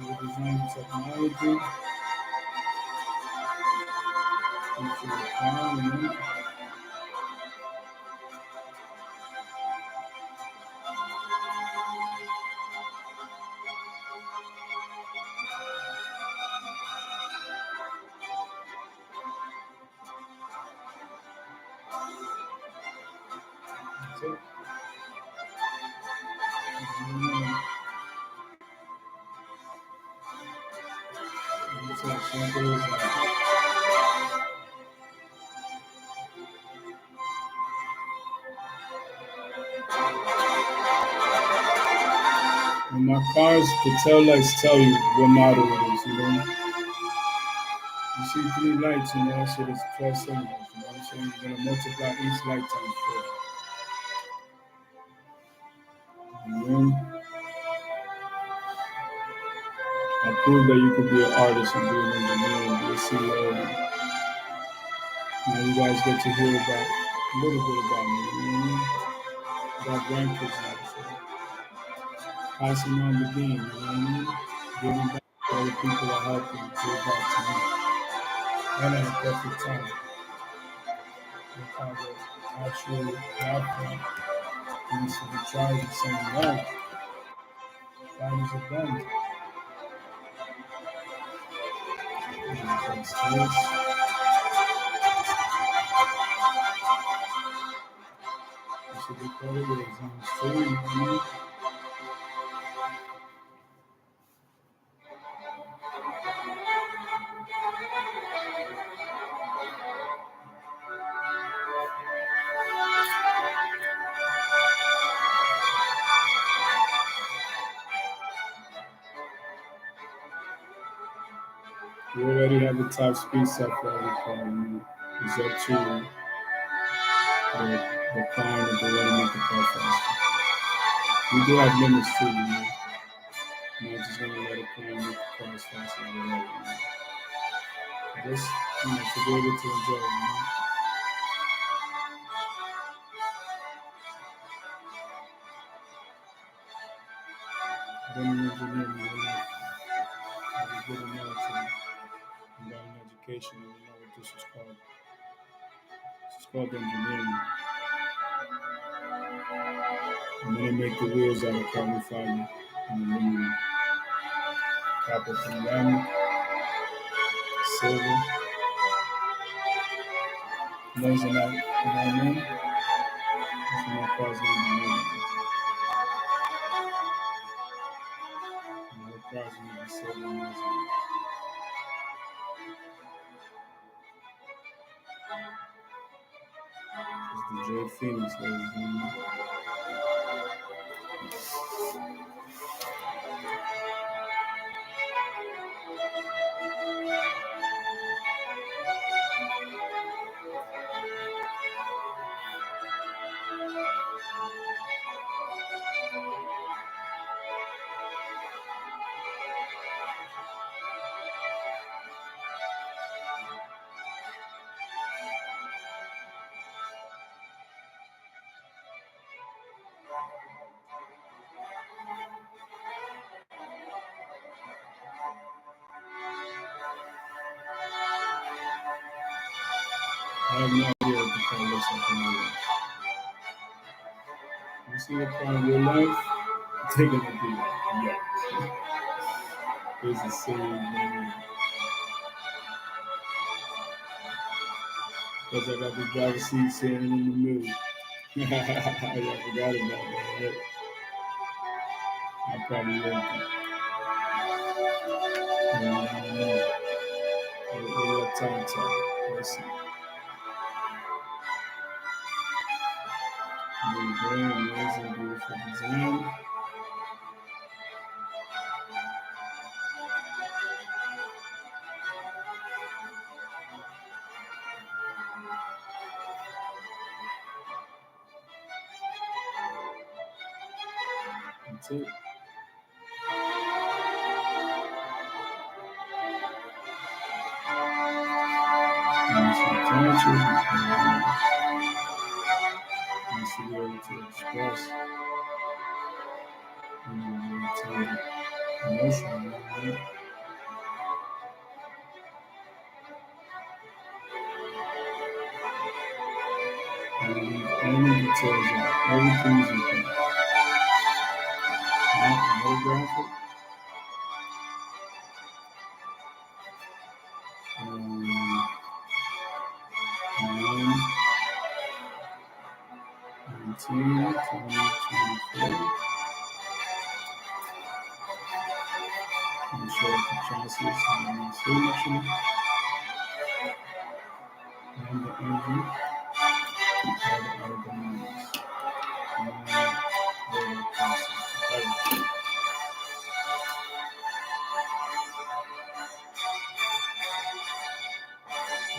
We're designing technology, into the car, you know? That's it. That's it. Simple as that. And my cars, the tail lights tell you what model it is, you know? You see 3 lights, you know, that shit is 12 cylinders, you know what I'm saying? You're gonna multiply each light times 4. You know? I proved that you could be an artist and be an engineer and be a CEO. Now you guys get to hear about a little bit about me, you know what I mean? Got grandkids now, so passing on the game, you know what I mean? Giving back to all the people that helped me, give back to me. And at a perfect time. The kind of actual outcome needs to be tried and saying, no, finals are done. That's this. This should be part of it. It's on the story, you know what I mean? We already have the top speed set for every car, you know. It's up to the client if they want to make the car faster. We do have limits too, you know. I'm not just gonna let a client make the car as fast as they like, you know. Just, you know, to be able to enjoy it, you know. Been an engineer my whole life. I was good in military. I got an education and you know what this was called. This is called engineering. And then they make the wheels out of carbon fiber and aluminum. Copper ceramic, silver. Those are not, you know what I mean? That's what my car's engineering. And the car's gonna be silver and those are. It's the J Phoenix, ladies and gentlemen. I have no idea what the car looks like in real life. You see the car in real life, they're gonna be like, yeah, it's the same. Because I got the driver's seat sitting in the middle. I forgot about that, right? I probably wrote that. I don't know. What time talk? Let's see. Very amazing, beautiful design. That's it. And some touches. And to be able to express emotion, right? Any details out. Everything's important. Not another graphic. Um, 9, 19, 20, 24. And show the chassis and the signature and the engine and the ergonomics. And the process. Everything.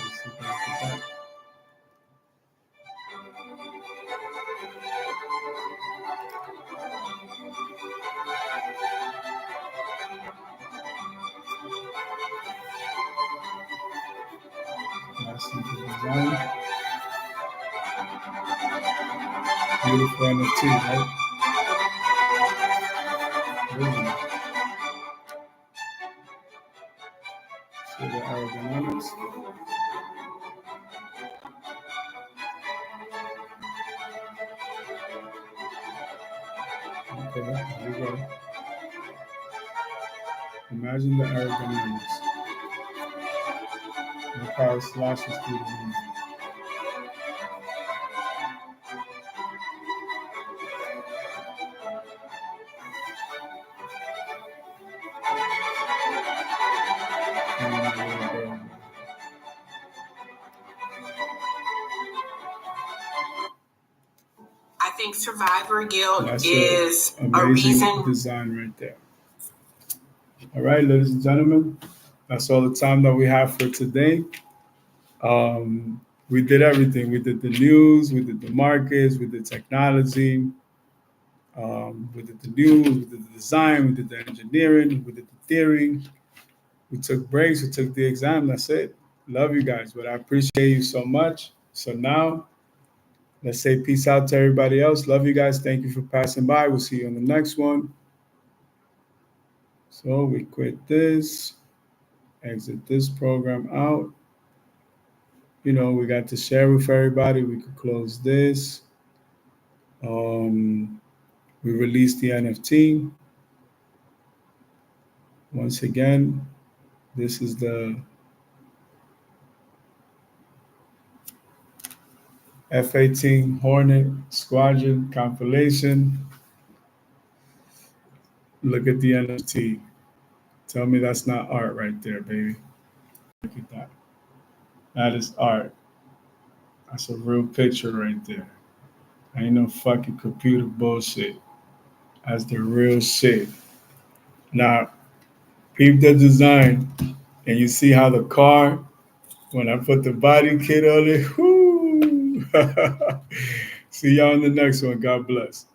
Let's see if I can get that. Nice simple design. Beautiful NFT, right? Original. See the ergonomics. Okay, there we go. Imagine the ergonomics. The power slashes through the room. I think survivor guilt That's is an a amazing reason. design right there. All right, ladies and gentlemen, that's all the time that we have for today. We did everything. We did the news, we did the markets, we did technology, we did the news, we did the design, we did the engineering, we did the theory. We took breaks, we took the exam. That's it. Love you guys, but I appreciate you so much. So now, let's say peace out to everybody else. Love you guys. Thank you for passing by. We'll see you on the next one. So we quit this, exit this program out. You know, we got to share with everybody. We could close this. We released the NFT. Once again, this is the F-18 Hornet Squadron compilation. Look at the NFT. Tell me that's not art right there, baby. Look at that. That is art. That's a real picture right there. Ain't no fucking computer bullshit. That's the real shit. Now, peep the design, and you see how the car, when I put the body kit on it, whoo! See y'all in the next one. God bless.